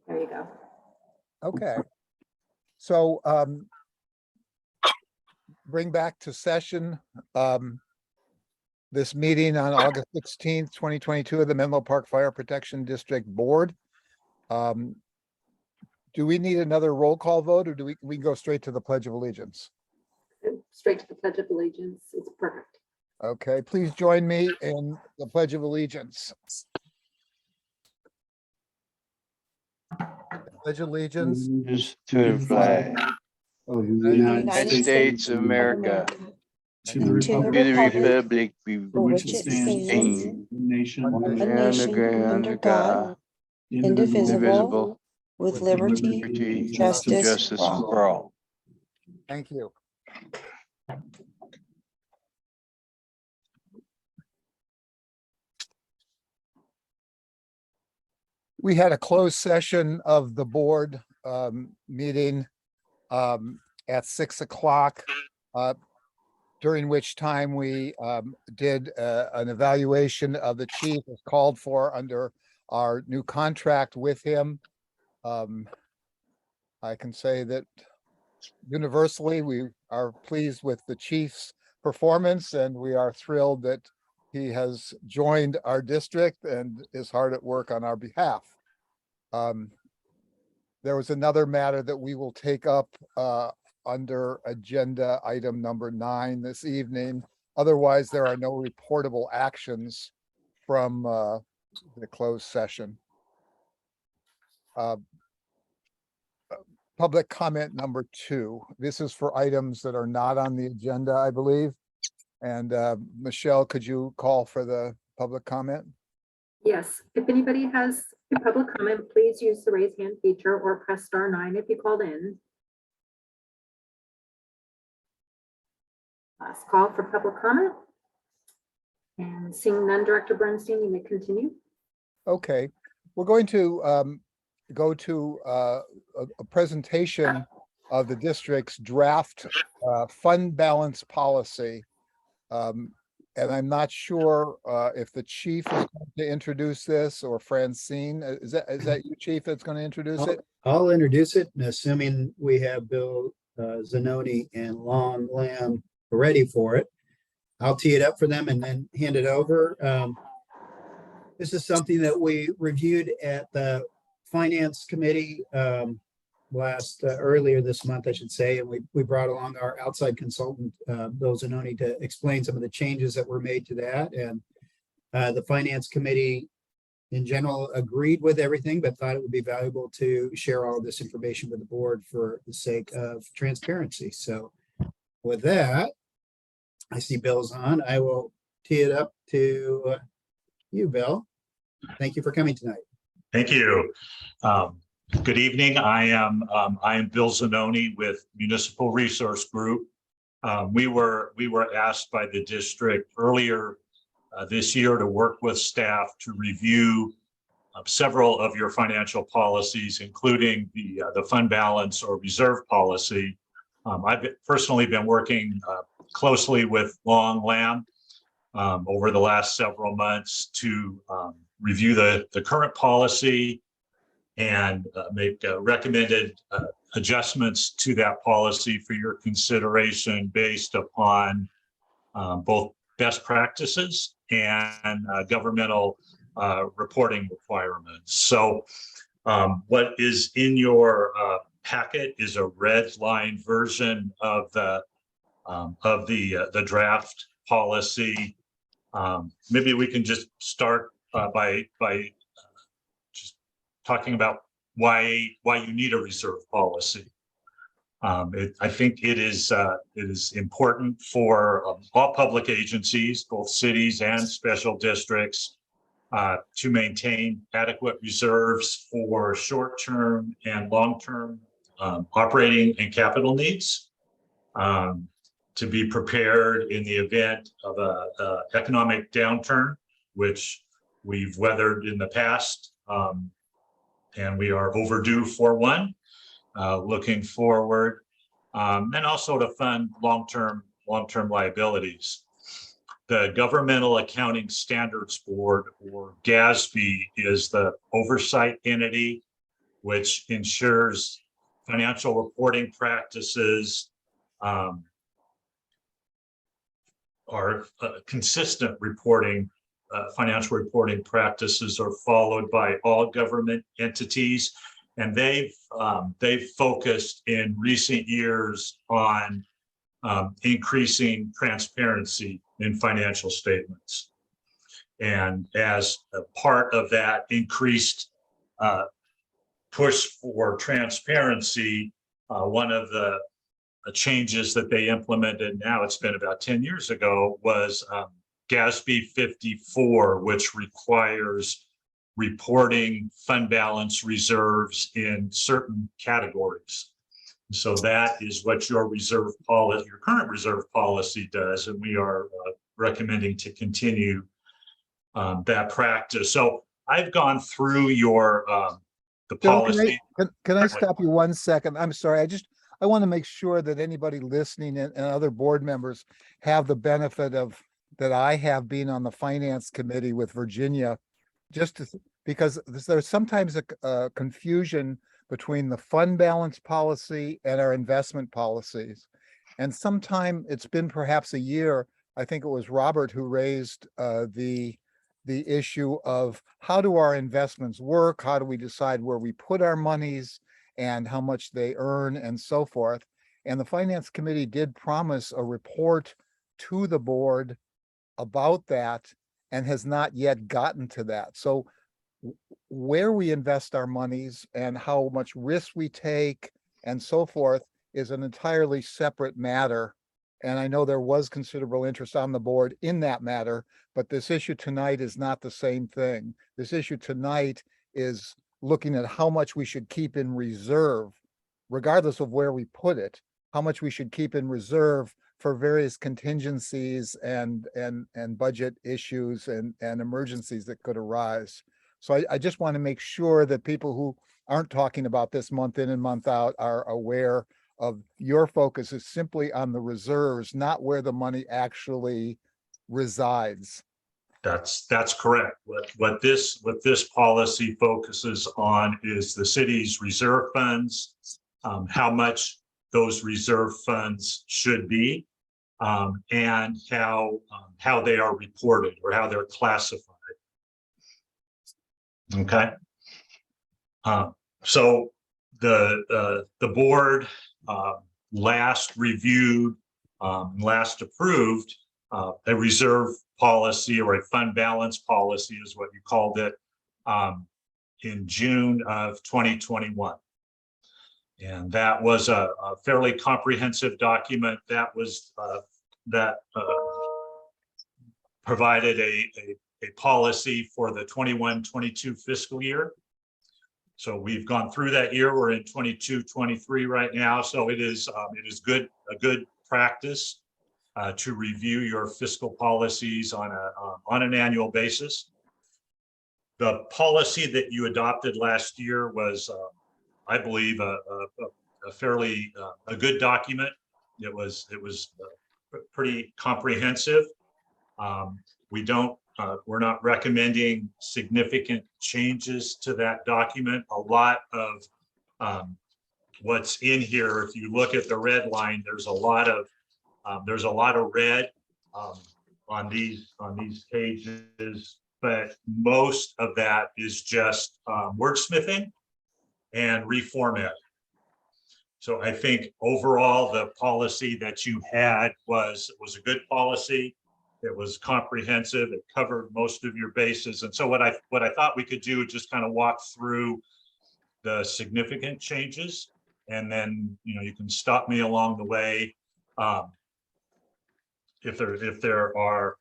There you go. Okay. So bring back to session this meeting on August 16th, 2022 of the Menlo Park Fire Protection District Board. Do we need another roll call vote, or do we go straight to the Pledge of Allegiance? Straight to the Pledge of Allegiance. It's perfect. Okay, please join me in the Pledge of Allegiance. Pledge allegiance to the flag of the United United States of America, to the to republic the republic for which it stands, and one nation, One under God, indivisible, with liberty liberty, and justice for all. for all. Thank you. We had a closed session of the board meeting at 6 o'clock, during which time we did an evaluation of the chief as called for under our new contract with him. I can say that universally, we are pleased with the chief's performance, and we are thrilled that he has joined our district and is hard at work on our behalf. There was another matter that we will take up under agenda item number 9 this evening. Otherwise, there are no reportable actions from the closed session. Public comment number 2. This is for items that are not on the agenda, I believe. And Michelle, could you call for the public comment? Yes, if anybody has a public comment, please use the raise hand feature or press *9 if you called in. Last call for public comment. And seeing none, Director Bernstein, you may continue. Okay, we're going to go to a presentation of the district's draft fund balance policy. And I'm not sure if the chief is going to introduce this or Francine. Is that you, Chief, that's going to introduce it? I'll introduce it, and assuming we have Bill Zanoni and Long Lamb ready for it, I'll tee it up for them and then hand it over. This is something that we reviewed at the Finance Committee earlier this month, I should say, and we brought along our outside consultant, Bill Zanoni, to explain some of the changes that were made to that. And the Finance Committee in general agreed with everything, but thought it would be valuable to share all of this information with the board for the sake of transparency. So with that, I see Bill's on. I will tee it up to you, Bill. Thank you for coming tonight. Thank you. Good evening. I am Bill Zanoni with Municipal Resource Group. We were asked by the district earlier this year to work with staff to review several of your financial policies, including the fund balance or reserve policy. I've personally been working closely with Long Lamb over the last several months to review the current policy and make recommended adjustments to that policy for your consideration based upon both best practices and governmental reporting requirements. So what is in your packet is a red line version of the draft policy. Maybe we can just start by just talking about why you need a reserve policy. I think it is important for all public agencies, both cities and special districts, to maintain adequate reserves for short-term and long-term operating and capital needs, to be prepared in the event of an economic downturn, which we've weathered in the past, and we are overdue for one, looking forward, and also to fund long-term liabilities. The Governmental Accounting Standards Board, or GASB, is the oversight entity which ensures financial reporting practices are consistent reporting. Financial reporting practices are followed by all government entities, and they've focused in recent years on increasing transparency in financial statements. And as a part of that increased push for transparency, one of the changes that they implemented, now it's been about 10 years ago, was GASB 54, which requires reporting fund balance reserves in certain categories. So that is what your reserve policy, your current reserve policy does, and we are recommending to continue that practice. So I've gone through your the Bill, policy. Can I stop you 1 second? I'm sorry. I want to make sure that anybody listening and other board members have the benefit of that I have been on the finance committee with Virginia, because there's sometimes a confusion between the fund balance policy and our investment policies. And sometime it's been perhaps a year, I think it was Robert who raised the issue of how do our investments work? How do we decide where we put our monies and how much they earn and so forth? And the finance committee did promise a report to the board about that and has not yet gotten to that. So where we invest our monies and how much risk we take and so forth is an entirely separate matter. And I know there was considerable interest on the board in that matter, but this issue tonight is not the same thing. This issue tonight is looking at how much we should keep in reserve, regardless of where we put it, how much we should keep in reserve for various contingencies and budget issues and emergencies that could arise. So I just want to make sure that people who aren't talking about this month in and month out are aware of your focus is simply on the reserves, not where the money actually resides. That's correct. What this policy focuses on is the city's reserve funds, how much those reserve funds should be, and how they are reported or how they're classified. Okay. So the board last reviewed, last approved a reserve policy, or a fund balance policy is what you called it, in June of 2021. And that was a fairly comprehensive document that was provided a policy for the 21-22 fiscal year. So we've gone through that year. We're in 22-23 right now. So it is a good practice to review your fiscal policies on an annual basis. The policy that you adopted last year was, I believe, a fairly good document. It was pretty comprehensive. We're not recommending significant changes to that document. A lot of what's in here, if you look at the red line, there's a lot of red on these pages, but most of that is just wordsmithing and reformatting. So I think overall the policy that you had was a good policy. It was comprehensive. It covered most of your bases. And so what I thought we could do is just kind of walk through the significant changes, and then you can stop me along the way if there are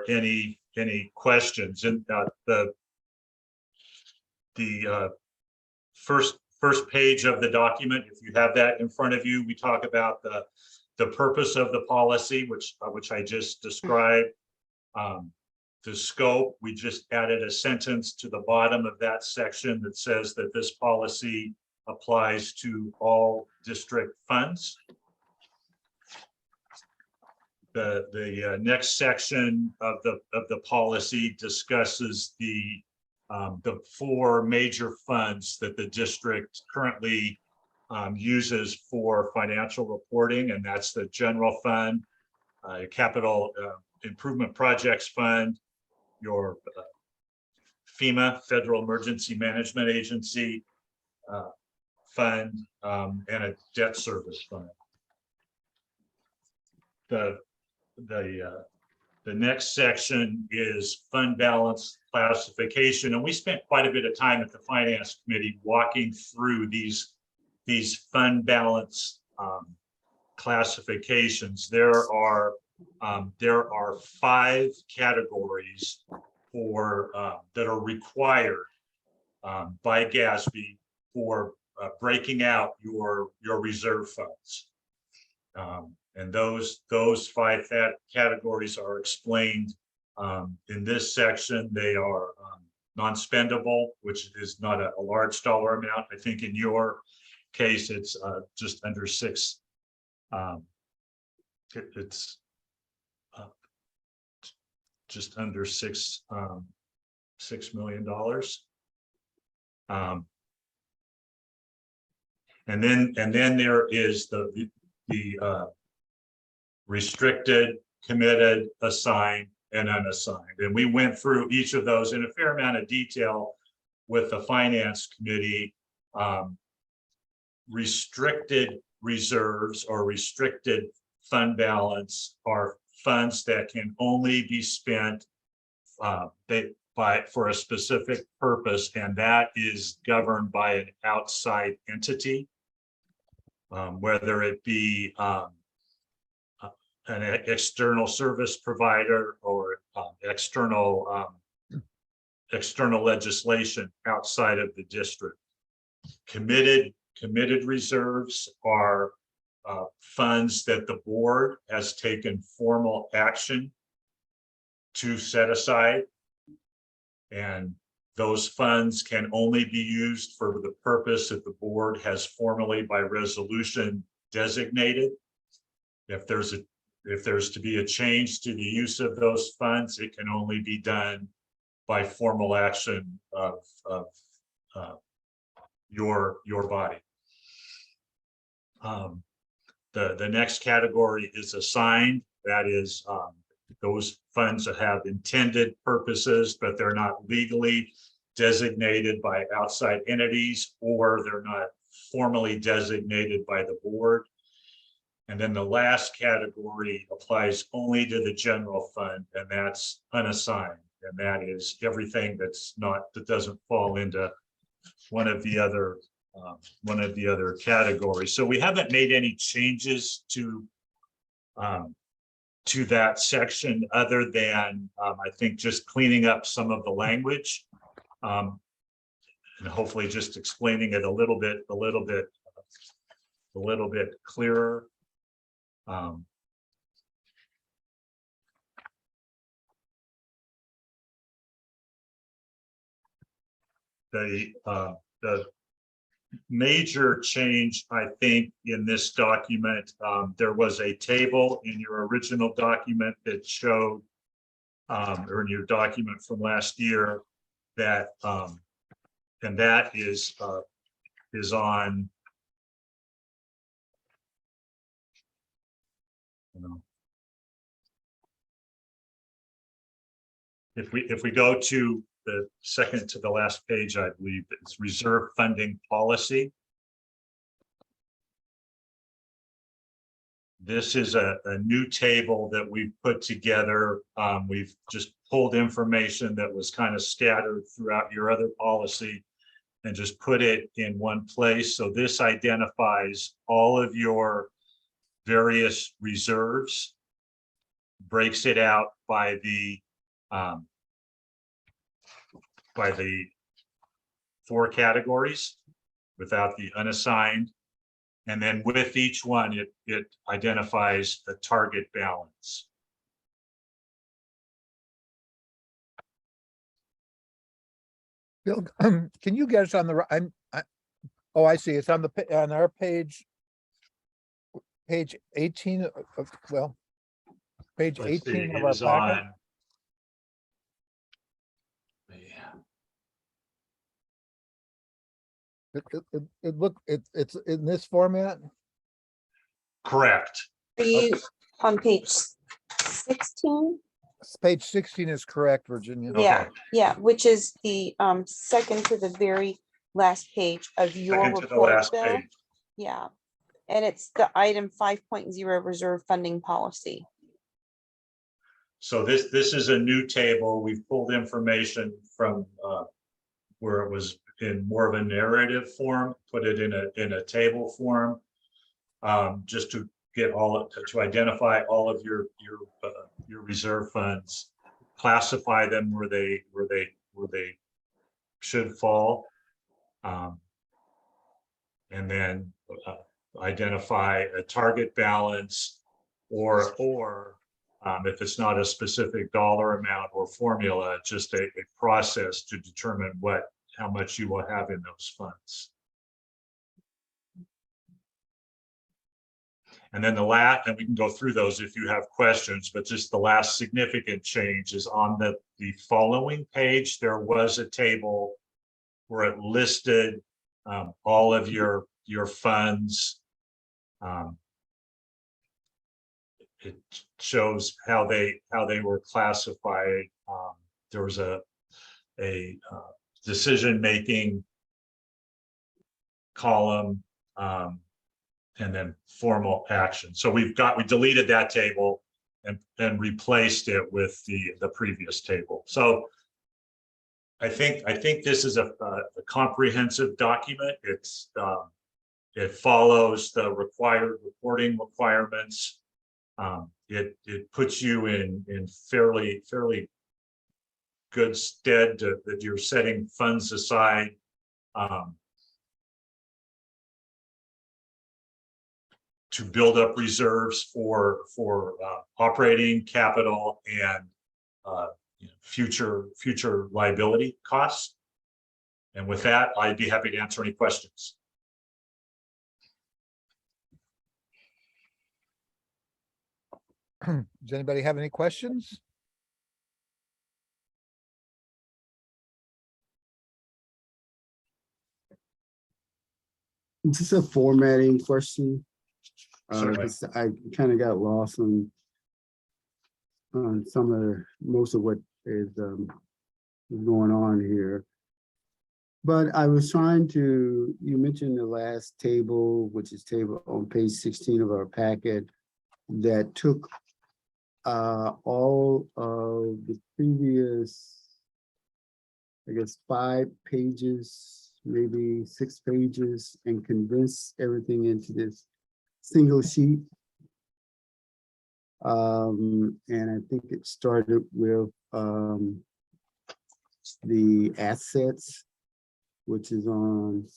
any questions. And the first page of the document, if you have that in front of you, we talk about the purpose of the policy, which I just described. The scope, we just added a sentence to the bottom of that section that says that this policy applies to all district funds. The next section of the policy discusses the 4 major funds that the district currently uses for financial reporting, and that's the general fund, capital improvement projects fund, your FEMA, Federal Emergency Management Agency fund, and a debt service fund. The next section is fund balance classification, and we spent quite a bit of time at the Finance Committee walking through these fund balance classifications. There are 5 categories for that are required by GASB for breaking out your reserve funds. And those 5 categories are explained in this section. They are non-spendable, which is not a large dollar amount. I think in your case, it's just under 6. It's just under $6 million. And then there is the restricted, committed, assigned, and unassigned. And we went through each of those in a fair amount of detail with the Finance Committee. Restricted reserves or restricted fund balance are funds that can only be spent for a specific purpose, and that is governed by an outside entity, whether it be an external service provider or external legislation outside of the district. Committed reserves are funds that the board has taken formal action to set aside, and those funds can only be used for the purpose that the board has formally by resolution designated. If there's to be a change to the use of those funds, it can only be done by formal action of your body. The next category is assigned. That is those funds that have intended purposes, but they're not legally designated by outside entities, or they're not formally designated by the board. And then the last category applies only to the general fund, and that's unassigned. And that is everything that doesn't fall into one of the other categories. So we haven't made any changes to that section other than I think just cleaning up some of the language and hopefully just explaining it a little bit clearer. The major change, I think, in this document, there was a table in your original document that showed, or in your document from last year, that, and that is on, if we go to the second to the last page, I believe it's reserve funding policy. This is a new table that we've put together. We've just pulled information that was kind of scattered throughout your other policy and just put it in one place. So this identifies all of your various reserves, breaks it out by the 4 categories without the unassigned. And then with each one, it identifies the target balance. Bill, can you get us on the, oh, I see. It's on on our page 18 of, well, Page let's see, 18 of it our is packet. on. Yeah. It's in this format? Correct. Are you on page 16? Page 16 is correct, Virginia. Yeah, Okay. yeah, which is the second to the very last page of your Second to the report, last Bill. page. Yeah, and it's the item 5.0 reserve funding policy. So this is a new table. We've pulled information from where it was in more of a narrative form, put it in a table form, just to get to identify all of your reserve funds, classify them where they should fall, and then identify a target balance, or if it's not a specific dollar amount or formula, just a process to determine how much you will have in those funds. And then and we can go through those if you have questions, but just the last significant change is on the following page. There was a table where it listed all of your funds. It shows how they were classified. There was a decision-making column, and then formal action. So we deleted that table and replaced it with the previous table. So I think this is a comprehensive document. It follows the required reporting requirements. It puts you in fairly good stead that you're setting funds aside to build up reserves for operating capital and future liability costs. And with that, I'd be happy to answer any questions. Does anybody have any questions? Just a formatting question. Certainly. 'Cause I kind of got lost on most of what is going on here. But I was trying to, you mentioned the last table, which is table on page 16 of our packet, that took all of the previous, I guess, 5 pages, maybe 6 pages, and condensed everything into this single sheet. And I think it started with the assets, which is on,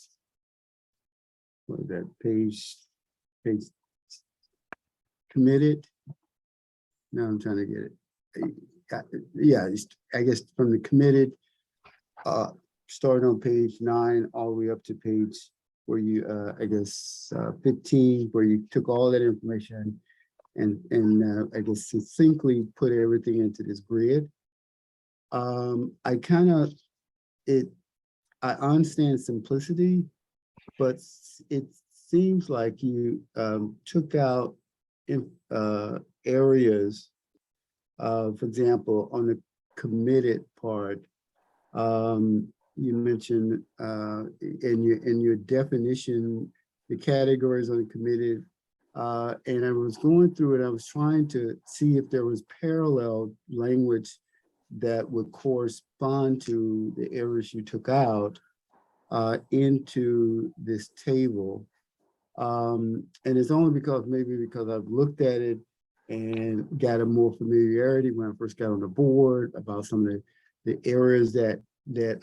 what is that, page committed. Now I'm trying to get it. Yeah, I guess from the committed, starting on page 9 all the way up to page where you, I guess, 15, where you took all that information and I guess succinctly put everything into this grid. I understand simplicity, but it seems like you took out areas, for example, on the committed part. You mentioned in your definition, the categories on the committed, and I was going through it. I was trying to see if there was parallel language that would correspond to the areas you took out into this table. And it's only because I've looked at it and got a more familiarity when I first got on the board about some of the areas that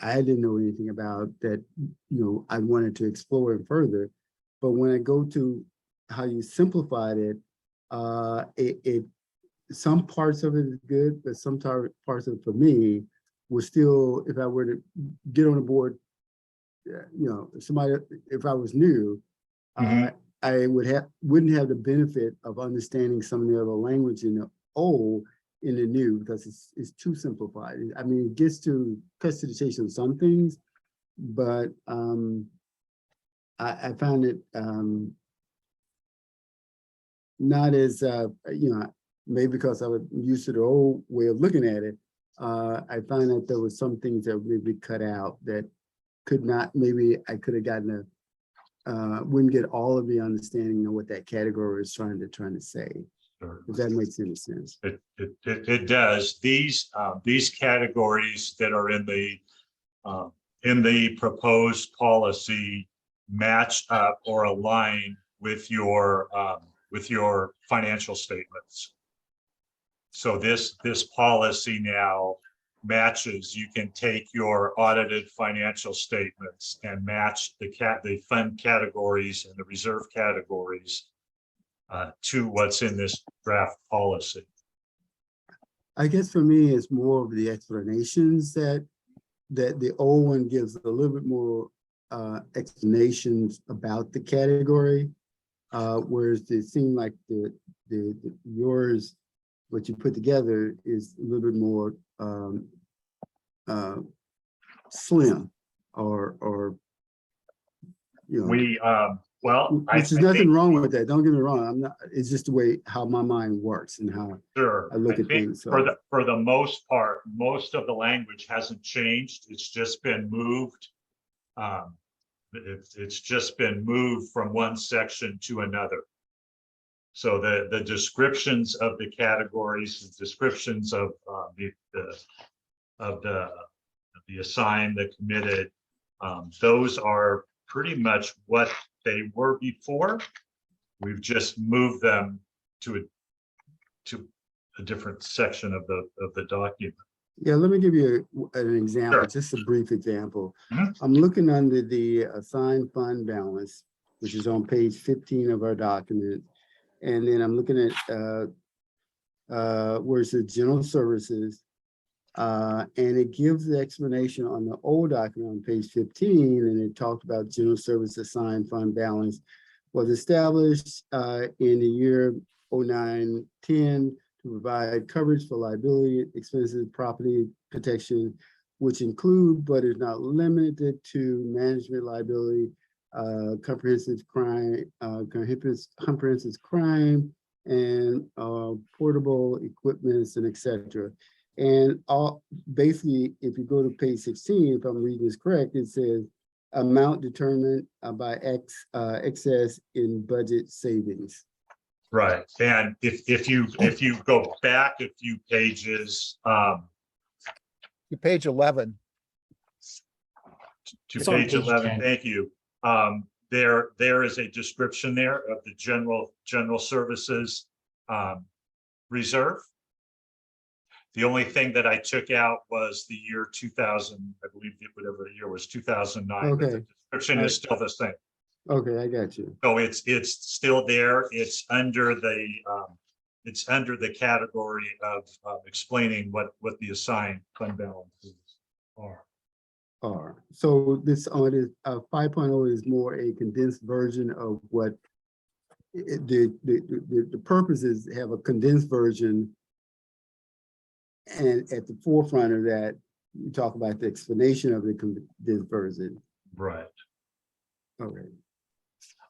I didn't know anything about, that I wanted to explore it further. But when I go to how you simplified it, some parts of it is good, but some parts of it for me was still, if I were to get on the board, if I was new, I wouldn't have the benefit of understanding some of the other language in old in the new because it's too simplified. I mean, it gets to cuts to the chase on some things, but I found it not as maybe because I was used to the old way of looking at it. I find that there were some things that maybe cut out that could not, maybe I could have gotten wouldn't get all of the understanding of what that category is trying to say. Sure. If that makes any sense. It does. These categories that are in the proposed policy match up or align with your financial statements. So this policy now matches. You can take your audited financial statements and match the fund categories and the reserve categories to what's in this draft policy. I guess for me, it's more of the explanations that the old one gives a little bit more explanations about the category, whereas it seemed like the yours, what you put together is a little bit more slim, or you know. We well, Which is nothing wrong with that. Don't get me wrong. I'm not. It's just the way how my mind works and how Sure. I look at think things, so. for the most part, most of the language hasn't changed. It's just been moved. It's just been moved from one section to another. So the descriptions of the categories, the descriptions of the assigned, the committed, those are pretty much what they were before. We've just moved them to a different section of the document. Yeah, let me give you an example, Sure. just a brief example. Mhm. I'm looking under the assigned fund balance, which is on page 15 of our document. And then I'm looking at where it says general services. And it gives the explanation on the old document on page 15, and it talked about general service assigned fund balance was established in the year 09-10 to provide coverage for liability expenses, property protection, which include but is not limited to management liability, comprehensive crime, and portable equipments, and etc. And all basically, if you go to page 16, if I'm reading this correct, it says amount determined by excess in budget savings. Right. And if you go back a few pages To page 11. to It's on page page 11, 10. thank you. There is a description there of the general services reserve. The only thing that I took out was the year 2000, I believe whatever the year was, 2009. But Okay. the description is still the same. Okay, I got you. So it's still there. It's under the category of explaining what the assigned fund balances are. So this on is 5.0 is more a condensed version of what the purpose is to have a condensed version. And at the forefront of that, you talk about the explanation of the condensed version. Right. Okay.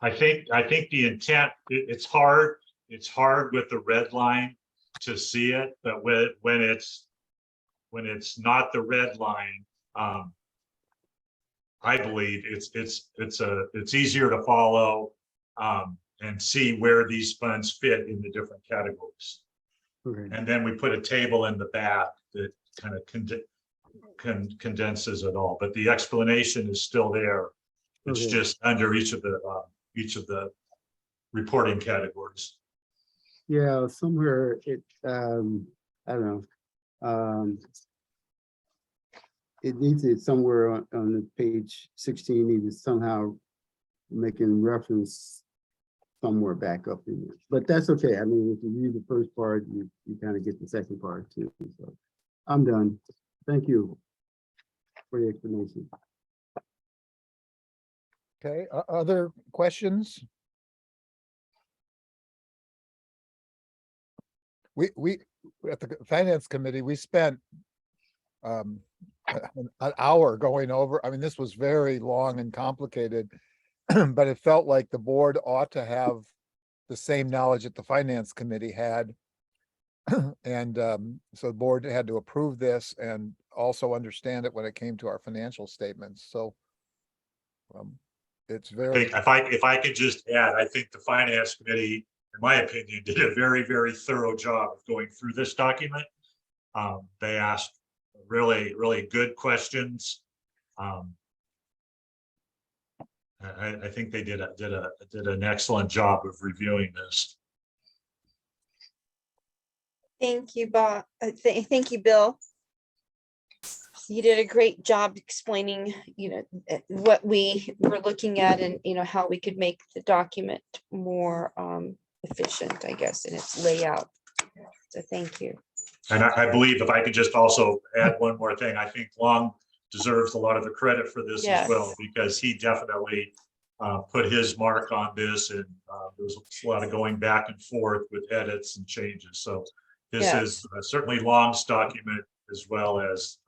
I think the intent, it's hard with the red line to see it, but when it's not the red line, I believe it's easier to follow and see where these funds fit in the different categories. Okay. And then we put a table in the back that kind of condenses it all, but the explanation is still there. It's Okay. just under each of the reporting categories. Yeah, somewhere it I don't know. It needs it somewhere on the page 16, needs somehow making reference somewhere back up in there. But that's okay. I mean, if you read the first part, you kind of get the second part too. So I'm done. Thank you for the explanation. Okay, other questions? We at the finance committee, we spent an hour going over, I mean, this was very long and complicated, but it felt like the board ought to have the same knowledge that the finance committee had. And so the board had to approve this and also understand it when it came to our financial statements. So it's I very, think if I could just add, I think the finance committee, in my opinion, did a very, very thorough job of going through this document. They asked really, really good questions. I think they did an excellent job of reviewing this. Thank you, Bob. Thank you, Bill. You did a great job explaining, what we were looking at and, how we could make the document more efficient, I guess, in its layout. So thank you. And I believe if I could just also add one more thing, I think Long deserves a lot of the credit for this as well, Yes. because he definitely put his mark on this, and there was a lot of going back and forth with edits and changes. So this is certainly Long's document as well as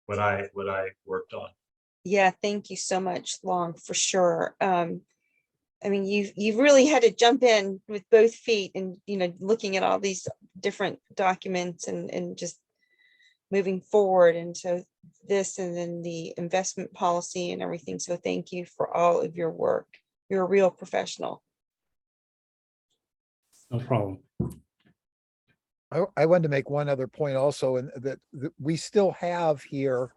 what I worked on. Yeah, thank you so much, Long, for sure. I mean, you've really had to jump in with both feet and, looking at all these different documents and just moving forward. And so this, and then the investment policy and everything. So thank you for all of your work. You're a real professional. No problem. I wanted to make one other point also, and that we still have here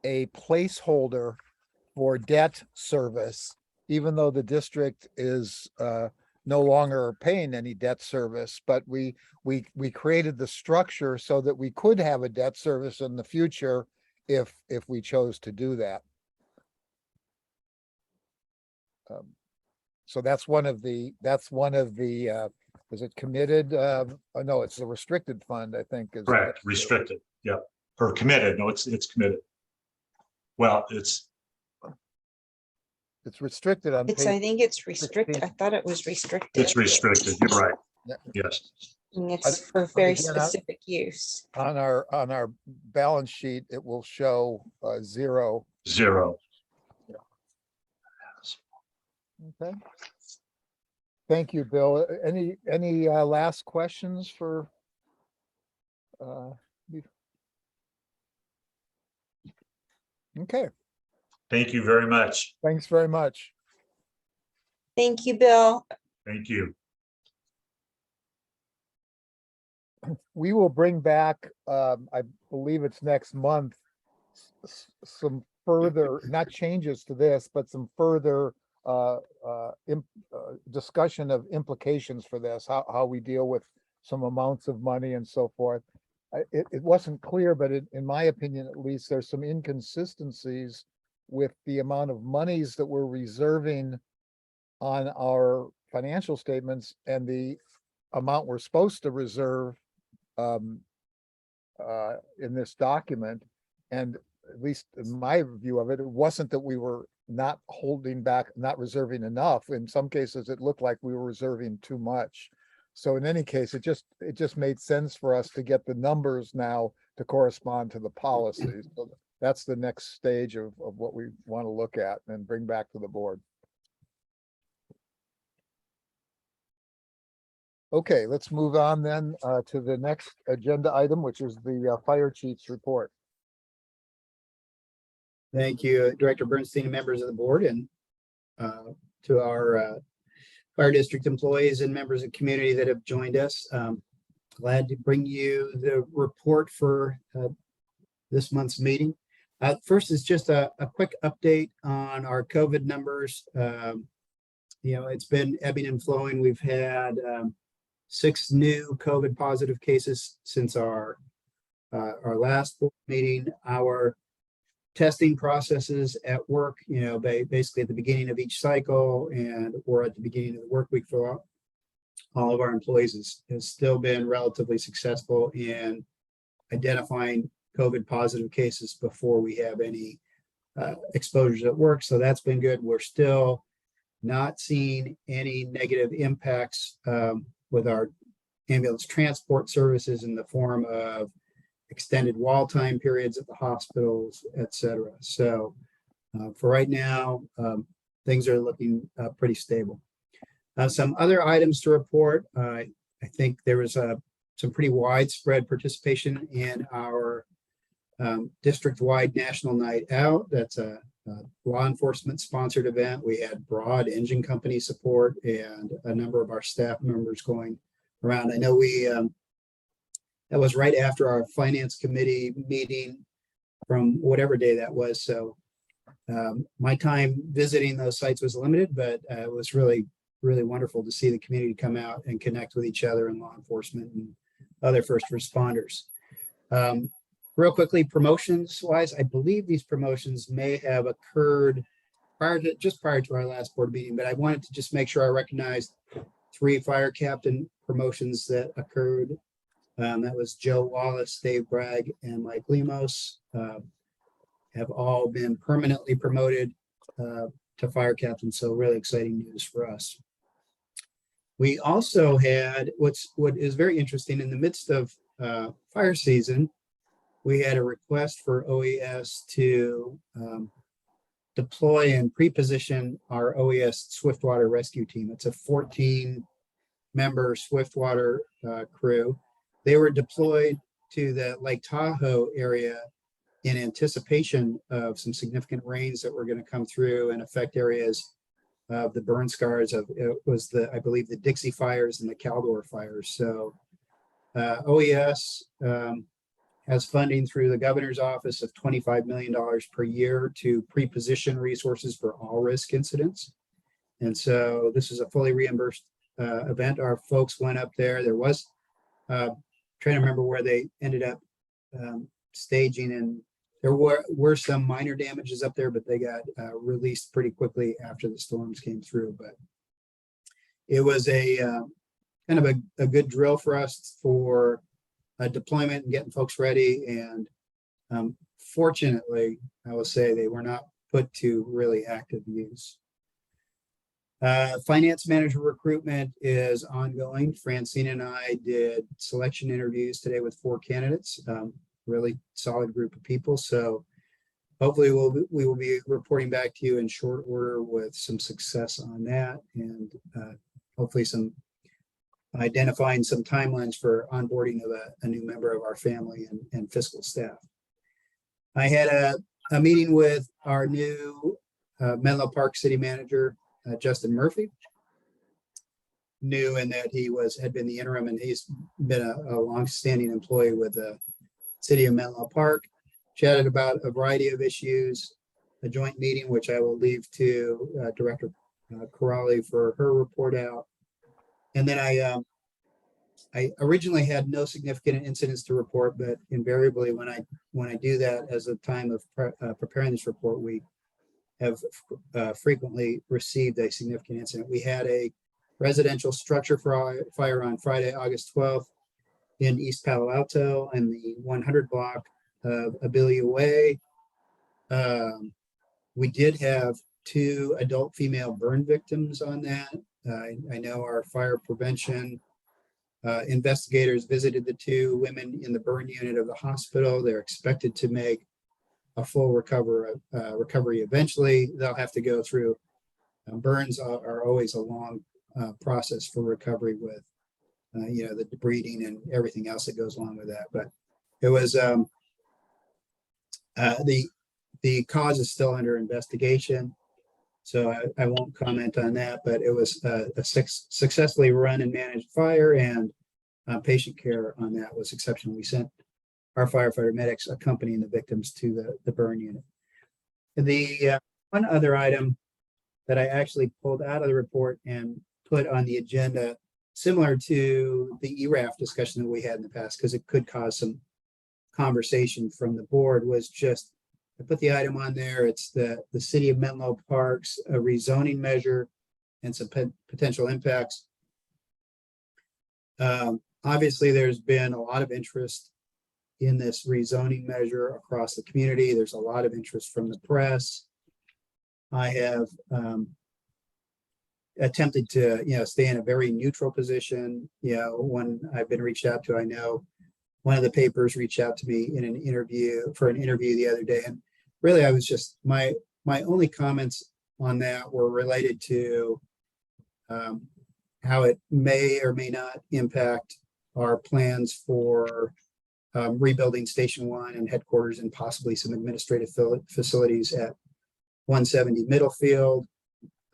a placeholder for debt service, even though the district is no longer paying any debt service, but we created the structure so that we could have a debt service in the future if we chose to do that. So that's one of the, is it committed? Oh, no, it's the restricted fund, I think. Is Correct, restricted, yeah, or committed. No, it's committed. Well, it's restricted on I page, think it's restricted. 16. I thought it was restricted. restricted. You're right. Yeah. Yes. And it's for very again, specific use. on our balance sheet, it will show 0. 0. Okay. Thank you, Bill. Any last questions for? Okay, Thank you very much. thanks very much. Thank you, Bill. Thank you. We will bring back, I believe it's next month, some further, not changes to this, but some further discussion of implications for this, how we deal with some amounts of money and so forth. It wasn't clear, but in my opinion, at least, there's some inconsistencies with the amount of monies that we're reserving on our financial statements and the amount we're supposed to reserve in this document. And at least in my view of it, it wasn't that we were not holding back, not reserving enough. In some cases, it looked like we were reserving too much. So in any case, it just made sense for us to get the numbers now to correspond to the policies. So that's the next stage of what we want to look at and bring back to the board. Okay, let's move on then to the next agenda item, which is the fire chief's report. Thank you, Director Bernstein and members of the board, and to our fire district employees and members of the community that have joined us. Glad to bring you the report for this month's meeting. First is just a quick update on our COVID numbers. It's been ebbing and flowing. We've had 6 new COVID positive cases since our last board meeting. Our testing processes at work, basically at the beginning of each cycle or at the beginning of the work week for all of our employees has still been relatively successful in identifying COVID positive cases before we have any exposures at work. So that's been good. We're still not seeing any negative impacts with our ambulance transport services in the form of extended wall time periods at the hospitals, et cetera. So for right now, things are looking pretty stable. Some other items to report. I think there was some pretty widespread participation in our district-wide National Night Out. That's a law enforcement sponsored event. We had broad engine company support and a number of our staff members going around. I know that was right after our finance committee meeting from whatever day that was. So my time visiting those sites was limited, but it was really wonderful to see the community come out and connect with each other and law enforcement and other first responders. Real quickly, promotions wise, I believe these promotions may have occurred prior to our last board meeting, but I wanted to just make sure I recognized 3 fire captain promotions that occurred. That was Joe Wallace, Dave Bragg, and Mike Lemos, have all been permanently promoted to fire captain. So really exciting news for us. We also had what is very interesting in the midst of fire season. We had a request for OES to deploy and pre-position our OES Swiftwater rescue team. It's a 14-member Swiftwater crew. They were deployed to the Lake Tahoe area in anticipation of some significant rains that were going to come through and affect areas of the burn scars of, it was I believe the Dixie fires and the Caldor fires. So OES has funding through the governor's office of $25 million per year to pre-position resources for all risk incidents. And so this is a fully reimbursed event. Our folks went up there. There was, trying to remember where they ended up staging, and there were some minor damages up there, but they got released pretty quickly after the storms came through. But it was a kind of a good drill for us for deployment and getting folks ready. And fortunately, I will say they were not put to really active use. Finance manager recruitment is ongoing. Francine and I did selection interviews today with 4 candidates, really solid group of people. So hopefully we will be reporting back to you in short order with some success on that, and hopefully identifying some timelines for onboarding of a new member of our family and fiscal staff. I had a meeting with our new Menlo Park city manager, Justin Murphy. New in that he had been the interim, and he's been a long-standing employee with the city of Menlo Park. Chatted about a variety of issues, a joint meeting, which I will leave to Director Corrali for her report out. And then I originally had no significant incidents to report, but invariably when I do that as a time of preparing this report, we have frequently received a significant incident. We had a residential structure fire on Friday, August 12th in East Palo Alto and the 100 block of Abilene Way. We did have 2 adult female burn victims on that. I know our fire prevention investigators visited the 2 women in the burn unit of the hospital. They're expected to make a full recovery eventually. They'll have to go through, burns are always a long process for recovery with, the debriding and everything else that goes along with that. But it was, the cause is still under investigation, so I won't comment on that, but it was a successfully run and managed fire, and patient care on that was exceptional. We sent our firefighter medics accompanying the victims to the burn unit. The one other item that I actually pulled out of the report and put on the agenda, similar to the ERAF discussion that we had in the past, because it could cause some conversation from the board, was just, I put the item on there. It's the city of Menlo Park's rezoning measure and some potential impacts. Obviously, there's been a lot of interest in this rezoning measure across the community. There's a lot of interest from the press. I have attempted to, stay in a very neutral position. When I've been reached out to, I know one of the papers reached out to me in an interview the other day. And really, I was just, my only comments on that were related to how it may or may not impact our plans for rebuilding Station 1 and headquarters and possibly some administrative facilities at 170 Middlefield.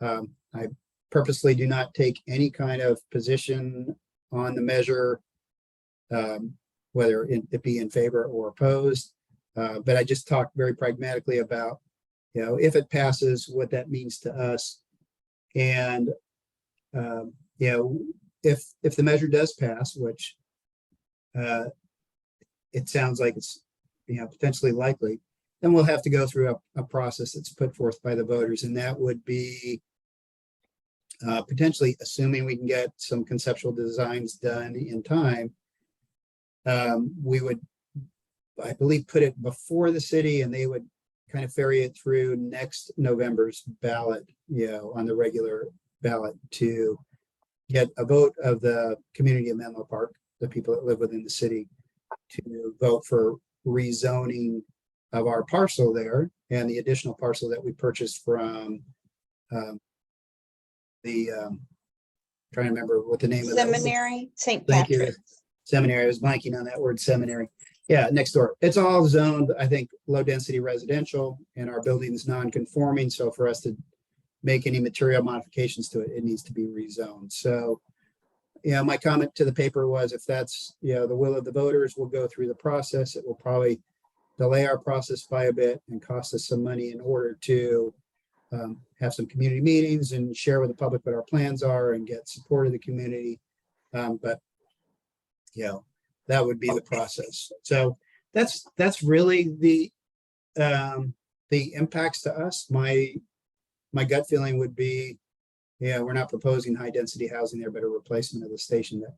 I purposely do not take any kind of position on the measure, whether it be in favor or opposed. But I just talked very pragmatically about, if it passes, what that means to us. And, if the measure does pass, which it sounds like it's, potentially likely, then we'll have to go through a process that's put forth by the voters. And that would be potentially, assuming we can get some conceptual designs done in time, we would, I believe, put it before the city, and they would kind of ferry it through next November's ballot, on the regular ballot, to get a vote of the community of Menlo Park, the people that live within the city, to vote for rezoning of our parcel there and the additional parcel that we purchased from trying to remember what the name of that was. Seminary, St. Thank you. Patrick's. Seminary. I was blanking on that word, seminary. Yeah, next door. It's all zoned, I think, low density residential, and our building is non-conforming. So for us to make any material modifications to it, it needs to be rezoned. So, my comment to the paper was, if that's, the will of the voters, we'll go through the process. It will probably delay our process by a bit and cost us some money in order to have some community meetings and share with the public what our plans are and get support of the community. But that would be the process. So that's really the impacts to us. My gut feeling would be, we're not proposing high density housing there, but a replacement of the station that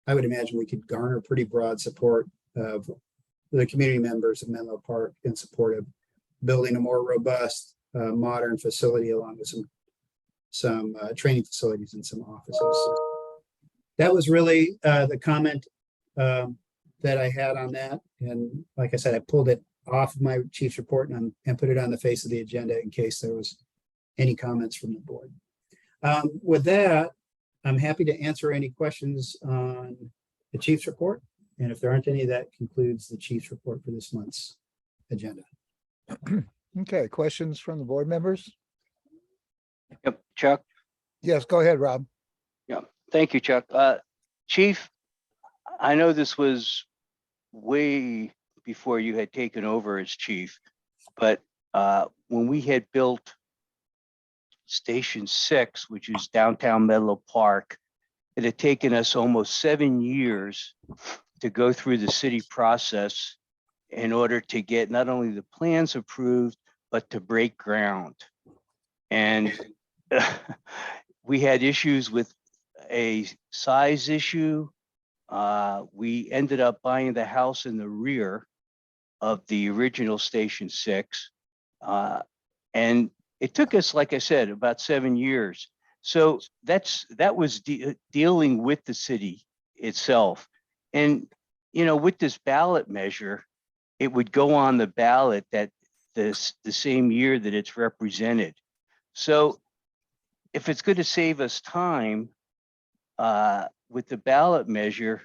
I would imagine we could garner pretty broad support of the community members of Menlo Park in support of building a more robust, modern facility, along with some training facilities and some offices. That was really the comment that I had on that. And like I said, I pulled it off of my chief's report and put it on the face of the agenda in case there was any comments from the board. With that, I'm happy to answer any questions on the chief's report. And if there aren't any, that concludes the chief's report for this month's agenda. Okay, questions from the board members? Yep, Chuck. Yes, go ahead, Rob. Thank you, Chuck. Chief, I know this was way before you had taken over as chief, but when we had built Station 6, which is downtown Menlo Park, it had taken us almost 7 years to go through the city process in order to get not only the plans approved, but to break ground. And we had issues with a size issue. We ended up buying the house in the rear of the original Station 6. And it took us, like I said, about 7 years. So that was dealing with the city itself. And, with this ballot measure, it would go on the ballot that the same year that it's represented. So if it's going to save us time with the ballot measure,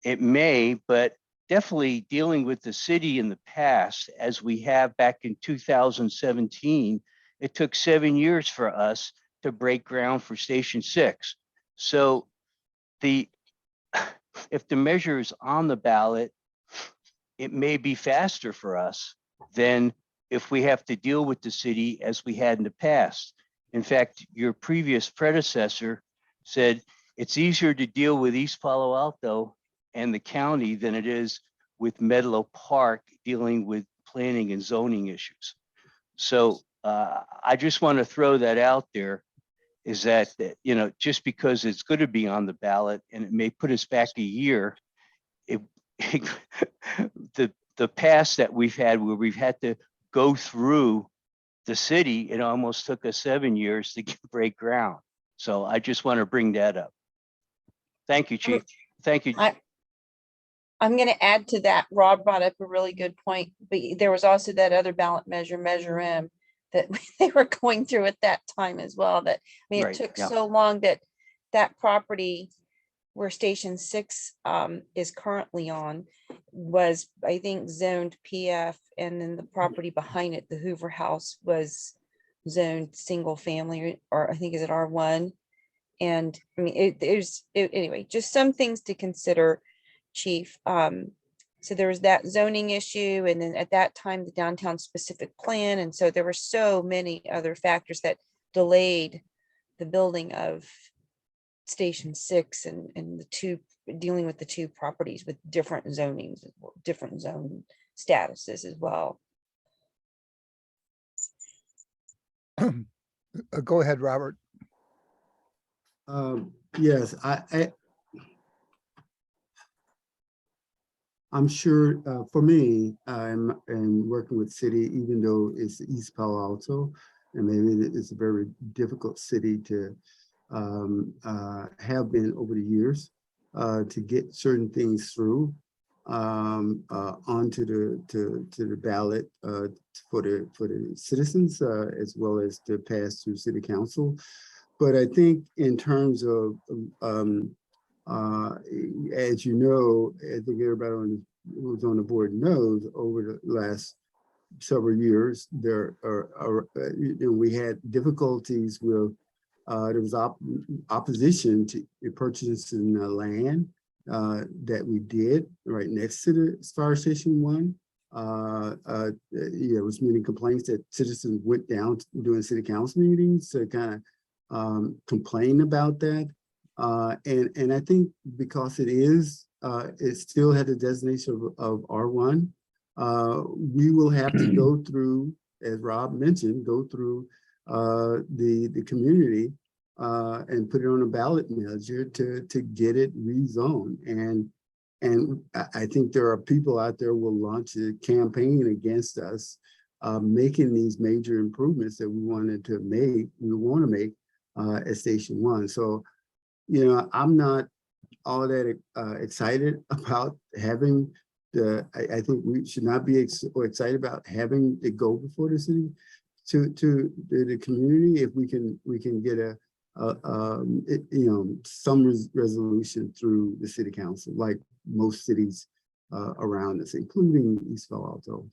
it may, but definitely dealing with the city in the past, as we have back in 2017, it took 7 years for us to break ground for Station 6. So if the measure is on the ballot, it may be faster for us than if we have to deal with the city as we had in the past. In fact, your previous predecessor said it's easier to deal with East Palo Alto and the county than it is with Menlo Park dealing with planning and zoning issues. So I just want to throw that out there, is that, just because it's going to be on the ballot and it may put us back a year, the past that we've had where we've had to go through the city, it almost took us 7 years to break ground. So I just want to bring that up. Thank you, Chief. Thank you. I'm going to add to that. Rob brought up a really good point, but there was also that other ballot measure, Measure M, that they were going through at that time as well. That, I mean, it Right, took yeah. so long that that property where Station 6 is currently on was, I think, zoned PF, and then the property behind it, the Hoover House, was zoned single family, or I think is it R1. And I mean, anyway, just some things to consider, Chief. So there was that zoning issue, and then at that time, the downtown specific plan. And so there were so many other factors that delayed the building of Station 6 and the two, dealing with the two properties with different zonings, different zone statuses as well. Go ahead, Robert. Yes, I'm sure for me, I'm working with city, even though it's East Palo Alto, and maybe it's a very difficult city to have been over the years to get certain things through onto the ballot for the citizens as well as to pass through city council. But I think in terms of as you know, I think everybody who's on the board knows, over the last several years, there are we had difficulties with there was opposition to purchasing the land that we did right next to the Fire Station 1. There was many complaints that citizens went down during city council meetings to kind of complain about that. And I think because it still had the designation of R1, we will have to go through, as Rob mentioned, go through the community and put it on a ballot measure to get it rezoned. And I think there are people out there who will launch a campaign against us making these major improvements that we want to make at Station 1. So, you know, I'm not all that excited about having I think we should not be excited about having it go before the city to the community if we can get some resolution through the city council, like most cities around us, including East Palo Alto.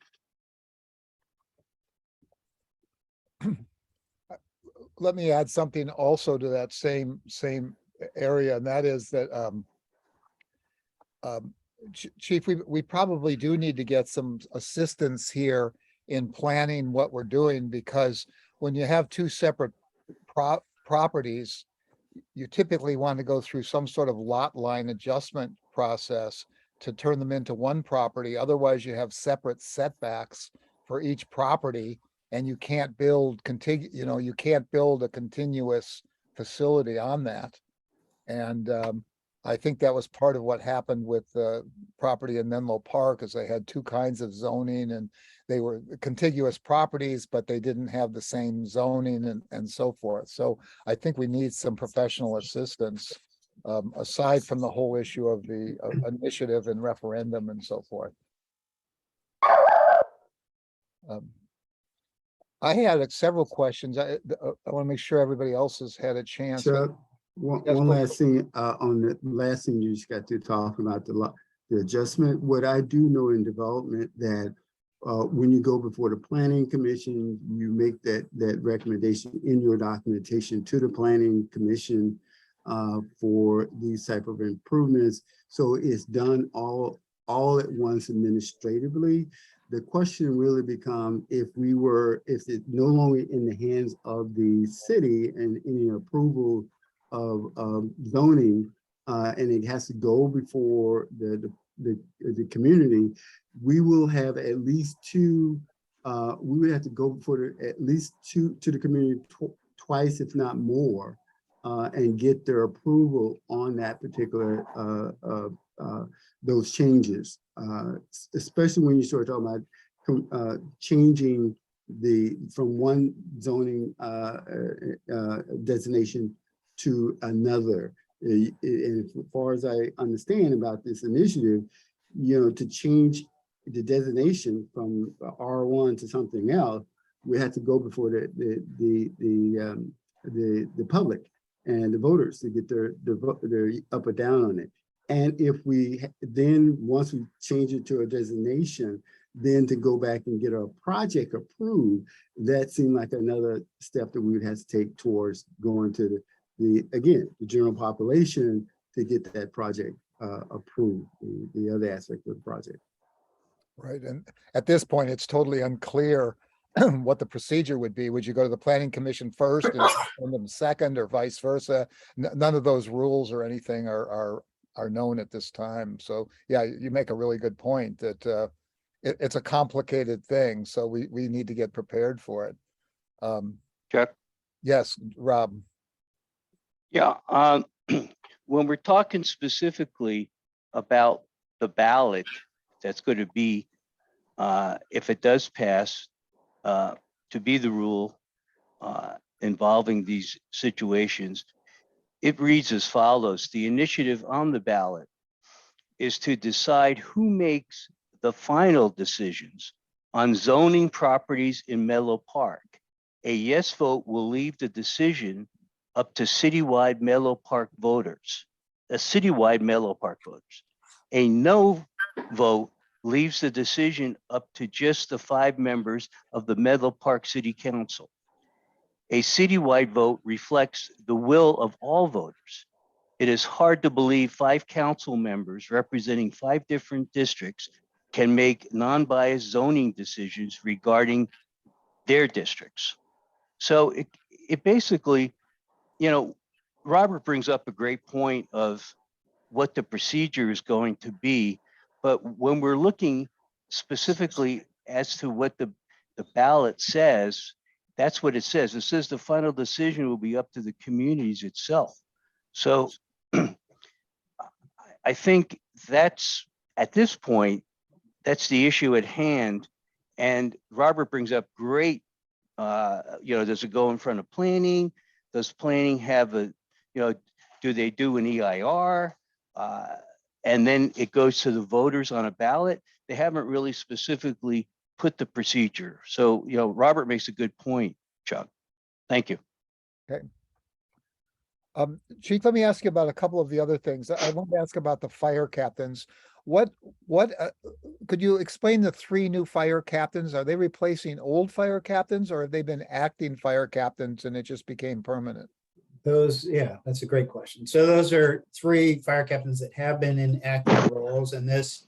Let me add something also to that same area, and that is that Chief, we probably do need to get some assistance here in planning what we're doing, because when you have two separate properties, you typically want to go through some sort of lot line adjustment process to turn them into one property. Otherwise, you have separate setbacks for each property, and you can't build you can't build a continuous facility on that. And I think that was part of what happened with the property in Menlo Park, is they had two kinds of zoning, and they were contiguous properties, but they didn't have the same zoning and so forth. So I think we need some professional assistance aside from the whole issue of the initiative and referendum and so forth. I had several questions. I want to make sure everybody else has had a chance. Chuck, one last thing on the last thing you just got to talk about, the adjustment. What I do know in development that when you go before the planning commission, you make that recommendation in your documentation to the planning commission for these type of improvements. So it's done all at once administratively. The question really become if it's no longer in the hands of the city and any approval of zoning, and it has to go before the community, we will have at least two. We would have to go before at least two to the community twice, if not more, and get their approval on that particular those changes. Especially when you start talking about changing from one zoning designation to another. And as far as I understand about this initiative, to change the designation from R1 to something else, we had to go before the public and the voters to get their up or down on it. And if we then, once we change it to a designation, then to go back and get our project approved, that seemed like another step that we would have to take towards going to the general population to get that project approved, the other aspect of the project. Right, and at this point, it's totally unclear what the procedure would be. Would you go to the planning commission first and send them second, or vice versa? None of those rules or anything are known at this time. So yeah, you make a really good point that it's a complicated thing, so we need to get prepared for it. Chuck? Yes, Rob. Yeah, when we're talking specifically about the ballot that's going to be, if it does pass, to be the rule involving these situations, it reads as follows. The initiative on the ballot is to decide who makes the final decisions on zoning properties in Menlo Park. A yes vote will leave the decision up to citywide Menlo Park voters, A no vote leaves the decision up to just the 5 members of the Menlo Park City Council. A citywide vote reflects the will of all voters. It is hard to believe 5 council members representing 5 different districts can make non-biased zoning decisions regarding their districts. So it basically, Robert brings up a great point of what the procedure is going to be. But when we're looking specifically as to what the ballot says, that's what it says. It says the final decision will be up to the communities itself. So I think that's, at this point, that's the issue at hand. And Robert brings up great, does it go in front of planning? Does planning have do they do an EIR? And then it goes to the voters on a ballot. They haven't really specifically put the procedure. So, Robert makes a good point, Chuck. Thank you. Okay. Chief, let me ask you about a couple of the other things. I want to ask about the fire captains. What could you explain the 3 new fire captains? Are they replacing old fire captains, or have they been acting fire captains and it just became permanent? That's a great question. So those are 3 fire captains that have been in active roles, and this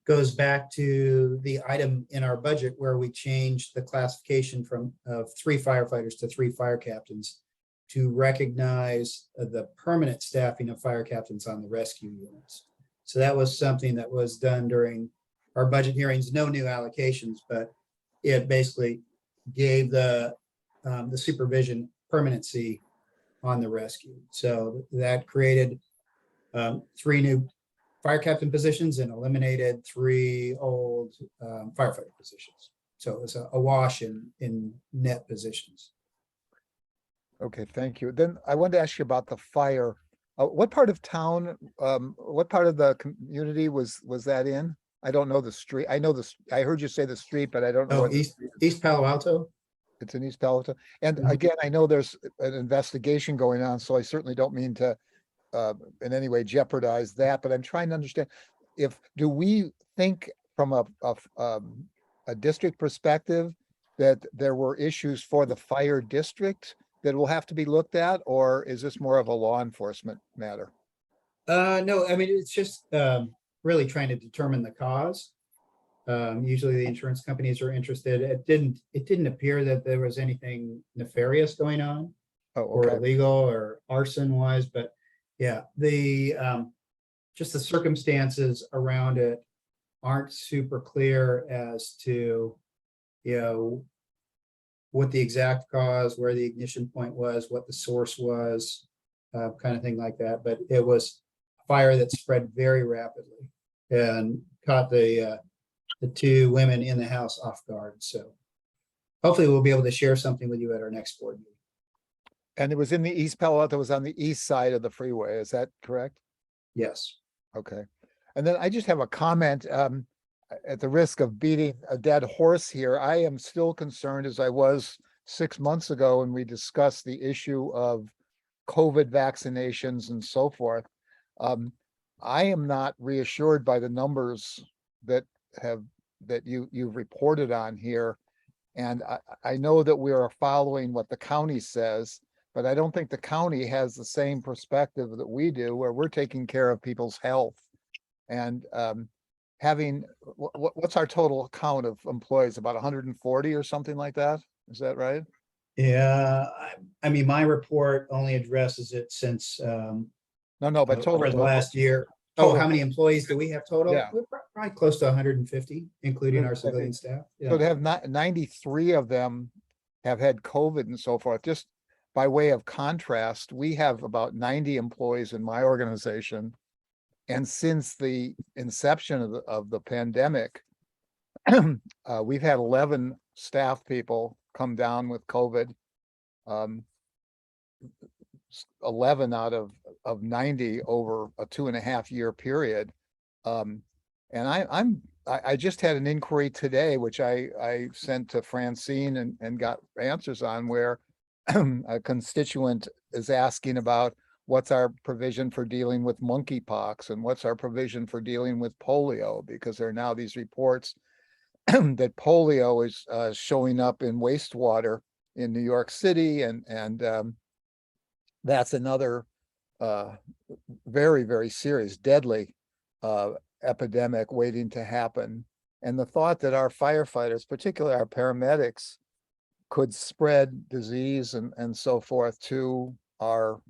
goes back to the item in our budget where we changed the classification from 3 firefighters to 3 fire captains to recognize the permanent staffing of fire captains on the rescue units. So that was something that was done during our budget hearings, no new allocations, but it basically gave the supervision permanency on the rescue. So that created 3 new fire captain positions and eliminated 3 old firefighter positions. So it was a wash in net positions. Okay, thank you. Then I wanted to ask you about the fire. What part of town, what part of the community was that in? I don't know the street. I know I heard you say the street, but I don't know. Oh, East Palo Alto? It's in East Palo Alto. And Mhm. again, I know there's an investigation going on, so I certainly don't mean to in any way jeopardize that, but I'm trying to understand do we think from a district perspective that there were issues for the fire district that will have to be looked at, or is this more of a law enforcement matter? No, I mean, it's just really trying to determine the cause. Usually the insurance companies are interested. It didn't appear that there was anything nefarious going on Oh, or okay. illegal or arson wise, but yeah, just the circumstances around it aren't super clear as to, what the exact cause, where the ignition point was, what the source was, kind of thing like that. But it was a fire that spread very rapidly and caught the 2 women in the house off guard. So hopefully we'll be able to share something with you at our next board meeting. And it was in the East Palo Alto, was on the east side of the freeway. Is that correct? Yes. Okay. And then I just have a comment, at the risk of beating a dead horse here, I am still concerned as I was 6 months ago when we discussed the issue of COVID vaccinations and so forth. I am not reassured by the numbers that you've reported on here. And I know that we are following what the county says, but I don't think the county has the same perspective that we do, where we're taking care of people's health. And having, what's our total count of employees? About 140 or something like that? Is that right? Yeah, I mean, my report only addresses it since No, but over the total. last year. Oh, Total. how many employees do we have total? Yeah. We're probably close to 150, including our 150. civilian staff. So to Yeah. have 93 of them have had COVID and so forth, just by way of contrast, we have about 90 employees in my organization. And since the inception of the pandemic, we've had 11 staff people come down with COVID. 11 out of 90 over a 2.5 year period. And I just had an inquiry today, which I sent to Francine and got answers on, where a constituent is asking about what's our provision for dealing with monkeypox and what's our provision for dealing with polio, because there are now these reports that polio is showing up in wastewater in New York City, and that's another very, very serious, deadly epidemic waiting to happen. And the thought that our firefighters, particularly our paramedics, could spread disease and so forth to our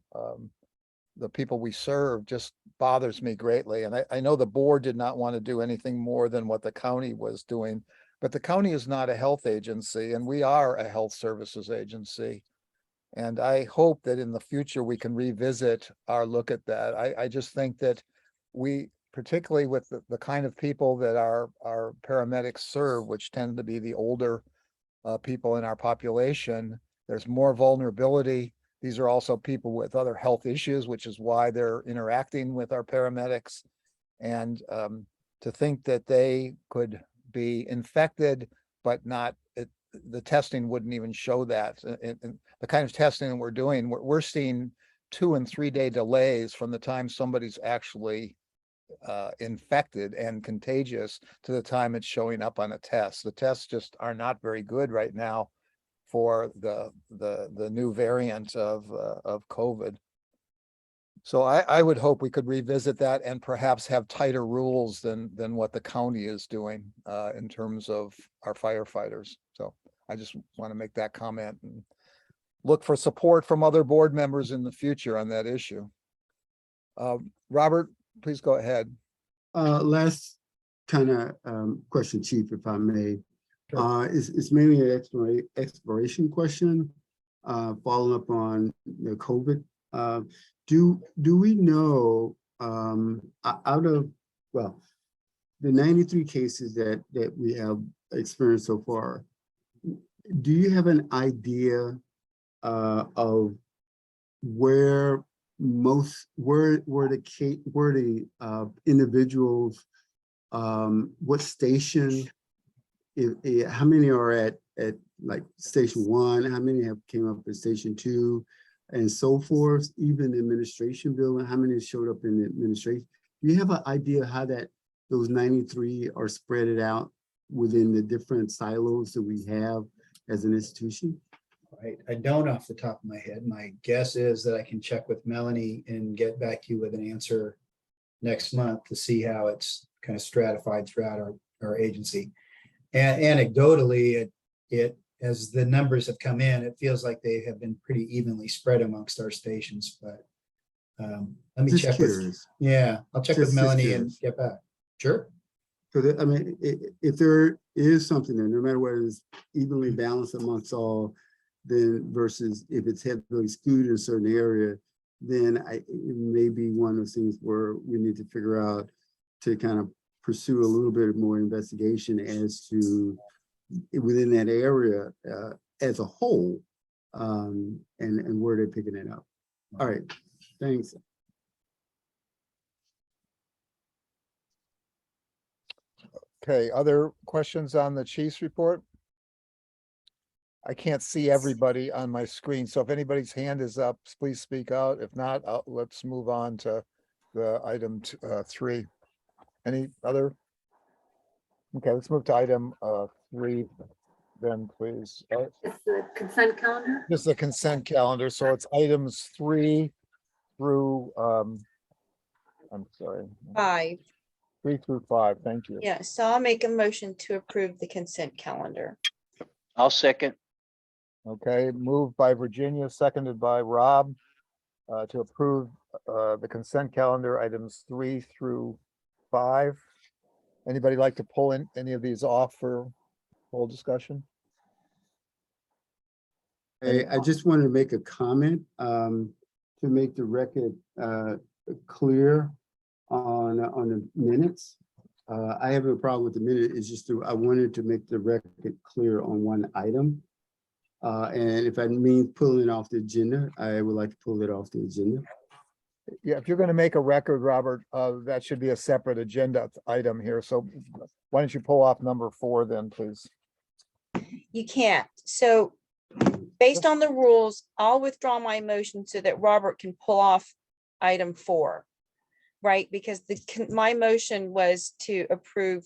the people we serve just bothers me greatly. And I know the board did not want to do anything more than what the county was doing, but the county is not a health agency, and we are a health services agency. And I hope that in the future we can revisit our look at that. I just think that we, particularly with the kind of people that our paramedics serve, which tend to be the older people in our population, there's more vulnerability. These are also people with other health issues, which is why they're interacting with our paramedics. And to think that they could be infected, but not, the testing wouldn't even show that. And the kind of testing that we're doing, we're seeing 2 and 3 day delays from the time somebody's actually infected and contagious to the time it's showing up on a test. The tests just are not very good right now for the new variant of COVID. So I would hope we could revisit that and perhaps have tighter rules than what the county is doing in terms of our firefighters. So I just want to make that comment and look for support from other board members in the future on that issue. Robert, please go ahead. Last kind of question, Chief, if I may. Sure. It's mainly an exploration question, following up on the COVID. Do we know out of, well, the 93 cases that we have experienced so far, do you have an idea of where the individuals, what station, how many are at like station 1, how many have came up at station 2, and so forth, even the administration building, how many showed up in the administration? Do you have an idea how those 93 are spread out within the different silos that we have as an institution? I don't off the top of my head. My guess is that I can check with Melanie and get back to you with an answer next month to see how it's kind of stratified throughout our agency. And anecdotally, it as the numbers have come in, it feels like they have been pretty evenly spread amongst our stations. But let me Just check curious. I'll check with Just Melanie and curious. get back. Sure. Because I mean, if there is something there, no matter whether it's evenly balanced amongst all, then versus if it's heavily skewed in a certain area, then it may be one of those things where we need to figure out to kind of pursue a little bit more investigation as to within that area as a whole, and where they're picking it up. All right, thanks. Okay, other questions on the chief's report? I can't see everybody on my screen, so if anybody's hand is up, please speak out. If not, let's move on to the item 3. Any other? Okay, let's move to item 3 then, please. It's the consent calendar. This is the consent calendar, so it's items 3 through, I'm sorry, 5. 3 through 5, thank you. Yeah, so I'll make a motion to approve the consent calendar. I'll second. Okay, moved by Virginia, seconded by Rob, to approve the consent calendar items 3 through 5. Anybody like to pull in any of these off for whole discussion? I just wanted to make a comment to make the record clear on the minutes. I have a problem with the minute. It's just I wanted to make the record clear on one item. And if I mean pulling it off the agenda, I would like to pull it off the agenda. Yeah, if you're gonna make a record, Robert, that should be a separate agenda item here, so why don't you pull off number 4 then, please? You can't. So based on the rules, I'll withdraw my motion so that Robert can pull off item 4. Right, because my motion was to approve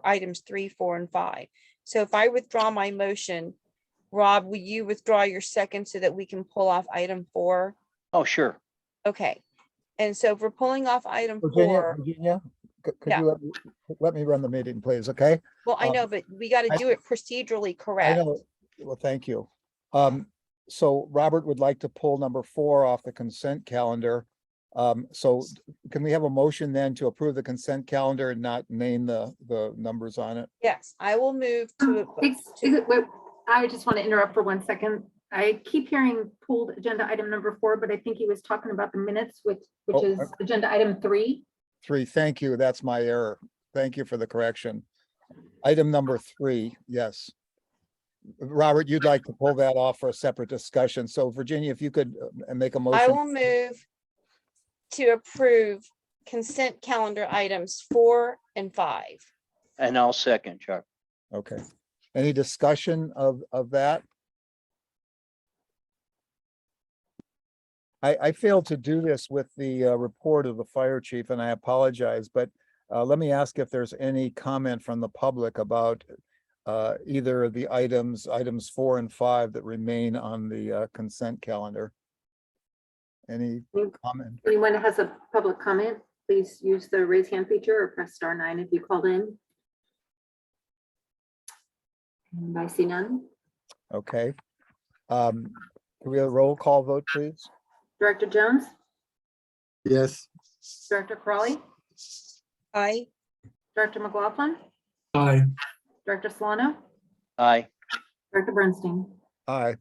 items 3, 4, and 5. So if I withdraw my motion, Rob, will you withdraw your second so that we can pull off item 4? Oh, sure. Okay. And so if we're pulling off item Virginia, 4, Virginia, could Yeah. you let me run the meeting, please, okay? well, I um, know, but we got to I- do it procedurally I correct. know, well, thank you. So Robert would like to pull number 4 off the consent calendar. So can we have a motion then to approve the consent calendar and not name the numbers on it? Yes, I will move to, Wait, I just want to interrupt for 1 second. I keep hearing pulled agenda item number 4, but I think he was talking about the minutes, which Oh, is agenda item 3. 3, thank you, that's my error. Thank you for the correction. Item number 3, yes. Robert, you'd like to pull that off for a separate discussion. So Virginia, if you could make a I motion. will move to approve consent calendar items 4 and 5. And I'll second, Chuck. Okay. Any discussion of that? I failed to do this with the report of the fire chief, and I apologize, but let me ask if there's any comment from the public about either of the items 4 and 5 that remain on the consent calendar. Any comment? Anyone that has a public comment, please use the raise hand feature or press *9 if you called in. And I see none. Okay. Can we have a roll call vote, please? Director Jones, Yes, Director Crawley, Aye. Director McLaughlin, Aye. Director Solano, Aye. Director Bernstein. Aye.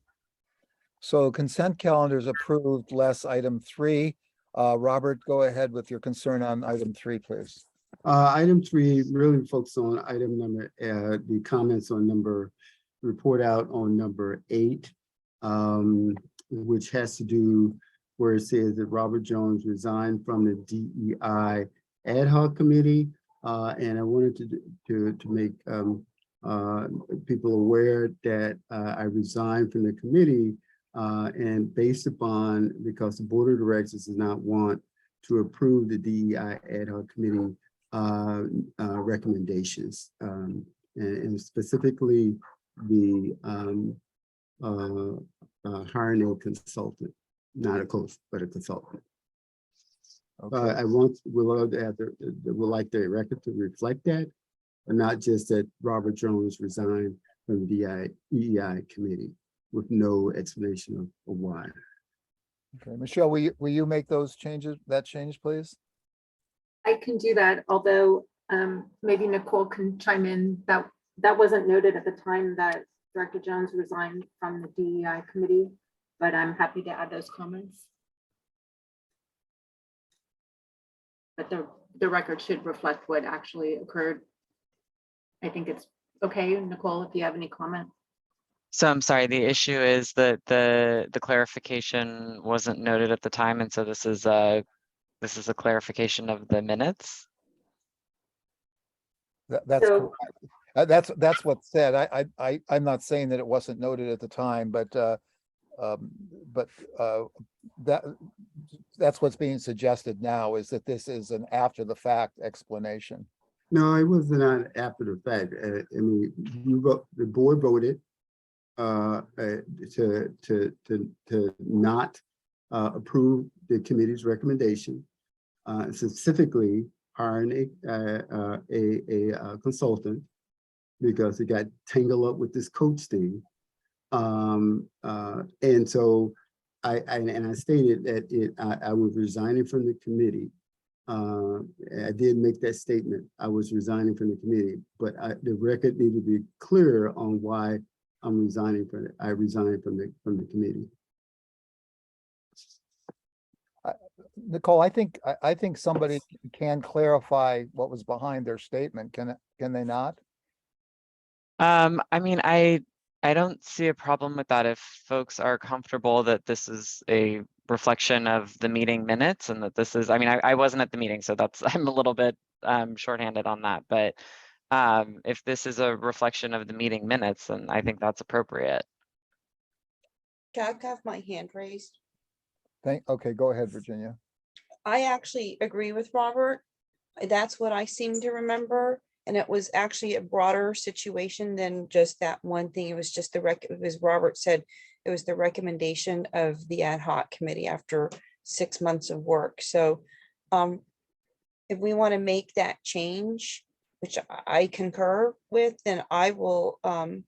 So consent calendar is approved, less item 3. Robert, go ahead with your concern on item 3, please. item 3 really focus on item number, the comments on report out on number 8, which has to do where it says that Robert Jones resigned from the DEI ad hoc committee. And I wanted to make people aware that I resigned from the committee and based upon, because the board of directors does not want to approve the DEI ad hoc committee recommendations, and specifically the hiring a consultant, not a coach, but a consultant. Okay. Would like the record to reflect that, but not just that Robert Jones resigned from the DEI committee with no explanation of why. Okay, Michelle, will you make those changes, that change, please? I can do that, although maybe Nicole can chime in. That wasn't noted at the time that Director Jones resigned from the DEI committee, but I'm happy to add those comments. But the record should reflect what actually occurred. I think it's okay, Nicole, if you have any comment. So I'm sorry, the issue is that the clarification wasn't noted at the time, and so this is a clarification of the minutes. That's So- correct. That's what's said. I'm not saying that it wasn't noted at the time, but that, that's what's being suggested now, is that this is an after the fact explanation. No, it was not after the fact. I mean, the board voted to not approve the committee's recommendation, specifically hiring a consultant because it got tangled up with this coach thing. And so I stated that I was resigning from the committee. I did make that statement. I was resigning from the committee, but the record needed to be clear on why I'm resigning from it. I resigned from the committee. Nicole, I think somebody can clarify what was behind their statement. Can they not? I mean, I don't see a problem with that if folks are comfortable that this is a reflection of the meeting minutes and that this is, I mean, I wasn't at the meeting, so that's, I'm a little bit shorthanded on that, but if this is a reflection of the meeting minutes, then I think that's appropriate. Jack, I have my hand raised. Okay, go ahead, Virginia. I actually agree with Robert. That's what I seem to remember. And it was actually a broader situation than just that one thing. It was just as Robert said, it was the recommendation of the ad hoc committee after 6 months of work. So if we want to make that change, which I concur with, then I will, I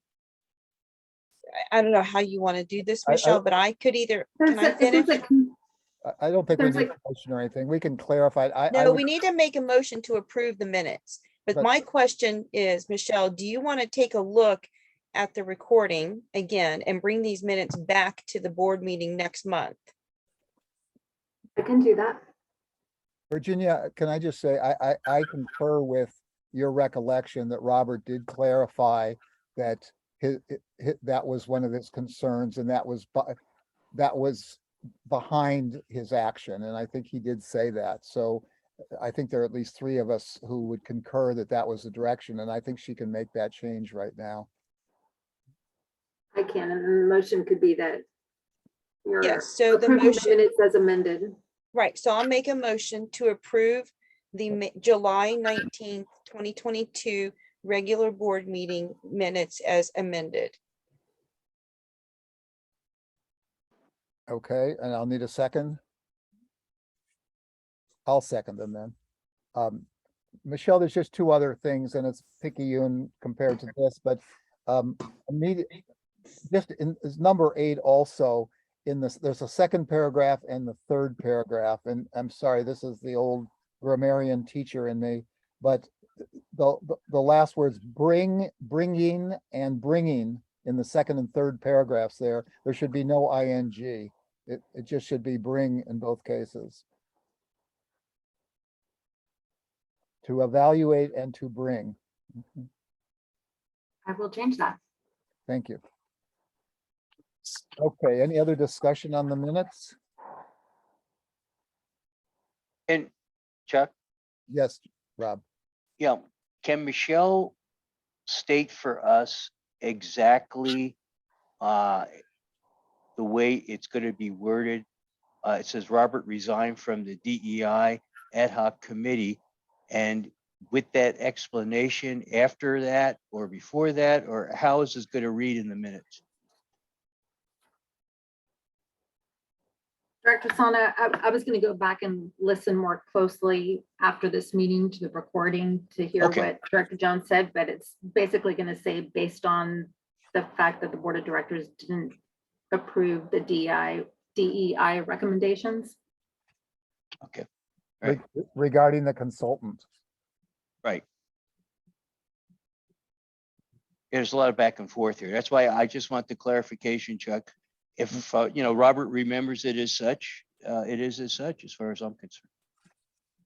don't know how you want to do this, Michelle, but I could either, can I finish? I don't think we There's need like- a motion or anything. We can clarify. it. I No, would- we need to make a motion to approve the minutes. But But- my question is, Michelle, do you want to take a look at the recording again and bring these minutes back to the board meeting next month? I can do that. Virginia, can I just say, I concur with your recollection that Robert did clarify that that was one of his concerns, and that was behind his action, and I think he did say that. So I think there are at least 3 of us who would concur that that was the direction, and I think she can make that change right now. I can, and the motion could be that you're Yes, so the approving motion, minutes as amended. right, so I'll make a motion to approve the July 19th, 2022 regular board meeting minutes as amended. Okay, and I'll need a second. I'll second them then. Michelle, there's just 2 other things, and it's picayune compared to this, but just in is number 8 also, in this, there's a second paragraph and the third paragraph, and I'm sorry, this is the old grammarian teacher in me, but the last words, bringing and bringing in the second and third paragraphs there should be no ing. It just should be bring in both cases. To evaluate and to bring. Mhm. I will change that. Thank you. Okay, any other discussion on the minutes? And Chuck, Yes, Rob. yeah, can Michelle state for us exactly the way it's going to be worded? It says Robert resigned from the DEI ad hoc committee, and with that explanation after that or before that, or how is this going to read in the minutes? Director Sana, I was going to go back and listen more closely after this meeting to the recording to hear Okay. what Director Jones said, but it's basically going to say, based on the fact that the Board of Directors didn't approve the DEI recommendations. Okay, Right. Regarding the consultant. right. There's a lot of back and forth here. That's why I just want the clarification, Chuck. If, Robert remembers it as such, it is as such, as far as I'm concerned.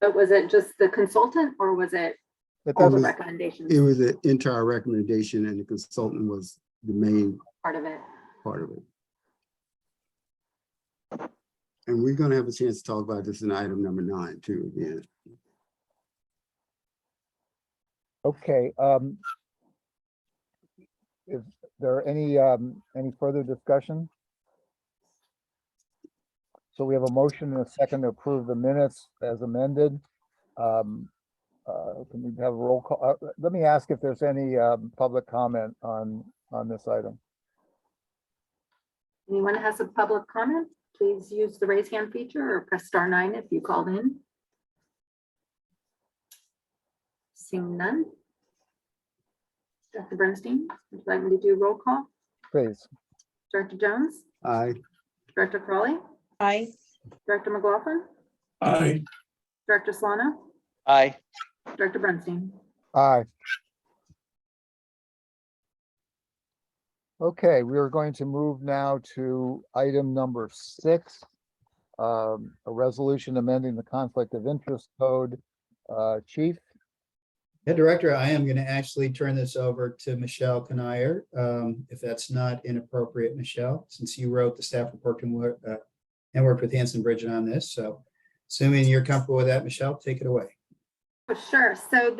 But was it just the consultant or was it But all that's, the was- recommendations? It was an entire recommendation and the consultant was the main part of it. part of it. And we're gonna have a chance to talk about this in item number 9 too, again. Okay, is there any further discussion? So we have a motion and a second to approve the minutes as amended. Can we have a roll call? Let me ask if there's any public comment on this item. Anyone has a public comment, please use the raise hand feature or press *9 if you called in. Seeing none. Dr. Bernstein, would you like me to do roll call? Please. Director Jones, Aye. Director Crawley, Aye. Director McLaughlin, Aye. Director Solano, Aye. Director Bernstein. Aye. Okay, we are going to move now to item number 6. A resolution amending the conflict of interest code. Chief, Yeah, Director, I am going to actually turn this over to Michelle Canayer, if that's not inappropriate, Michelle, since you wrote the staff report and worked with Hanson Bridget on this. So assuming you're comfortable with that, Michelle, take it away. Sure. So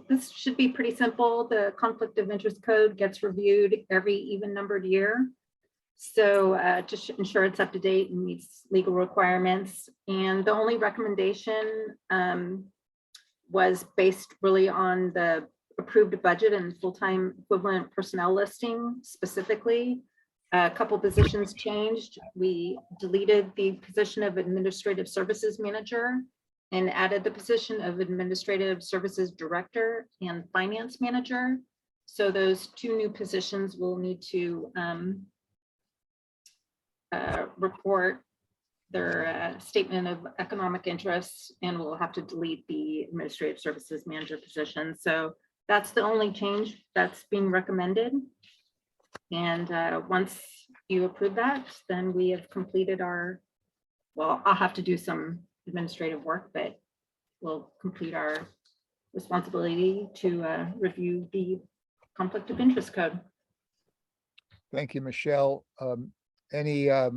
this should be pretty simple. The conflict of interest code gets reviewed every even numbered year. So to ensure it's up to date and meets legal requirements. And the only recommendation was based really on the approved budget and full-time equivalent personnel listing specifically. A couple positions changed. We deleted the position of administrative services manager and added the position of administrative services director and finance manager. So those 2 new positions will need to report their statement of economic interests, and we'll have to delete the administrative services manager position. So that's the only change that's being recommended. And once you approve that, then we have completed our, well, I'll have to do some administrative work, but we'll complete our responsibility to review the conflict of interest code. thank you, Michelle. Virginia,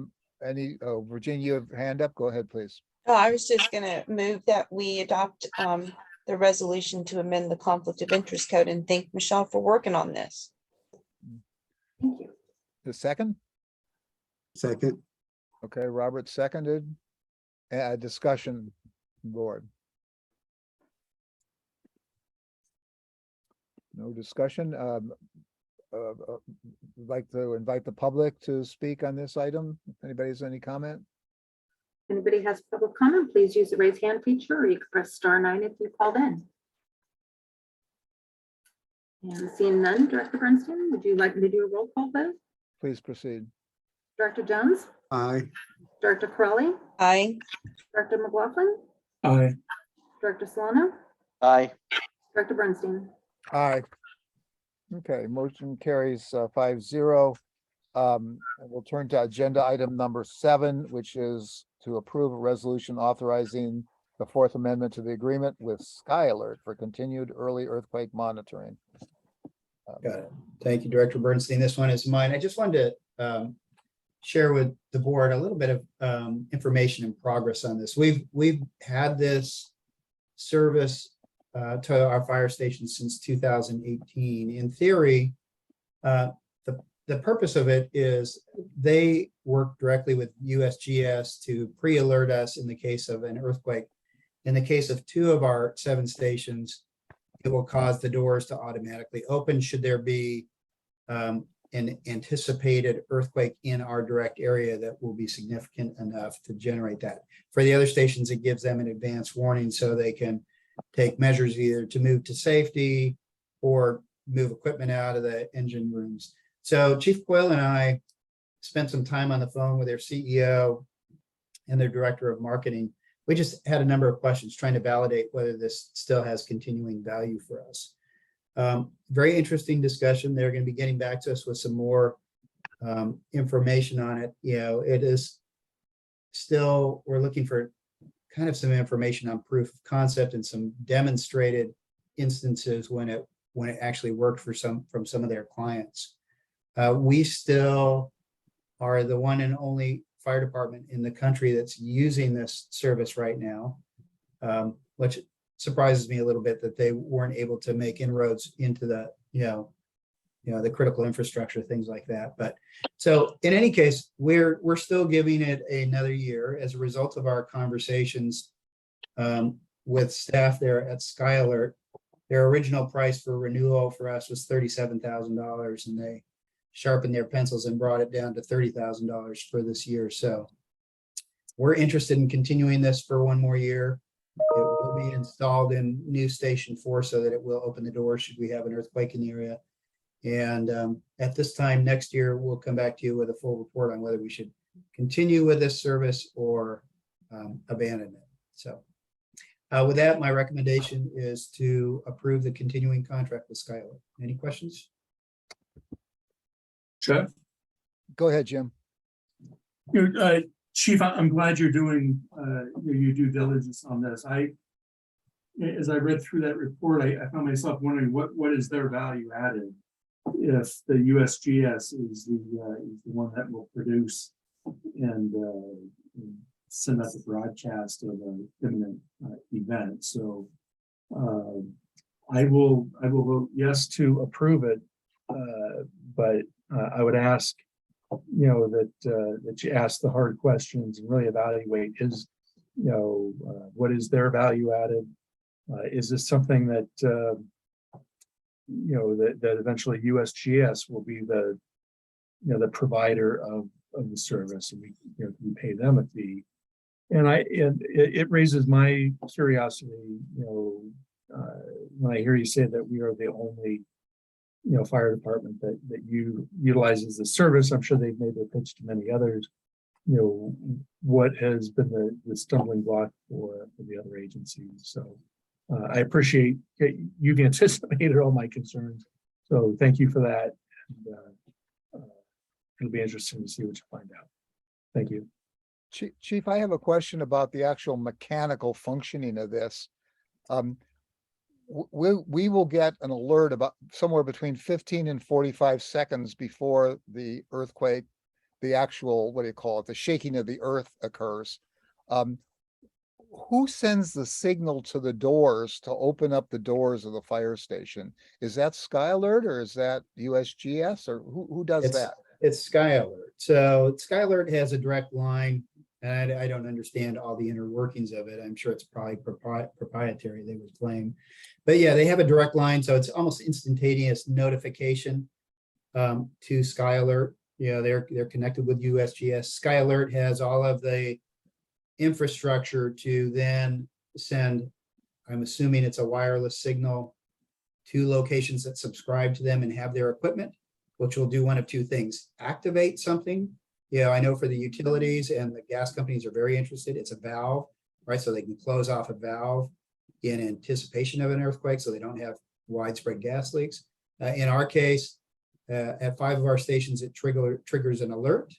you have a hand up? Go ahead, please. Oh, I was just gonna move that we adopt the resolution to amend the conflict of interest code and thank Michelle for working on this. Thank you. The second? Second. Okay, Robert seconded. Discussion, board. No discussion. Like to invite the public to speak on this item. If anybody has any comment? Anybody has public comment, please use the raise hand feature, or you can press *9 if you called in. And seeing none, Director Bernstein, would you like me to do a roll call vote? Please proceed. Director Jones, Aye. Director Crawley, Aye. Director McLaughlin, Aye. Director Solano, Aye. Director Bernstein. Aye. Okay, motion carries 5-0. And we'll turn to agenda item number 7, which is to approve a resolution authorizing the 4th Amendment to the agreement with Sky Alert for continued early earthquake monitoring. Got it. Thank you, Director Bernstein. This one is mine. I just wanted to share with the board a little bit of information and progress on this. We've had this service to our fire station since 2018. In theory, the purpose of it is they work directly with USGS to pre-alert us in the case of an earthquake. In the case of 2 of our 7 stations, it will cause the doors to automatically open should there be an anticipated earthquake in our direct area that will be significant enough to generate that. For the other stations, it gives them an advance warning so they can take measures either to move to safety or move equipment out of the engine rooms. So Chief Coyle and I spent some time on the phone with their CEO and their director of marketing. We just had a number of questions trying to validate whether this still has continuing value for us. Very interesting discussion. They're going to be getting back to us with some more information on it. You know, it is still, we're looking for kind of some information on proof of concept and some demonstrated instances when it actually worked for some of their clients. We still are the one and only fire department in the country that's using this service right now, which surprises me a little bit that they weren't able to make inroads into the, the critical infrastructure, things like that. But so in any case, we're still giving it another year as a result of our conversations with staff there at Sky Alert. Their original price for renewal for us was $37,000, and they sharpened their pencils and brought it down to $30,000 for this year. So we're interested in continuing this for one more year. It will be installed in new Station 4 so that it will open the door should we have an earthquake in the area. And at this time next year, we'll come back to you with a full report on whether we should continue with this service or abandon it. So with that, my recommendation is to approve the continuing contract with Sky Alert. Any questions? Chuck? Go ahead, Jim. Chief, I'm glad you're doing your due diligence on this. As I read through that report, I found myself wondering what is their value added if the USGS is the one that will produce and send out the broadcast of an imminent event. So I will vote yes to approve it, but I would ask, that you ask the hard questions and really evaluate what is their value added? Is this something that that eventually USGS will be the provider of the service, and we pay them a fee? And it raises my curiosity, when I hear you say that we are the only fire department that utilizes the service. I'm sure they've made their pitch to many others. What has been the stumbling block for the other agencies? So I appreciate you've anticipated all my concerns. So thank you for that. And, it'll be interesting to see what you find out. Thank you. Chief, I have a question about the actual mechanical functioning of this. We will get an alert about somewhere between 15 and 45 seconds before the earthquake, the actual, what do you call it, the shaking of the earth occurs. Who sends the signal to the doors to open up the doors of the fire station? Is that Sky Alert or is that USGS, or who does that? It's Sky Alert. So Sky Alert has a direct line, and I don't understand all the inner workings of it. I'm sure it's probably proprietary, they would claim. But yeah, they have a direct line, so it's almost instantaneous notification to Sky Alert. They're connected with USGS. Sky Alert has all of the infrastructure to then send, I'm assuming it's a wireless signal, to locations that subscribe to them and have their equipment, which will do one of two things: activate something. I know for the utilities and the gas companies are very interested. It's a valve, right? So they can close off a valve in anticipation of an earthquake so they don't have widespread gas leaks. In our case, at 5 of our stations, it triggers an alert,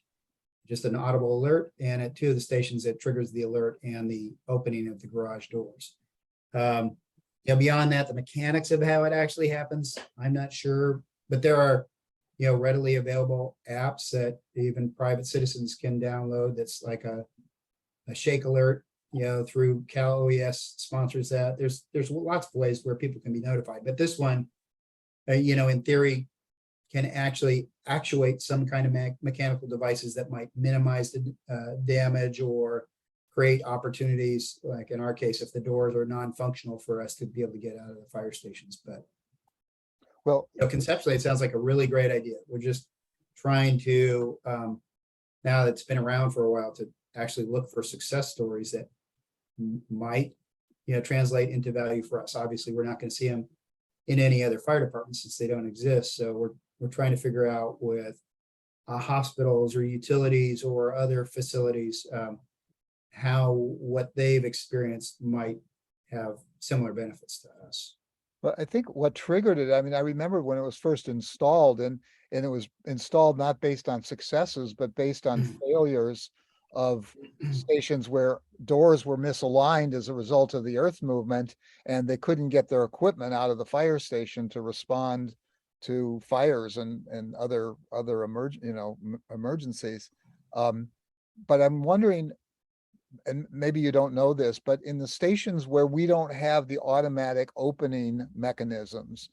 just an audible alert. And at 2 of the stations, it triggers the alert and the opening of the garage doors. Beyond that, the mechanics of how it actually happens, I'm not sure, but there are readily available apps that even private citizens can download. That's like a shake alert, through Cal OES sponsors that. There's lots of ways where people can be notified, but this one, in theory, can actually actuate some kind of mechanical devices that might minimize the damage or create opportunities. Like in our case, if the doors are non-functional, for us to be able to get out of the fire stations. But Well, conceptually, it sounds like a really great idea. We're just trying to, now that it's been around for a while, to actually look for success stories that might, translate into value for us. Obviously, we're not going to see them in any other fire department since they don't exist. So we're trying to figure out with hospitals or utilities or other facilities how what they've experienced might have similar benefits to us. but I think what triggered it, I mean, I remember when it was first installed and it was installed not based on successes, but based on failures of stations where doors were misaligned as a result of the earth movement, and they couldn't get their equipment out of the fire station to respond to fires and other emergencies. But I'm wondering, and maybe you don't know this, but in the stations where we don't have the automatic opening mechanisms,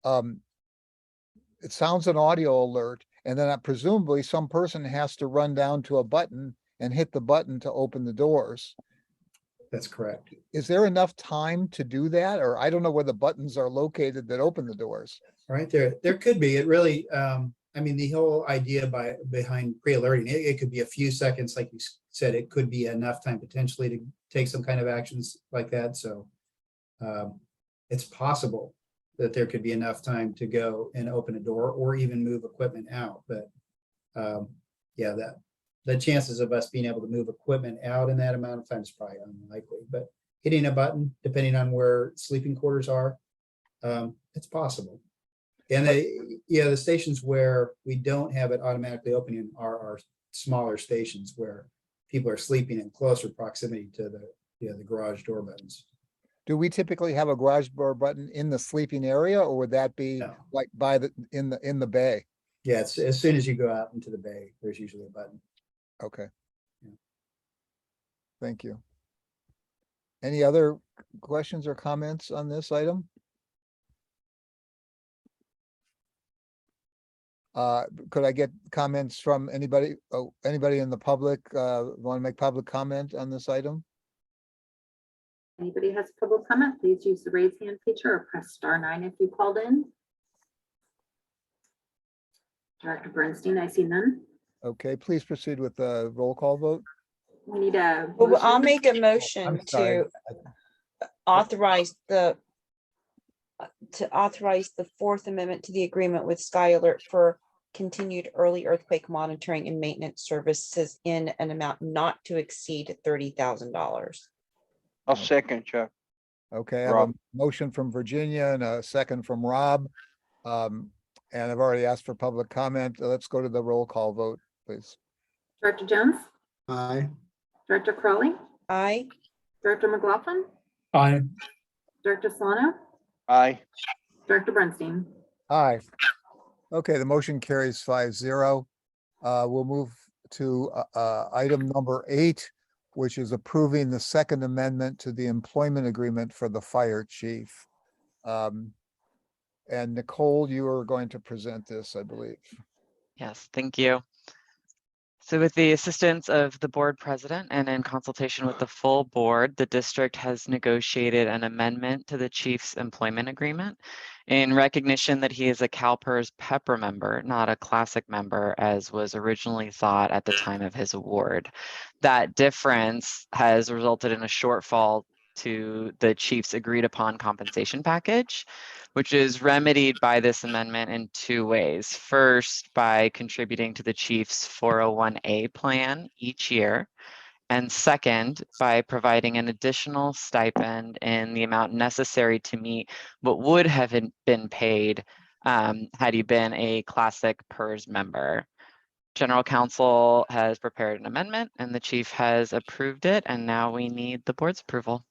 it sounds an audio alert, and then presumably some person has to run down to a button and hit the button to open the doors. That's correct. Is there enough time to do that? Or I don't know where the buttons are located that open the doors. Right there, there could be, it really, I mean, the whole idea behind pre-alerting, it could be a few seconds, like you said, it could be enough time potentially to take some kind of actions like that, so it's possible that there could be enough time to go and open a door or even move equipment out, but yeah, the chances of us being able to move equipment out in that amount of time is probably unlikely, but hitting a button, depending on where sleeping quarters are, it's possible. And the stations where we don't have it automatically opening are our smaller stations where people are sleeping in closer proximity to the garage door buttons. Do we typically have a garage door button in the sleeping area, or would that be No. like in the bay? Yeah, it's as soon as you go out into the bay, there's usually a button. Okay. Yeah. Thank you. Any other questions or comments on this item? Could I get comments from anybody? Oh, anybody in the public want to make public comment on this item? Anybody has public comment, please use the raise hand feature or press *9 if you called in. Director Bernstein, I see none. Okay, please proceed with the roll call vote. We need a. Well, I'll motion. make a motion sorry. to authorize the Fourth Amendment to the agreement with Sky Alert for continued early earthquake monitoring and maintenance services in an amount not to exceed $30,000. I'll second, Chuck. Okay, I have a Rob. motion from Virginia and a second from Rob. And I've already asked for public comment. Let's go to the roll call vote, please. Director Jones, Aye. Director Crowley, Aye. Director McLaughlin, Aye. Director Solano, Aye. Director Bernstein. Aye. Okay, the motion carries 5-0. We'll move to item number 8, which is approving the Second Amendment to the employment agreement for the fire chief. And Nicole, you are going to present this, I believe. Yes, thank you. So with the assistance of the board president and in consultation with the full board, the district has negotiated an amendment to the chief's employment agreement in recognition that he is a CalPERS Pepper member, not a classic member, as was originally thought at the time of his award. That difference has resulted in a shortfall to the chief's agreed upon compensation package, which is remedied by this amendment in 2 ways. First, by contributing to the chief's 401(a) plan each year. And second, by providing an additional stipend in the amount necessary to meet what would have been paid had he been a classic PERS member. General Counsel has prepared an amendment and the chief has approved it, and now we need the board's approval.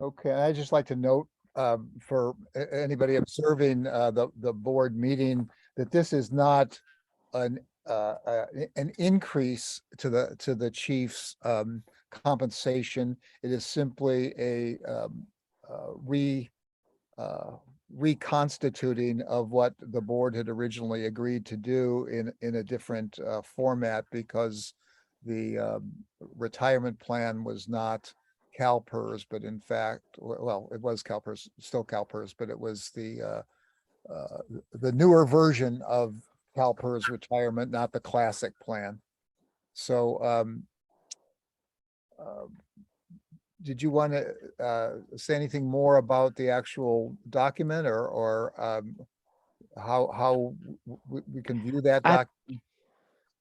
Okay, I'd just like to note for anybody observing the board meeting that this is not an increase to the chief's compensation. It is simply a reconstituting of what the board had originally agreed to do in a different format, because the retirement plan was not CalPERS, but in fact, well, it was CalPERS, still CalPERS, but it was the newer version of CalPERS retirement, not the classic plan. So did you want to say anything more about the actual document, or how we can view that document?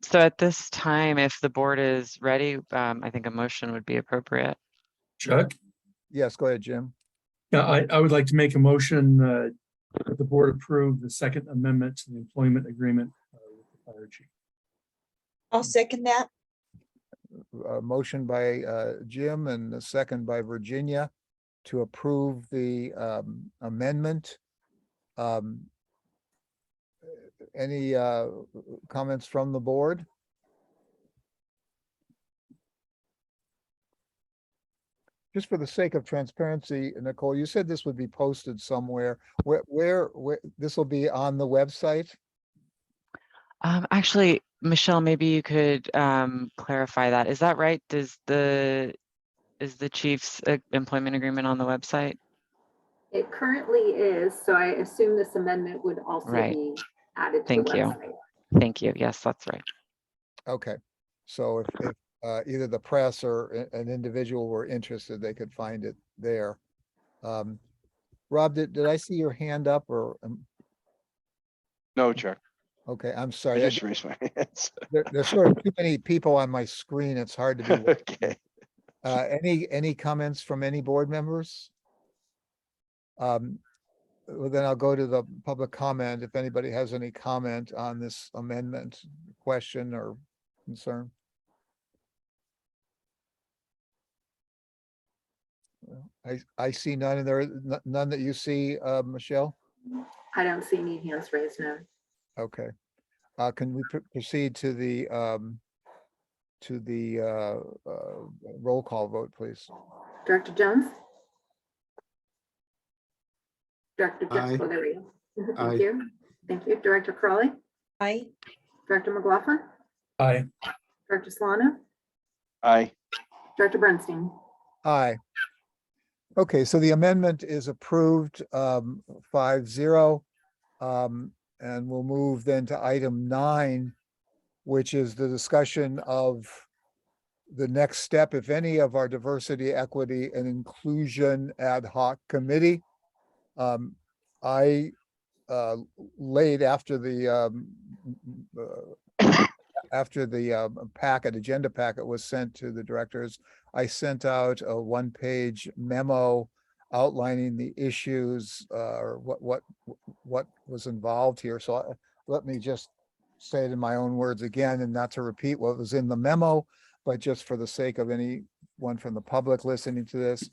So at this time, if the board is ready, I think a motion would be appropriate. Chuck? Yes, go ahead, Jim. Yeah, I would like to make a motion that the board approve the Second Amendment to the employment agreement with the fire chief. I'll second that. A motion by Jim and a second by Virginia to approve the amendment Um, Any comments from the board? Just for the sake of transparency, Nicole, you said this would be posted somewhere. Where, this will be on the website? Actually, Michelle, maybe you could clarify that. Is that right? Is the chief's employment agreement on the website? It currently is, so I assume this amendment would also Right. be added to the Thank you. website. Thank you. Yes, that's right. Okay, so if either the press or an individual were interested, they could find it there. Rob, did I see your hand up or, No, Chuck. okay, I'm I sorry. just raised my hands. There's sort of too many people on my screen. It's hard to be. Okay. Any comments from any board members? Well, then I'll go to the public comment. If anybody has any comment on this amendment, question or concern. Well, I see none, and there are none that you see, Michelle? I don't see any hands raised now. Okay. Can we proceed to the roll call vote, please? Director Jones? Director Aye. Oh, there we go. Aye. Thank you. Thank you. Director Crawley? Aye. Director McLaughlin? Aye. Director Solano? Aye. Director Bernstein? Aye. Okay, so the amendment is approved 5-0. And we'll move then to item 9, which is the discussion of the next step, if any, of our diversity, equity, and inclusion ad hoc committee. I laid after the agenda packet was sent to the directors, I sent out a 1-page memo outlining the issues, or what was involved here. So let me just say it in my own words again, and not to repeat what was in the memo, but just for the sake of anyone from the public listening to this,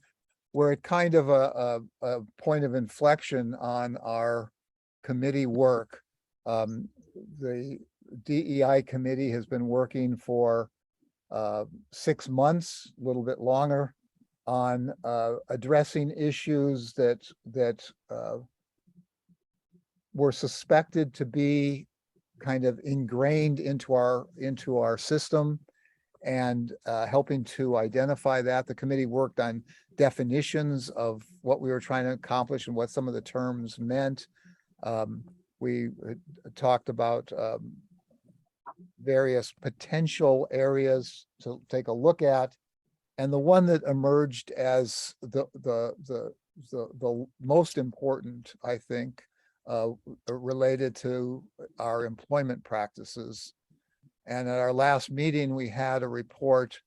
we're at kind of a point of inflection on our committee work. The DEI committee has been working for 6 months, a little bit longer, on addressing issues that were suspected to be kind of ingrained into our system, and helping to identify that. The committee worked on definitions of what we were trying to accomplish and what some of the terms meant. We talked about various potential areas to take a look at. And the one that emerged as the most important, I think, related to our employment practices. And at our last meeting, we had a report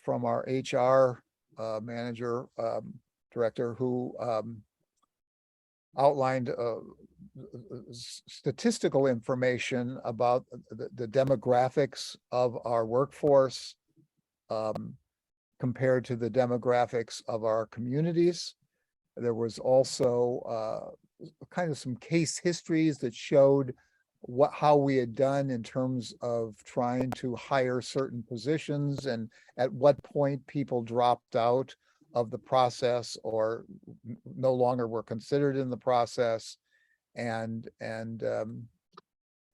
from our HR director, who outlined statistical information about the demographics of our workforce compared to the demographics of our communities. There was also kind of some case histories that showed how we had done in terms of trying to hire certain positions, and at what point people dropped out of the process or no longer were considered in the process. And there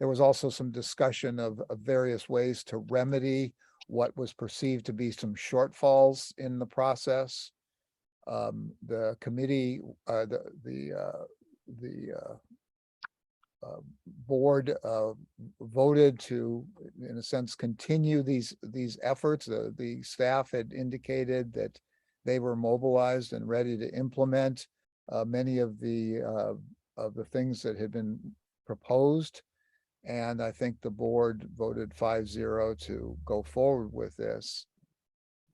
was also some discussion of various ways to remedy what was perceived to be some shortfalls in the process. The committee, the board voted to, in a sense, continue these efforts. The staff had indicated that they were mobilized and ready to implement many of the things that had been proposed. And I think the board voted 5-0 to go forward with this.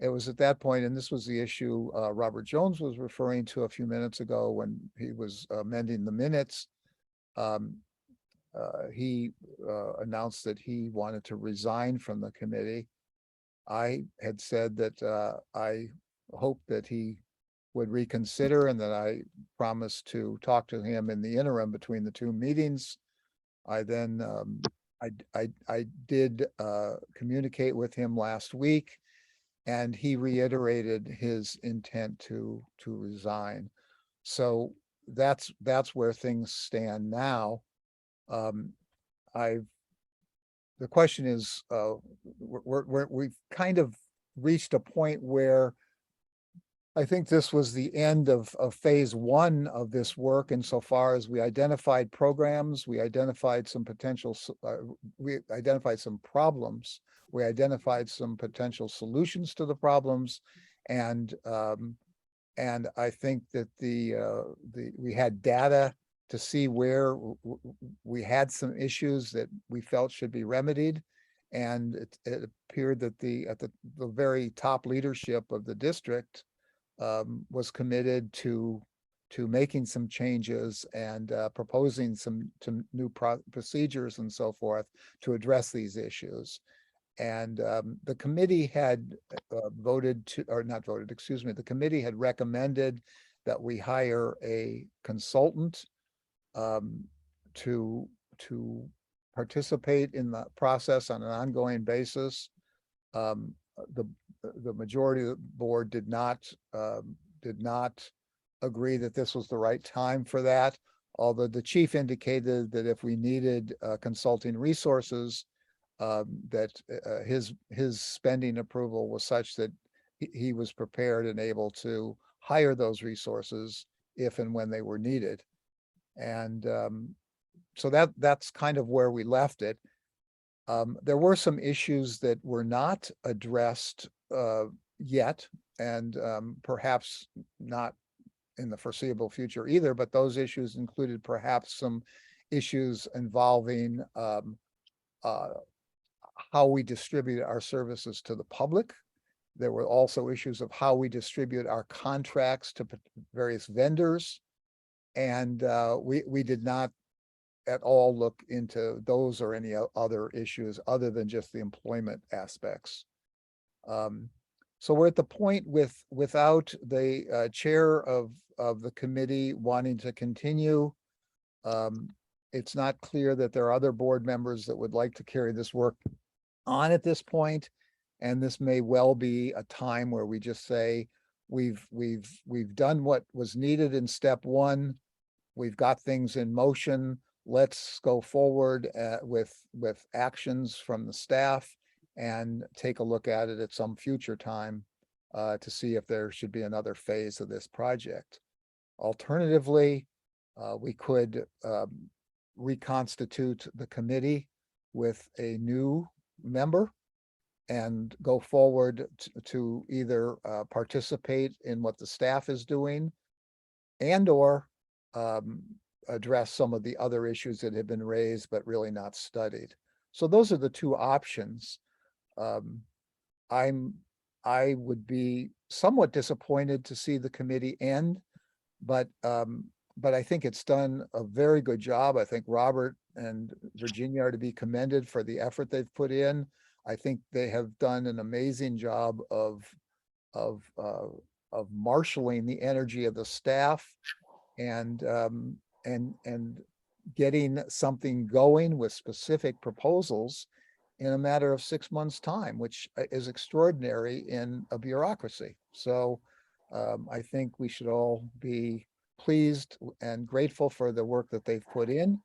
It was at that point, and this was the issue Robert Jones was referring to a few minutes ago when he was amending the minutes. He announced that he wanted to resign from the committee. I had said that I hoped that he would reconsider, and that I promised to talk to him in the interim between the two meetings. I then, I did communicate with him last week, and he reiterated his intent to resign. So that's where things stand now. The question is, we've kind of reached a point where I think this was the end of phase one of this work insofar as we identified programs, we identified some we identified some problems, we identified some potential solutions to the problems, and I think that we had data to see where we had some issues that we felt should be remedied. And it appeared that at the very top leadership of the district was committed to making some changes and proposing some new procedures and so forth to address these issues. And the committee had voted to, or not voted, excuse me, the committee had recommended that we hire a consultant to participate in the process on an ongoing basis. The majority of the board did not agree that this was the right time for that. Although the chief indicated that if we needed consulting resources, that his spending approval was such that he was prepared and able to hire those resources if and when they were needed. And so that's kind of where we left it. There were some issues that were not addressed yet, and perhaps not in the foreseeable future either, but those issues included perhaps some issues involving how we distribute our services to the public. There were also issues of how we distribute our contracts to various vendors. And we did not at all look into those or any other issues other than just the employment aspects. So we're at the point without the chair of the committee wanting to continue. It's not clear that there are other board members that would like to carry this work on at this point. And this may well be a time where we just say, we've done what was needed in step one. We've got things in motion. Let's go forward with actions from the staff and take a look at it at some future time to see if there should be another phase of this project. Alternatively, we could reconstitute the committee with a new member and go forward to either participate in what the staff is doing and or address some of the other issues that have been raised but really not studied. So those are the two options. I would be somewhat disappointed to see the committee end, but I think it's done a very good job. I think Robert and Virginia are to be commended for the effort they've put in. I think they have done an amazing job of marshaling the energy of the staff and getting something going with specific proposals in a matter of 6 months' time, which is extraordinary in a bureaucracy. So I think we should all be pleased and grateful for the work that they've put in.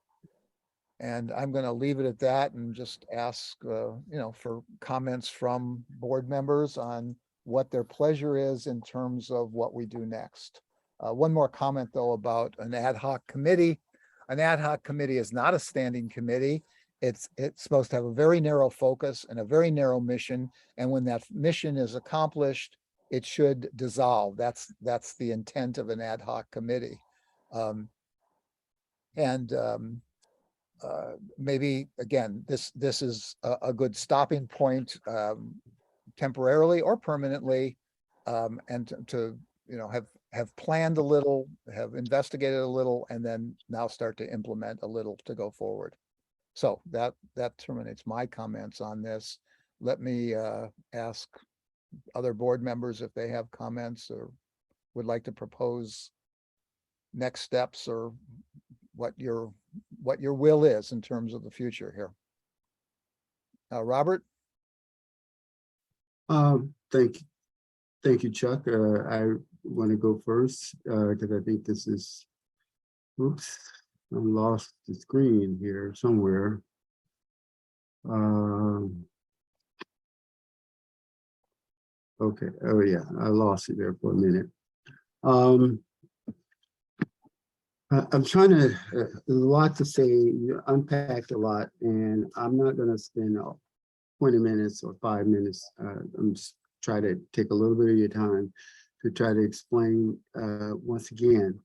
And I'm going to leave it at that and just ask, for comments from board members on what their pleasure is in terms of what we do next. One more comment, though, about an ad hoc committee. An ad hoc committee is not a standing committee. It's supposed to have a very narrow focus and a very narrow mission. And when that mission is accomplished, it should dissolve. That's the intent of an ad hoc committee. Maybe, again, this is a good stopping point temporarily or permanently, and to have planned a little, have investigated a little, and then now start to implement a little to go forward. So that terminates my comments on this. Let me ask other board members if they have comments or would like to propose next steps or what your will is in terms of the future here. Robert? Thank you, Chuck. I want to go first because I think this is, oops, I lost the screen here somewhere. Okay, oh yeah, I lost it there for a minute. I'm trying to, there's a lot to say, you unpacked a lot, and I'm not going to spend 20 minutes or 5 minutes. I'm just trying to take a little bit of your time to try to explain once again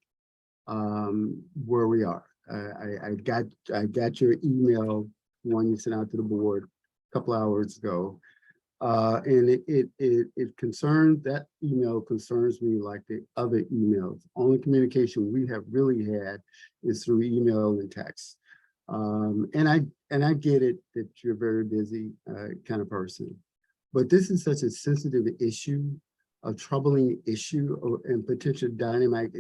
where we are. I got your email, one you sent out to the board a couple hours ago. And it concerns, that email concerns me like the other emails. Only communication we have really had is through email and text. And I get it that you're a very busy kind of person, but this is such a sensitive issue, a troubling issue, and potential dynamite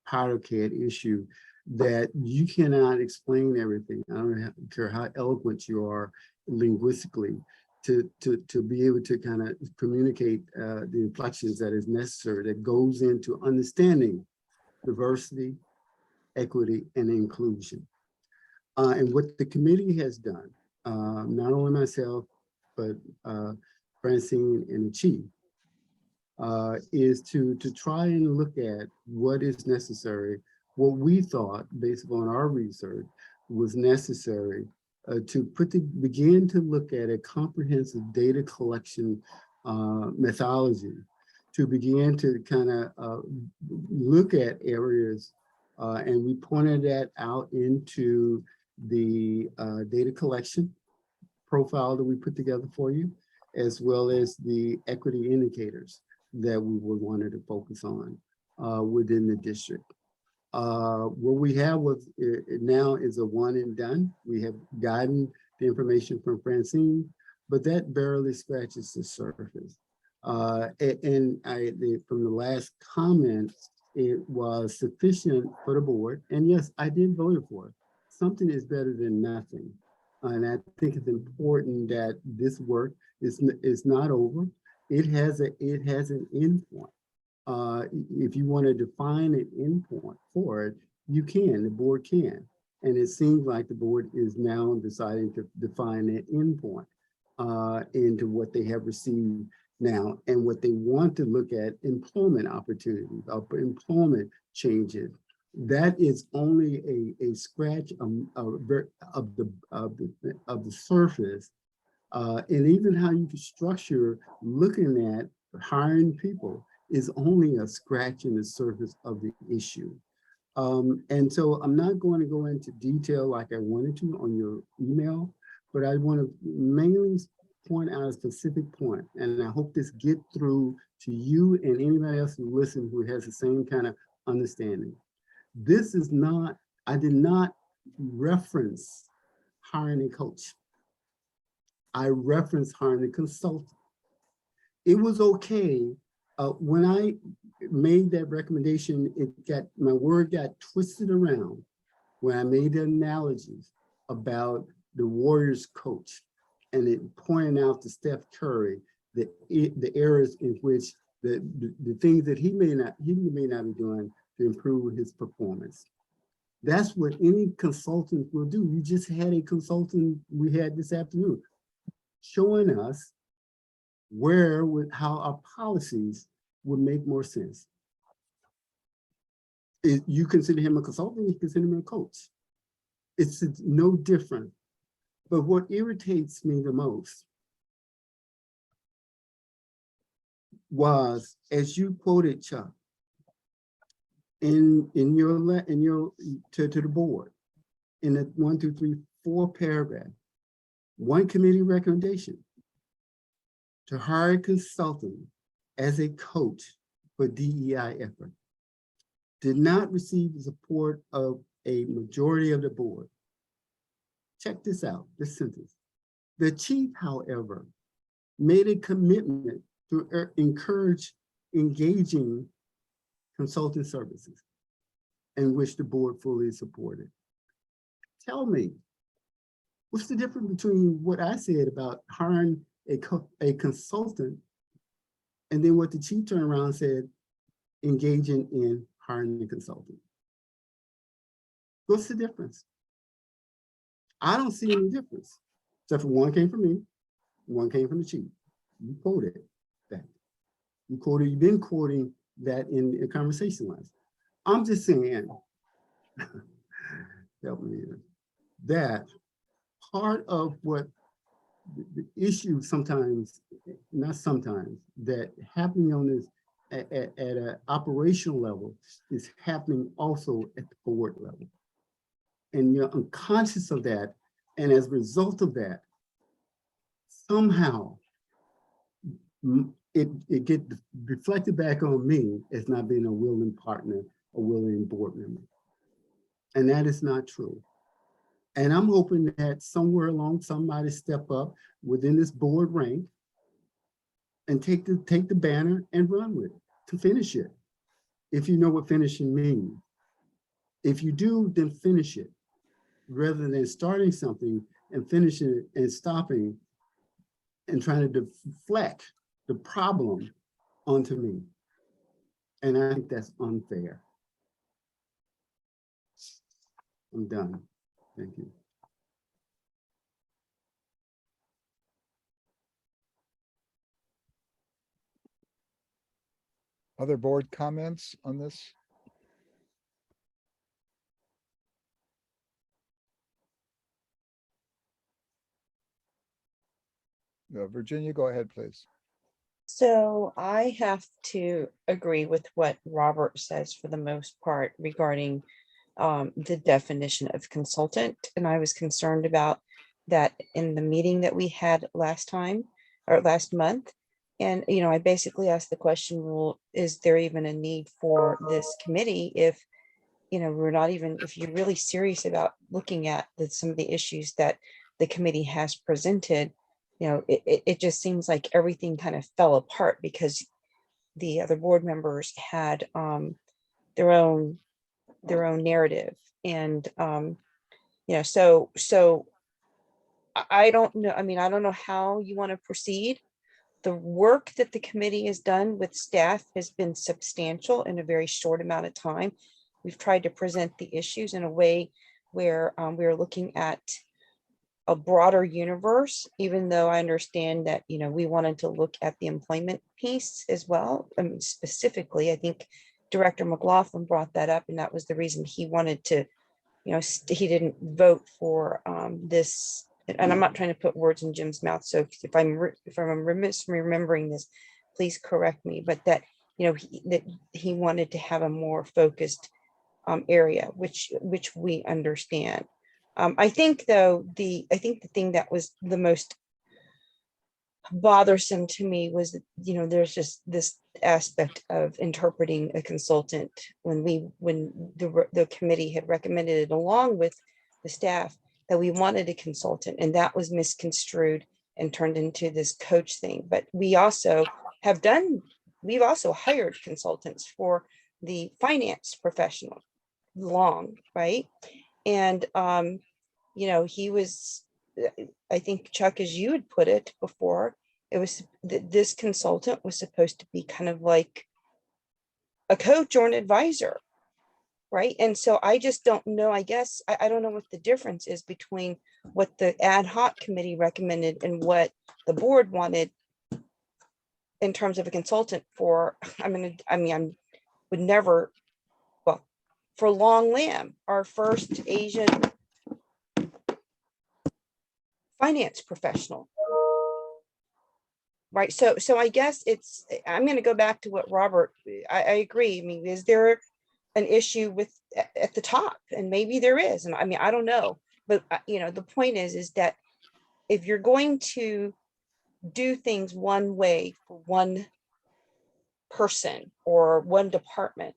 powder keg issue that you cannot explain everything. I don't care how eloquent you are linguistically to be able to kind of communicate the inflections that is necessary, that goes into understanding diversity, equity, and inclusion. And what the committee has done, not only myself, but Francine and the chief, is to try and look at what is necessary, what we thought, based on our research, was necessary to begin to look at a comprehensive data collection methodology, to begin to kind of look at areas, and we pointed that out into the data collection profile that we put together for you, as well as the equity indicators that we would wanted to focus on within the district. What we have now is a one and done. We have gotten the information from Francine, but that barely scratches the surface. From the last comment, it was sufficient for the board. And yes, I did vote for it. Something is better than nothing. And I think it's important that this work is not over. It has an endpoint. If you want to define an endpoint for it, you can, the board can. And it seems like the board is now deciding to define an endpoint into what they have received now and what they want to look at employment opportunities, employment changes. That is only a scratch of the surface. And even how you can structure looking at hiring people is only a scratch in the surface of the issue. And so I'm not going to go into detail like I wanted to on your email, but I want to mainly point out a specific point. And I hope this gets through to you and anybody else who listens who has the same kind of understanding. This is not, I did not reference hiring a coach. I referenced hiring a consultant. It was okay. When I made that recommendation, my word got twisted around when I made the analogies about the Warriors coach and it pointing out to Steph Curry the areas in which the things that he may not be doing to improve his performance. That's what any consultant will do. You just had a consultant we had this afternoon showing us how our policies would make more sense. You consider him a consultant, you consider him a coach. It's no different. But what irritates me the most was, as you quoted, Chuck, to the board, in the 1, 2, 3, 4 paragraph, one committee recommendation to hire a consultant as a coach for DEI effort did not receive the support of a majority of the board. Check this out, this sentence. The chief, however, made a commitment to encourage engaging consulting services, in which the board fully supported. Tell me, what's the difference between what I said about hiring a consultant and then what the chief turned around and said, engaging in hiring a consultant? What's the difference? I don't see any difference, except for one came from me, one came from the chief. You quoted that. You've been quoting that in conversation lines. I'm just saying, help me here, that part of what the issue sometimes, not sometimes, that happening on this at an operational level is happening also at the board level. And you're unconscious of that. And as a result of that, somehow it gets reflected back on me as not being a willing partner, a willing board member. And that is not true. And I'm hoping that somewhere along somebody step up within this board rank and take the banner and run with it to finish it. If you know what finishing means. If you do, then finish it, rather than starting something and finishing it and stopping and trying to deflect the problem onto me. And I think that's unfair. I'm done. Thank you. Other board comments on this? Virginia, go ahead, please. So I have to agree with what Robert says for the most part regarding the definition of consultant. And I was concerned about that in the meeting that we had last time or last month. And, you know, I basically asked the question, well, is there even a need for this committee if, you know, we're not even, if you're really serious about looking at some of the issues that the committee has presented, you know, it just seems like everything kind of fell apart because the other board members had their own narrative. And, you know, so I don't know. I mean, I don't know how you want to proceed. The work that the committee has done with staff has been substantial in a very short amount of time. We've tried to present the issues in a way where we're looking at a broader universe, even though I understand that, you know, we wanted to look at the employment piece as well. I mean, specifically, I think Director McLaughlin brought that up, and that was the reason he wanted to, you know, he didn't vote for this. And I'm not trying to put words in Jim's mouth. So if I'm remiss from remembering this, please correct me. But that, you know, that he wanted to have a more focused area, which we understand. I think though, the thing that was the most bothersome to me was that, you know, there's just this aspect of interpreting a consultant when the committee had recommended it along with the staff that we wanted a consultant, and that was misconstrued and turned into this coach thing. But we've also hired consultants for the finance professional right? And you know, he was, I think, Chuck, as you had put it before, it was that this consultant was supposed to be kind of like a coach or an advisor, right? And so I just don't know, I guess, I don't know what the difference is between what the ad hoc committee recommended and what the board wanted in terms of a consultant for, would never, well, for Long Lamb, our first Asian finance professional. Right. So I guess I'm going to go back to what Robert, I agree. I mean, is there an issue with at the top? And maybe there is. And I mean, I don't know. But, you know, the point is that if you're going to do things one way for one person or one department,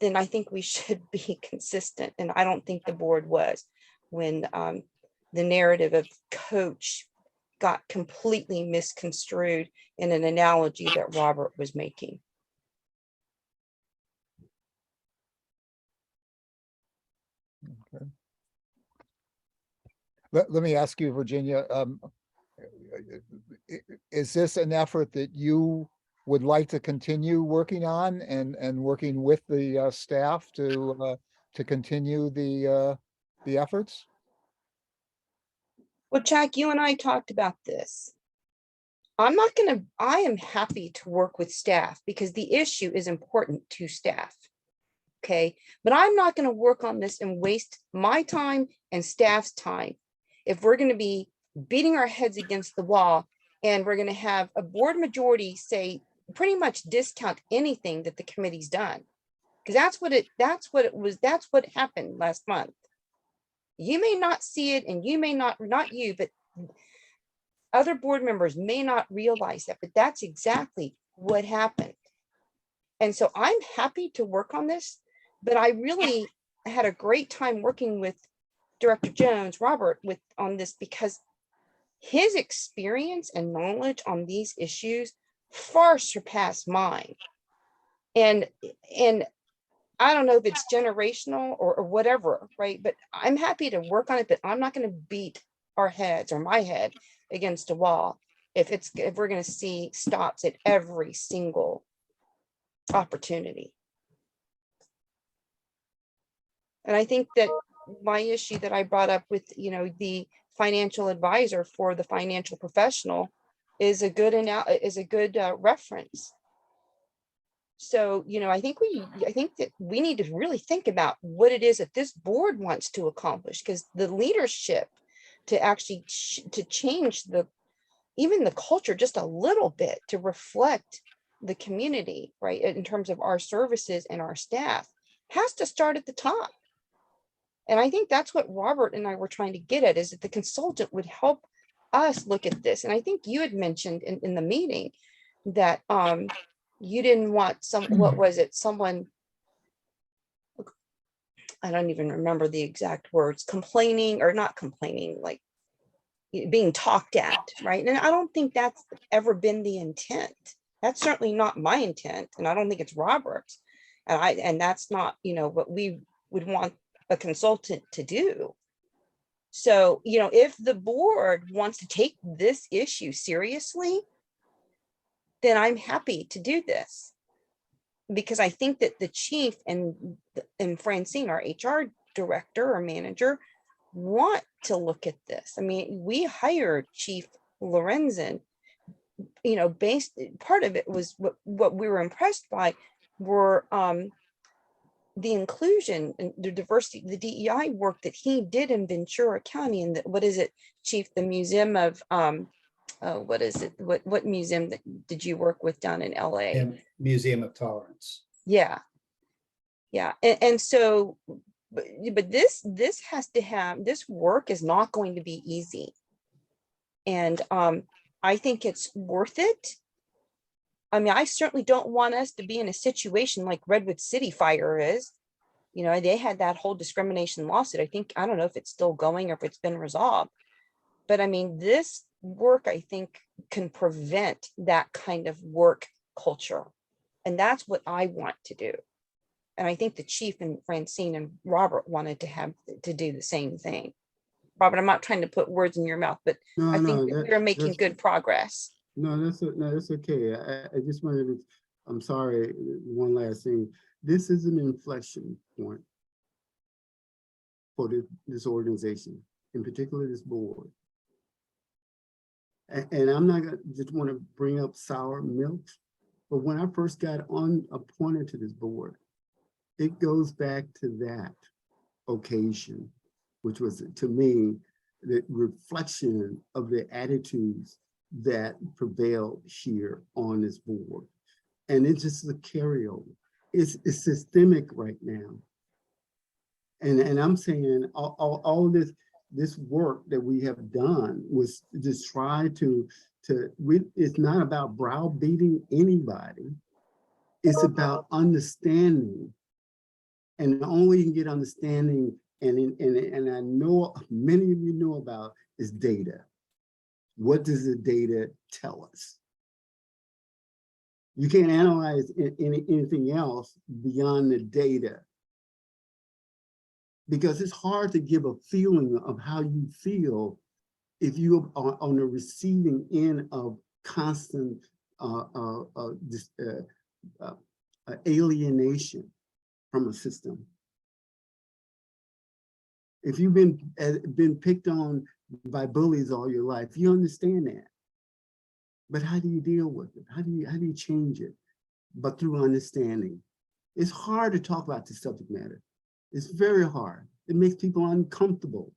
then I think we should be consistent. And I don't think the board was when the narrative of coach got completely misconstrued in an analogy that Robert was making. let me ask you, Virginia, is this an effort that you would like to continue working on and working with the staff to continue the efforts? Well, Jack, you and I talked about this. I am happy to work with staff because the issue is important to staff. Okay, but I'm not going to work on this and waste my time and staff's time if we're going to be beating our heads against the wall and we're going to have a board majority say pretty much discount anything that the committee's done. Because that's what happened last month. You may not see it, and you may not you, but other board members may not realize that, but that's exactly what happened. And so I'm happy to work on this, but I really had a great time working with Director Jones, Robert, on this, because his experience and knowledge on these issues far surpass mine. And I don't know if it's generational or whatever, right? But I'm happy to work on it, but I'm not going to beat our heads or my head against a wall if we're going to see stops at every single opportunity. And I think that my issue that I brought up with, the financial advisor for the financial professional is a good reference. So, I think that we need to really think about what it is that this board wants to accomplish, because the leadership to actually to change even the culture just a little bit to reflect the community, right, in terms of our services and our staff, has to start at the top. And I think that's what Robert and I were trying to get at, is that the consultant would help us look at this. And I think you had mentioned in the meeting that you didn't want someone, I don't even remember the exact words, complaining or not complaining, like being talked at, right? And I don't think that's ever been the intent. That's certainly not my intent, and I don't think it's Robert's. And that's not, what we would want a consultant to do. So, if the board wants to take this issue seriously, then I'm happy to do this, because I think that the chief and Francine, our HR director or manager, want to look at this. I mean, we hired Chief Lorenzen, part of it was what we were impressed by were the inclusion and the diversity, the DEI work that he did in Ventura County. And what is it, Chief, the museum of what is it? What museum did you work with down in LA? And Museum of Tolerance. Yeah. And so, but this has to have, this work is not going to be easy. And I think it's worth it. I mean, I certainly don't want us to be in a situation like Redwood City Fire is. They had that whole discrimination lawsuit. I don't know if it's still going or if it's been resolved. But I mean, this work, I think, can prevent that kind of work culture. And that's what I want to do. And I think the chief and Francine and Robert wanted to do the same thing. Robert, I'm not trying to put words in your mouth, but I think that we're making good progress. No, that's okay. I just wanted to, I'm sorry, one last thing. This is an inflection point for this organization, in particular this board. And I'm not gonna just want to bring up sour milk, but when I first got appointed to this board, it goes back to that occasion, which was, to me, the reflection of the attitudes that prevailed here on this board. And it's just the carryover. It's systemic right now. And I'm saying all of this work that we have done was just try to it's not about browbeating anybody. It's about understanding. And the only way you can get understanding, and I know many of you know about, is data. What does the data tell us? You can't analyze anything else beyond the data. Because it's hard to give a feeling of how you feel if you are on the receiving end of constant alienation from a system. If you've been picked on by bullies all your life, you understand that. But how do you deal with it? How do you change it? But through understanding. It's hard to talk about the subject matter. It's very hard. It makes people uncomfortable.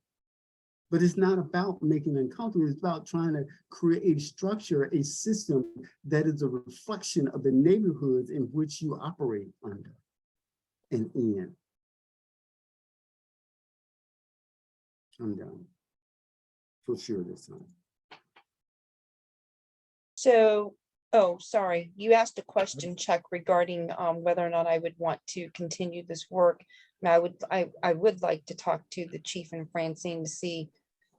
But it's not about making uncomfortable. It's about trying to create a structure, a system that is a reflection of the neighborhoods in which you operate under and in. I'm done. For sure this time. So, oh, sorry, you asked a question, Chuck, regarding whether or not I would want to continue this work. And I would like to talk to the chief and Francine to see,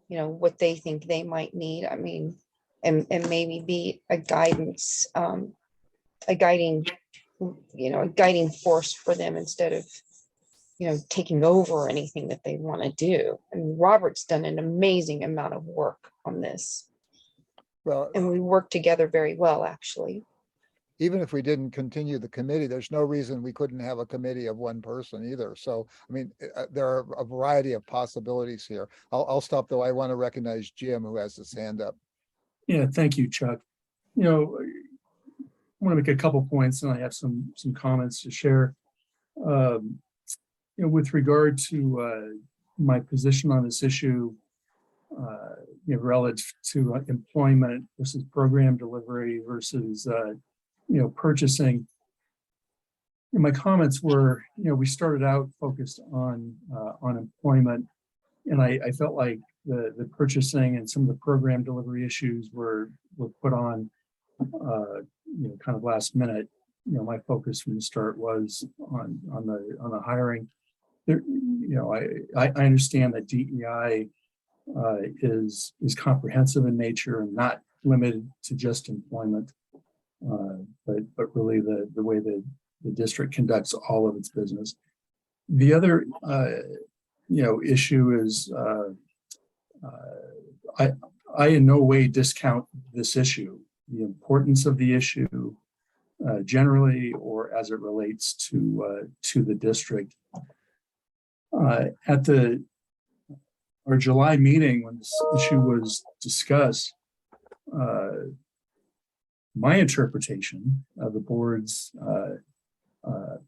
you know, what they think they might need. I mean, and maybe be a guidance, a guiding force for them instead of, you know, taking over anything that they want to do. And Robert's done an amazing amount of work on this. Well, And we work together very well, actually. even if we didn't continue the committee, there's no reason we couldn't have a committee of one person either. So, I mean, there are a variety of possibilities here. I'll stop though. I want to recognize Jim, who has his hand up. Yeah, thank you, Chuck. You know, I want to make a couple points, and I have some comments to share. You know, with regard to my position on this issue, you know, relative to employment versus program delivery versus you know, purchasing. And my comments were, you know, we started out focused on employment, and I felt like the purchasing and some of the program delivery issues were put on, you know, kind of last minute. You know, my focus from the start was on the hiring. There, you know, I understand that DEI is comprehensive in nature and not limited to just employment, but really the way the district conducts all of its business. The other you know, issue is I in no way discount this issue, the importance of the issue generally, or as it relates to the district. At our July meeting, when this issue was discussed, my interpretation of the board's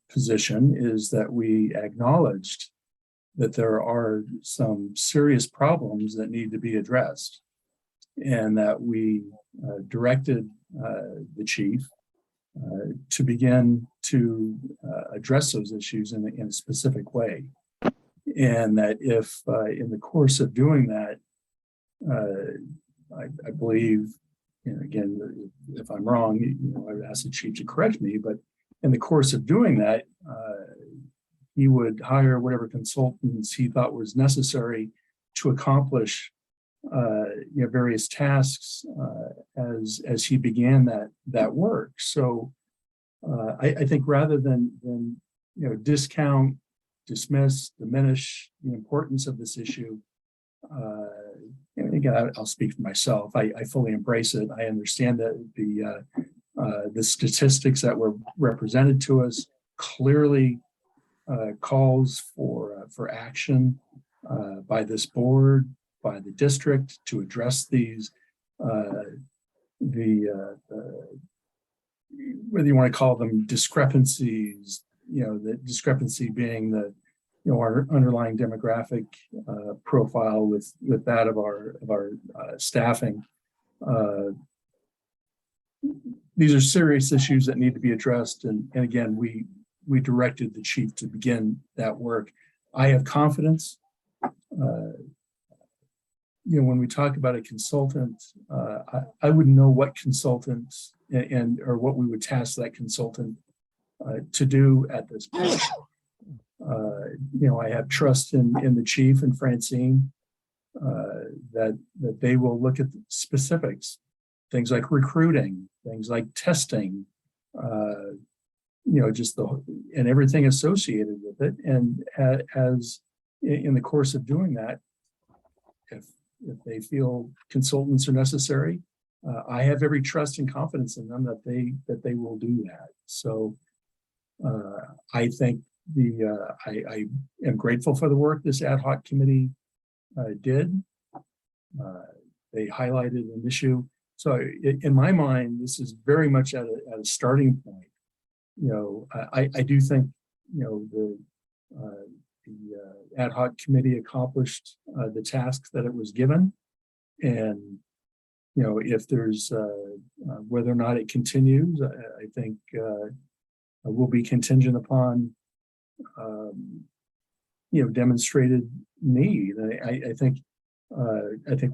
position is that we acknowledged that there are some serious problems that need to be addressed, and that we directed the chief to begin to address those issues in a specific way. And that if in the course of doing that, I believe, you know, again, if I'm wrong, you know, I would ask the chief to correct me, but in the course of doing that, he would hire whatever consultants he thought was necessary to accomplish you know, various tasks as he began that work. So I think rather than you know, discount, dismiss, diminish the importance of this issue, and again, I'll speak for myself. I fully embrace it. I understand that the statistics that were represented to us clearly calls for action by this board, by the district, to address these whether you want to call them discrepancies, you know, the discrepancy being the, you know, our underlying demographic profile with that of our staffing. These are serious issues that need to be addressed, and again, we directed the chief to begin that work. I have confidence. You know, when we talk about a consultant, I wouldn't know what consultant or what we would task that consultant to do at this point. You know, I have trust in the chief and Francine that they will look at the specifics, things like recruiting, things like testing, you know, just and everything associated with it. And as in the course of doing that, if they feel consultants are necessary, I have every trust and confidence in them that they will do that. So I think I am grateful for the work this ad hoc committee did. They highlighted an issue. So in my mind, this is very much at a starting point. You know, I do think, you know, the ad hoc committee accomplished the tasks that it was given. And, you know, if there's whether or not it continues, I think will be contingent upon, you know, demonstrated need. I think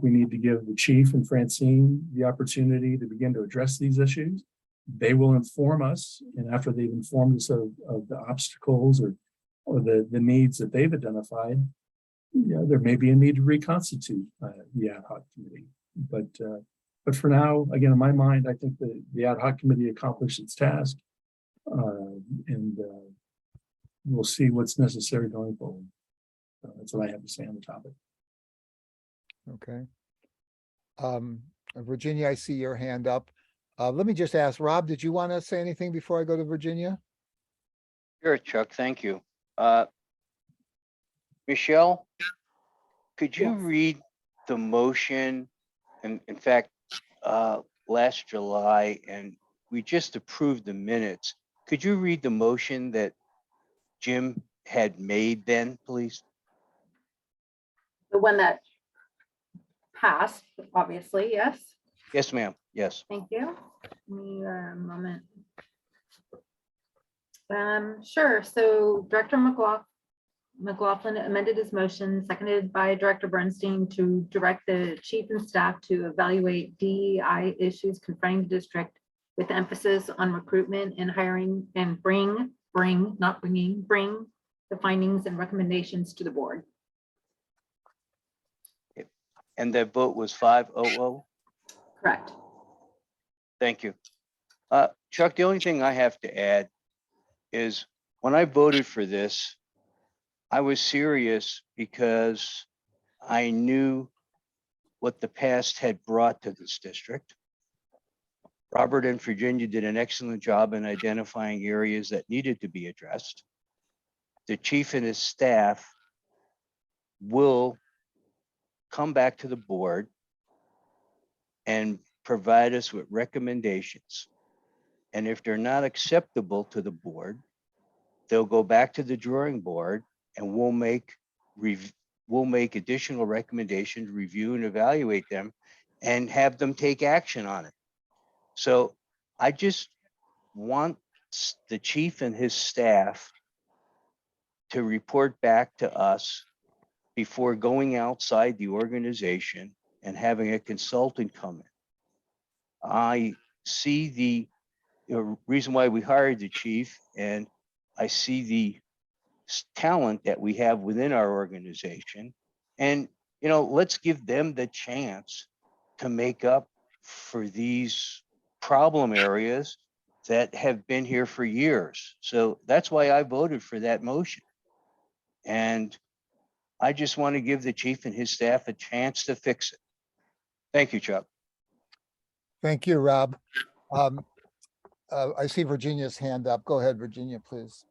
we need to give the chief and Francine the opportunity to begin to address these issues. They will inform us, and after they've informed us of the obstacles or the needs that they've identified, yeah, there may be a need to reconstitute the ad hoc committee. But for now, again, in my mind, I think the ad hoc committee accomplished its task, and we'll see what's necessary going forward. That's what I have to say on the topic. Okay. Virginia, I see your hand up. Let me just ask, Rob, did you want to say anything before I go to Virginia? Sure, Chuck, thank you. Michelle, could you Yes. read the motion? And in fact, last July, and we just approved the minutes. Could you read the motion that Jim had made then, please? The one that passed, obviously, yes. Yes, ma'am. Yes. Thank you. Give me a moment. Sure. So Director McLaughlin amended his motion, seconded by Director Bernstein, to direct the chief and staff to evaluate DEI issues confronting the district with emphasis on recruitment and hiring, and bring the findings and recommendations to the board. And that vote was 5-0. Correct. Thank you. Chuck, the only thing I have to add is when I voted for this, I was serious because I knew what the past had brought to this district. Robert and Virginia did an excellent job in identifying areas that needed to be addressed. The chief and his staff will come back to the board and provide us with recommendations. And if they're not acceptable to the board, they'll go back to the drawing board and we'll make additional recommendations, review and evaluate them, and have them take action on it. So I just want the chief and his staff to report back to us before going outside the organization and having a consultant come in. I see the reason why we hired the chief, and I see the talent that we have within our organization. And, you know, let's give them the chance to make up for these problem areas that have been here for years. So that's why I voted for that motion. And I just want to give the chief and his staff a chance to fix it. Thank you, Chuck. Thank you, Rob. I see Virginia's hand up. Go ahead, Virginia, please.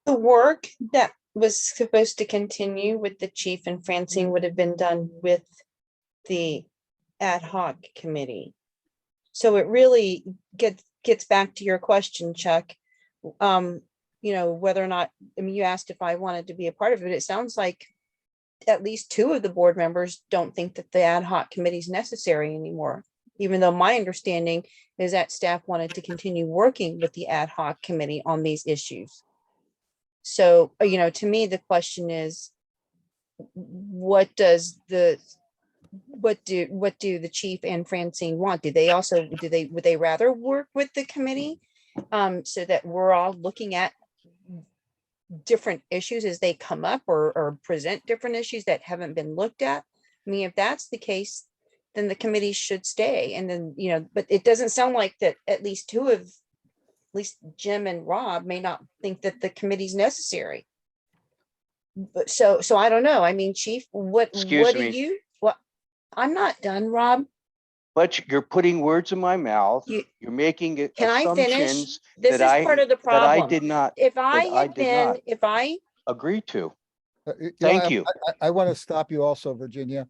The work that was supposed to continue with the chief and Francine would have been done with the ad hoc committee. So it really gets back to your question, Chuck. You know, whether or not, I mean, you asked if I wanted to be a part of it. It sounds like at least 2 of the board members don't think that the ad hoc committee is necessary anymore, even though my understanding is that staff wanted to continue working with the ad hoc committee on these issues. So, you know, to me, the question is, what do the chief and Francine want? Would they rather work with the committee so that we're all looking at different issues as they come up, or present different issues that haven't been looked at? I mean, if that's the case, then the committee should stay. And then, you know, but it doesn't sound like that at least Jim and Rob may not think that the committee's necessary. But so I don't know. I mean, Chief, what Excuse do me. you, what? I'm not done, Rob. But you're putting words in my mouth. You, You're making can I finish? assumptions This is that part of the that I problem. did not If I that I had did been, not if I, agree to. I Thank you. want to stop you also, Virginia.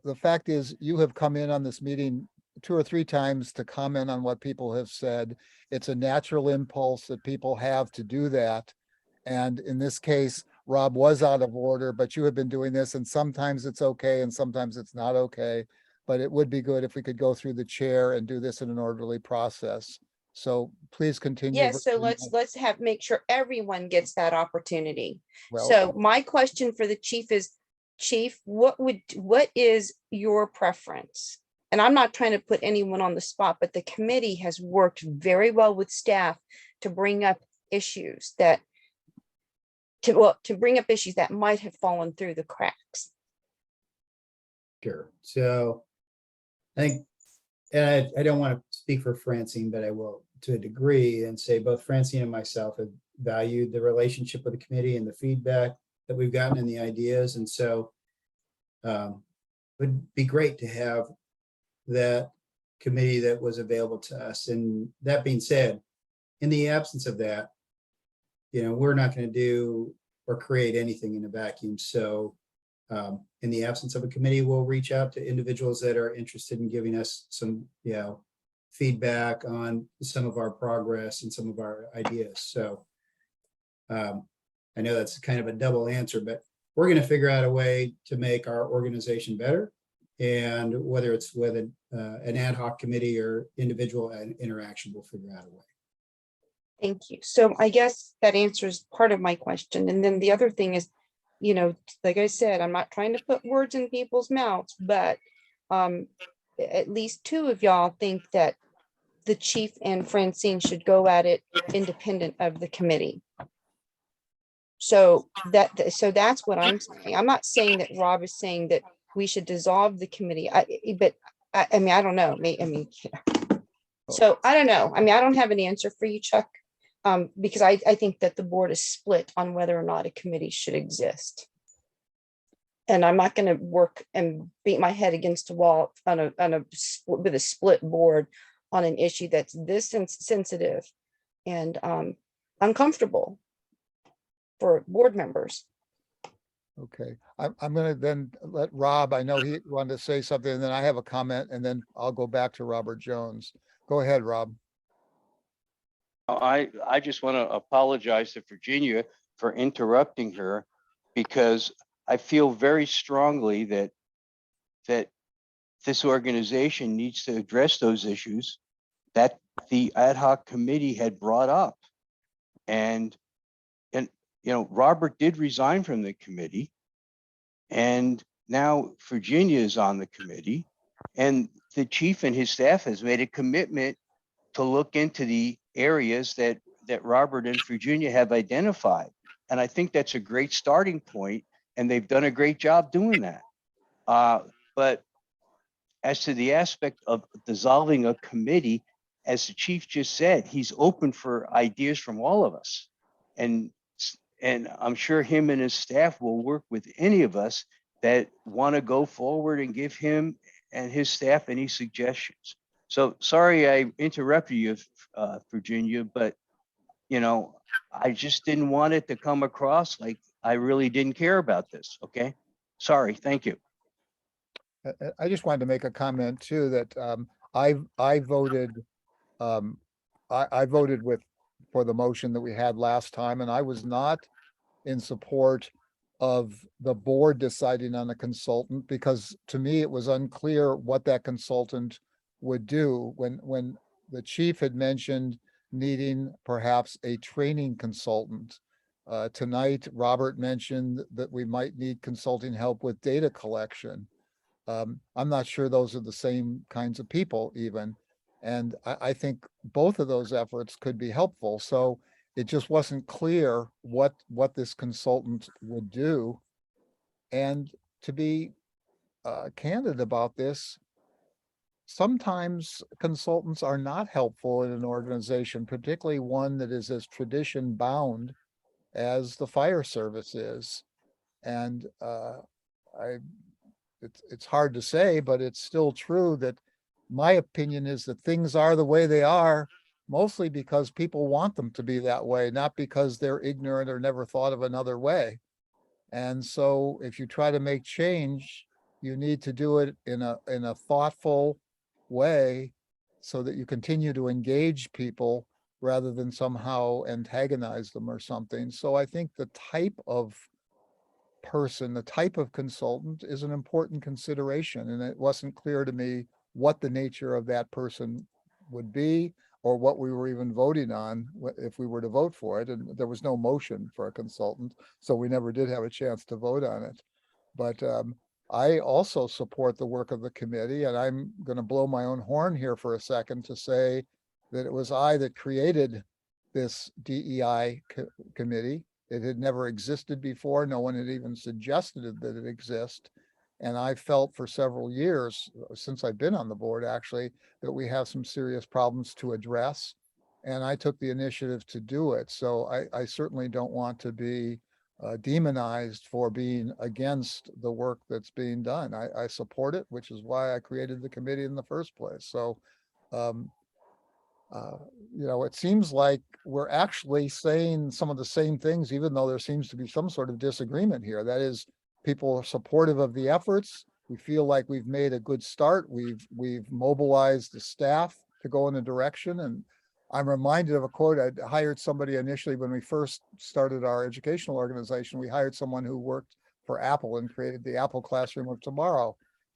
The fact is, you have come in on this meeting 2 or 3 times to comment on what people have said. It's a natural impulse that people have to do that. And in this case, Rob was out of order, but you have been doing this, and sometimes it's okay and sometimes it's not okay. But it would be good if we could go through the chair and do this in an orderly process. So please continue. yes, so Virginia. let's make sure everyone gets that opportunity. Well, So my question for the chief is, Chief, what is your preference? And I'm not trying to put anyone on the spot, but the committee has worked very well with staff to bring up issues that to bring up issues that might have fallen through the cracks. Sure. So I think, and I don't want to speak for Francine, but I will to a degree and say both Francine and myself have valued the relationship with the committee and the feedback that we've gotten and the ideas. And so would be great to have that committee that was available to us. And that being said, in the absence of that, we're not going to do or create anything in a vacuum. So in the absence of a committee, we'll reach out to individuals that are interested in giving us some, feedback on some of our progress and some of our ideas. So I know that's kind of a double answer, but we're going to figure out a way to make our organization better. And whether it's with an ad hoc committee or individual interaction, we'll figure out a way. Thank you. So I guess that answers part of my question. And then the other thing is, like I said, I'm not trying to put words in people's mouths, but at least 2 of y'all think that the chief and Francine should go at it independent of the committee. So that's what I'm saying. I'm not saying that Rob is saying that we should dissolve the committee. I mean, I don't know. So I don't know. I mean, I don't have an answer for you, Chuck, because I think that the board is split on whether or not a committee should exist. And I'm not going to work and beat my head against a wall with a split board on an issue that's this sensitive and uncomfortable for board members. okay, I'm gonna then let Rob, I know he wanted to say something, and then I have a comment, and then I'll go back to Robert Jones. Go ahead, Rob. I just want to apologize to Virginia for interrupting her, because I feel very strongly that this organization needs to address those issues that the ad hoc committee had brought up. And Robert did resign from the committee, and now Virginia is on the committee, and the chief and his staff has made a commitment to look into the areas that Robert and Virginia have identified. And I think that's a great starting point, and they've done a great job doing that. But as to the aspect of dissolving a committee, as the chief just said, he's open for ideas from all of us. And I'm sure him and his staff will work with any of us that want to go forward and give him and his staff any suggestions. So sorry I interrupted you, Virginia, but I just didn't want it to come across like I really didn't care about this. Okay, sorry. Thank you. I just wanted to make a comment too, that I voted I voted for the motion that we had last time, and I was not in support of the board deciding on a consultant, because to me, it was unclear what that consultant would do. When the chief had mentioned needing perhaps a training consultant. Tonight, Robert mentioned that we might need consulting help with data collection. I'm not sure those are the same kinds of people even. And I think both of those efforts could be helpful. So it just wasn't clear what this consultant would do. And to be candid about this, sometimes consultants are not helpful in an organization, particularly one that is as tradition bound as the fire service is. And it's hard to say, but it's still true that my opinion is that things are the way they are, mostly because people want them to be that way, not because they're ignorant or never thought of another way. And so if you try to make change, you need to do it in a thoughtful way so that you continue to engage people rather than somehow antagonize them or something. So I think the type of person, the type of consultant is an important consideration. And it wasn't clear to me what the nature of that person would be or what we were even voting on if we were to vote for it. And there was no motion for a consultant, so we never did have a chance to vote on it. But I also support the work of the committee, and I'm going to blow my own horn here for a second to say that it was I that created this DEI committee. It had never existed before. No one had even suggested that it exist. And I felt for several years, since I've been on the board actually, that we have some serious problems to address. And I took the initiative to do it. So I certainly don't want to be demonized for being against the work that's being done. I support it, which is why I created the committee in the first place. So, you know, it seems like we're actually saying some of the same things, even though there seems to be some sort of disagreement here. That is, people are supportive of the efforts. We feel like we've made a good start. We've mobilized the staff to go in a direction. And I'm reminded of a quote. I hired somebody initially when we first started our educational organization. We hired someone who worked for Apple and created the Apple Classroom of Tomorrow.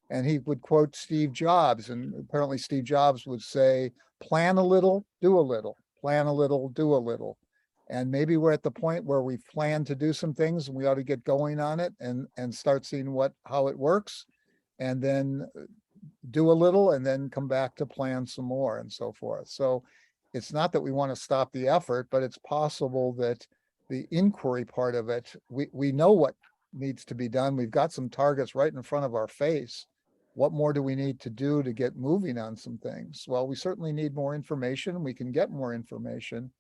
And he would quote Steve Jobs. And apparently Steve Jobs would say, plan a little, do a little, plan a little, do a little. And maybe we're at the point where we've planned to do some things and we ought to get going on it and start seeing how it works, and then do a little and then come back to plan some more and so forth. So it's not that we want to stop the effort, but it's possible that the inquiry part of it, we know what needs to be done. We've got some targets right in front of our face. What more do we need to do to get moving on some things? Well, we certainly need more information. We can get more information.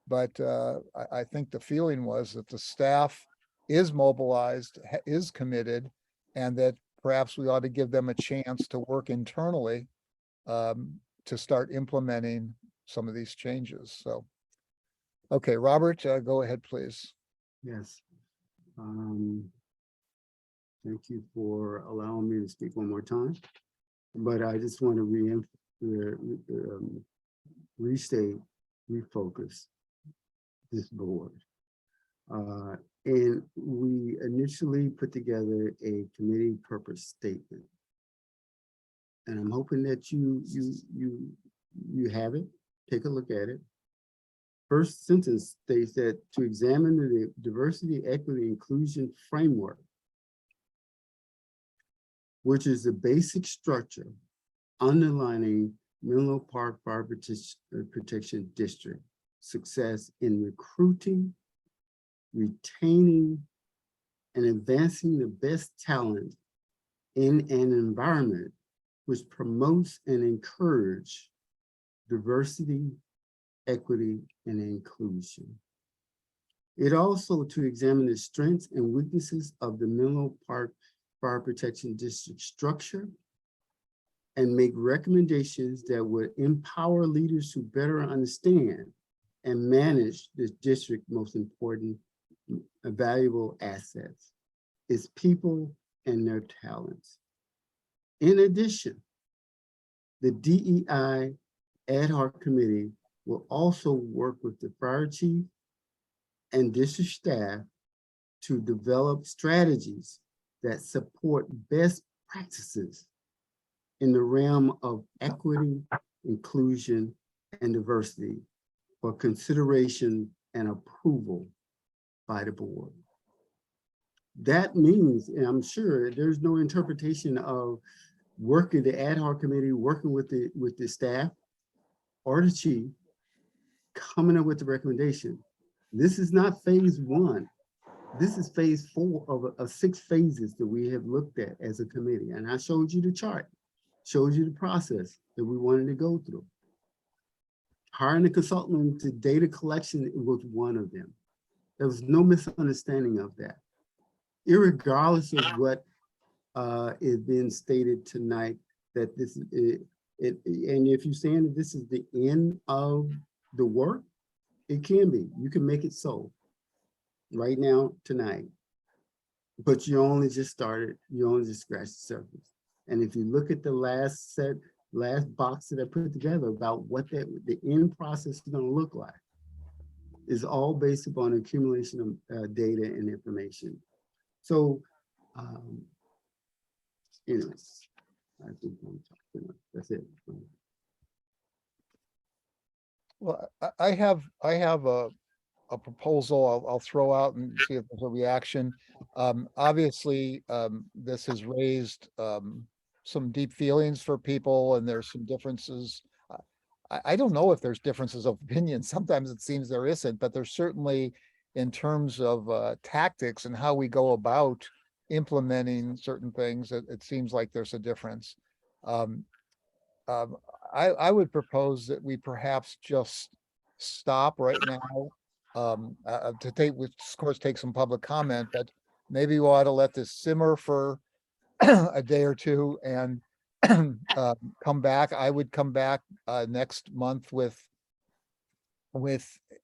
But I think the feeling was that the staff is mobilized, is committed, and that perhaps we ought to give them a chance to work internally to start implementing some of these changes. So, okay, Robert, go ahead, please. Yes. Thank you for allowing me to speak one more time. But I just want to restate, refocus this board. And we initially put together a committee purpose statement. And I'm hoping that you have it, take a look at it. First sentence states that to examine the diversity, equity, inclusion framework, which is the basic structure underlining Menlo Park Fire Protection District success in recruiting, retaining, and advancing the best talent in an environment which promotes and encourages diversity, equity, and inclusion. It also to examine the strengths and weaknesses of the Menlo Park Fire Protection District structure and make recommendations that would empower leaders to better understand and manage the district's most important valuable assets, its people and their talents. In addition, the DEI ad hoc committee will also work with the fire chief and district staff to develop strategies that support best practices in the realm of equity, inclusion, and diversity for consideration and approval by the board. That means, and I'm sure there's no interpretation of working the ad hoc committee, working with the staff or the chief, coming up with the recommendation. This is not phase one. This is phase 4 of 6 phases that we have looked at as a committee. And I showed you the chart, showed you the process that we wanted to go through. Hiring a consultant to data collection was one of them. There was no misunderstanding of that. irregardless of what is being stated tonight, that this is and if you're saying that this is the end of the work, it can be. You can make it so right now, tonight. But you only just started, you only just scratched the surface. And if you look at the last box that I put together about what the end process is going to look like, is all based upon accumulation of data and information. So, anyways, I think I'm talking enough. That's it. Well, I have a proposal I'll throw out and see if there's a reaction. Obviously, this has raised some deep feelings for people, and there's some differences. I don't know if there's differences of opinion. Sometimes it seems there isn't, but there's certainly, in terms of tactics and how we go about implementing certain things, it seems like there's a difference. I would propose that we perhaps just stop right now to take, which of course take some public comment, but maybe we ought to let this simmer for a day or two and come back. I would come back next month with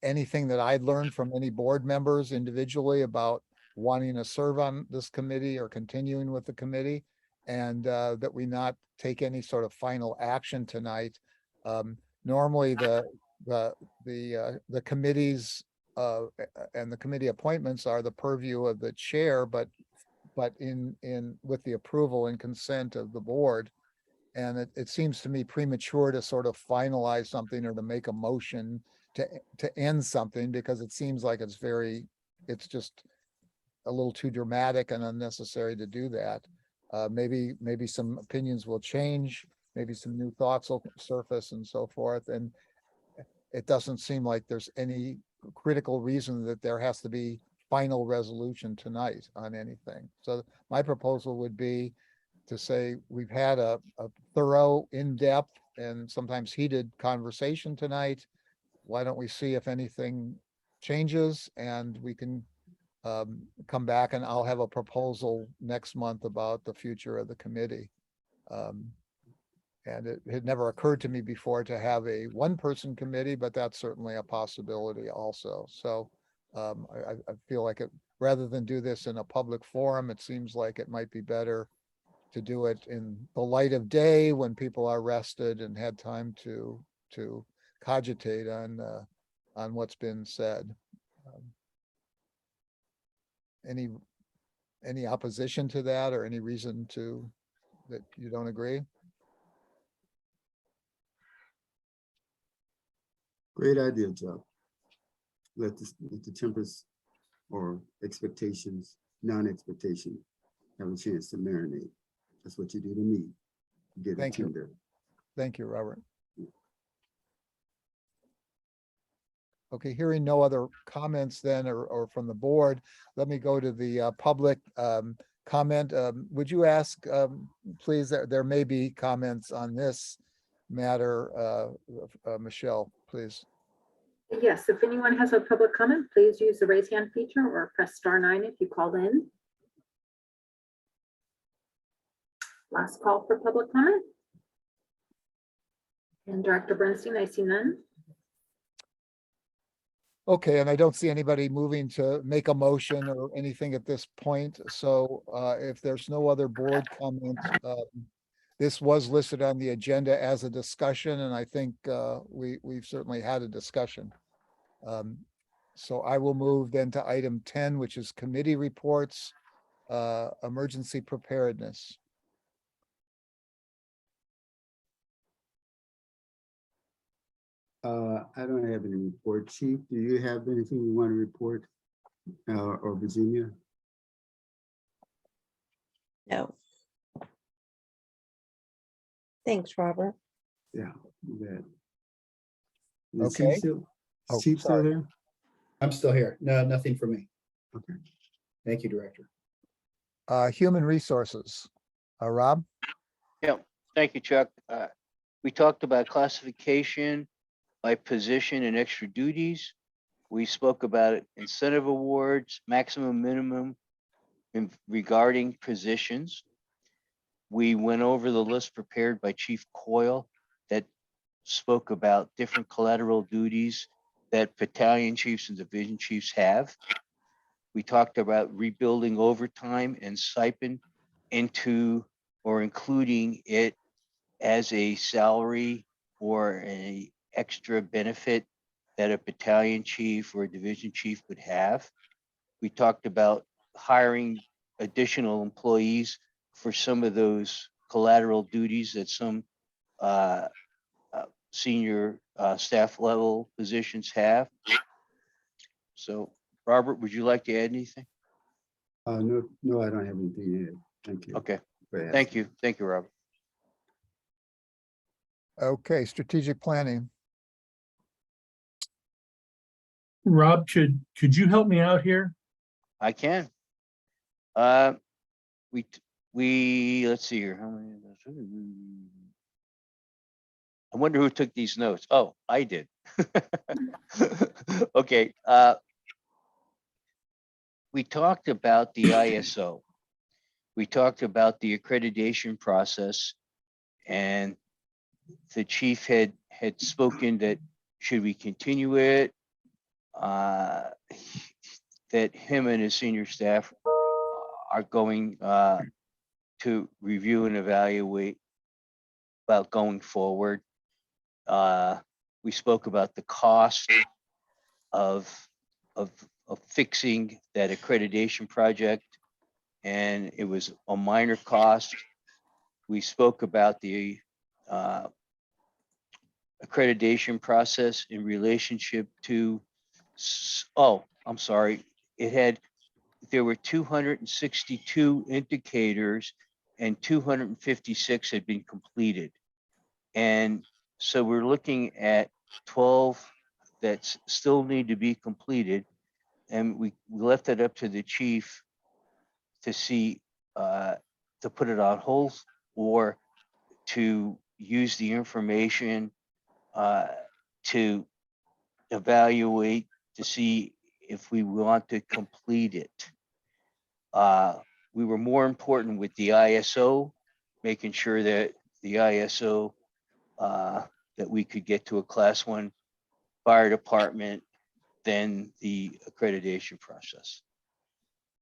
anything that I'd learned from any board members individually about wanting to serve on this committee or continuing with the committee, and that we not take any sort of final action tonight. Normally the committees and the committee appointments are the purview of the chair, but in with the approval and consent of the board. And it seems to me premature to sort of finalize something or to make a motion to end something, because it seems like it's just a little too dramatic and unnecessary to do that. Maybe some opinions will change, maybe some new thoughts will surface and so forth. And it doesn't seem like there's any critical reason that there has to be final resolution tonight on anything. So my proposal would be to say we've had a thorough, in-depth, and sometimes heated conversation tonight. Why don't we see if anything changes, and we can come back, and I'll have a proposal next month about the future of the committee. And it had never occurred to me before to have a one-person committee, but that's certainly a possibility also. So I feel like rather than do this in a public forum, it seems like it might be better to do it in the light of day when people are rested and had time to cogitate on what's been said. Any opposition to that, or any reason that you don't agree? Great idea, Joe. Let the tempers or expectations, non-expectation, have a chance to marinate. That's what you do to me. You get it Thank you. tender. Thank you, Robert. Okay, hearing no other comments then, or from the board, let me go to the public comment. Would you ask, please, there may be comments on this matter, Michelle, please. Yes, if anyone has a public comment, please use the raise hand feature or press *9 if you called in. Last call for public comment. And Director Bernstein, I see none. Okay, and I don't see anybody moving to make a motion or anything at this point. So if there's no other board comments, this was listed on the agenda as a discussion, and I think we've certainly had a discussion. So I will move then to item 10, which is committee reports, emergency preparedness. I don't have any report, Chief. Do you have anything you want to report, or Virginia? No. Thanks, Robert. Yeah, you bet. Is Okay. Chief still, Oh, is Chief still sorry. there? I'm still here. No, nothing for me. Okay. Thank you, Director. Human resources. Rob? Yeah, thank you, Chuck. We talked about classification by position and extra duties. We spoke about incentive awards, maximum, minimum, regarding positions. We went over the list prepared by Chief Coyle that spoke about different collateral duties that battalion chiefs and division chiefs have. We talked about rebuilding overtime and stipend into or including it as a salary or an extra benefit that a battalion chief or a division chief would have. We talked about hiring additional employees for some of those collateral duties that some senior staff level positions have. So, Robert, would you like to add anything? No, I don't have anything to add. Thank you. Okay, for asking. thank you. Thank you, Robert. Okay, strategic planning. Rob, could you help me out here? I can. Let's see here. How many of those? I wonder who took these notes. Oh, I did. Okay. We talked about the ISO. We talked about the accreditation process, and the chief had spoken that should we continue it, that him and his senior staff are going to review and evaluate about going forward. We spoke about the cost of fixing that accreditation project, and it was a minor cost. We spoke about the accreditation process in relationship to, oh, I'm sorry, there were 262 indicators and 256 had been completed. And so we're looking at 12 that still need to be completed. And we left it up to the chief to see, to put it on hold or to use the information to evaluate to see if we want to complete it. We were more important with the ISO, making sure that the ISO, that we could get to a class 1 fire department than the accreditation process.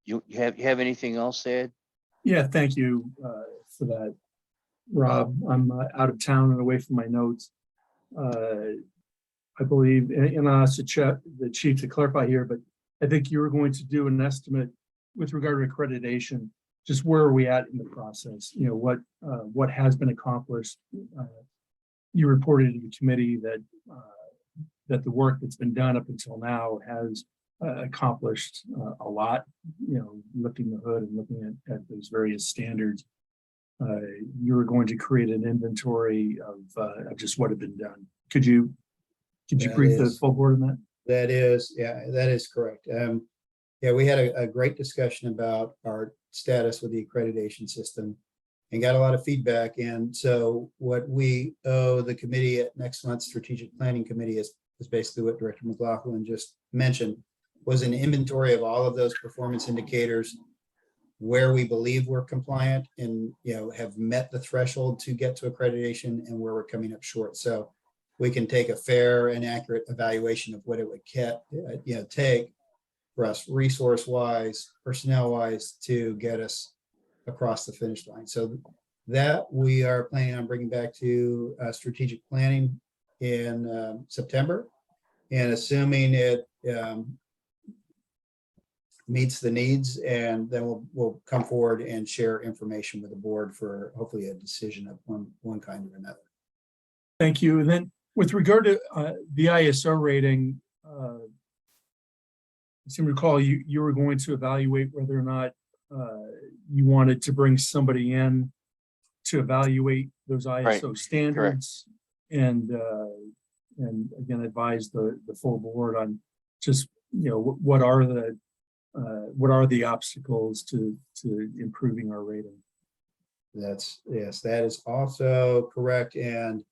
You have anything else to add? Yeah, thank you for that, Rob. I'm out of town and away from my notes. I believe, and I asked the chief to clarify here, but I think you were going to do an estimate with regard to accreditation. Just where are we at in the process? You know, what has been accomplished? You reported to the committee that that the work that's been done up until now has accomplished a lot. You know, lifting the hood and looking at those various standards. You were going to create an inventory of just what had been done. Could you That brief the is- full board on that? That is correct. Yeah, we had a great discussion about our status with the accreditation system and got a lot of feedback. And so what we owe the committee at next month's strategic planning committee is basically what Director McLaughlin just mentioned, was an inventory of all of those performance indicators, where we believe we're compliant and, you know, have met the threshold to get to accreditation and where we're coming up short. So we can take a fair and accurate evaluation of what it would take for us resource wise, personnel wise, to get us across the finish line. So that we are planning on bringing back to strategic planning in September, and assuming it meets the needs, and then we'll come forward and share information with the board for hopefully a decision of one kind or another. Thank you. And then with regard to the ISO rating, I seem to recall you were going to evaluate whether or not you wanted to bring somebody in to evaluate those ISO standards, and again advise the full board on just, you know, what are the obstacles to improving our rating. Yes, that is also correct. And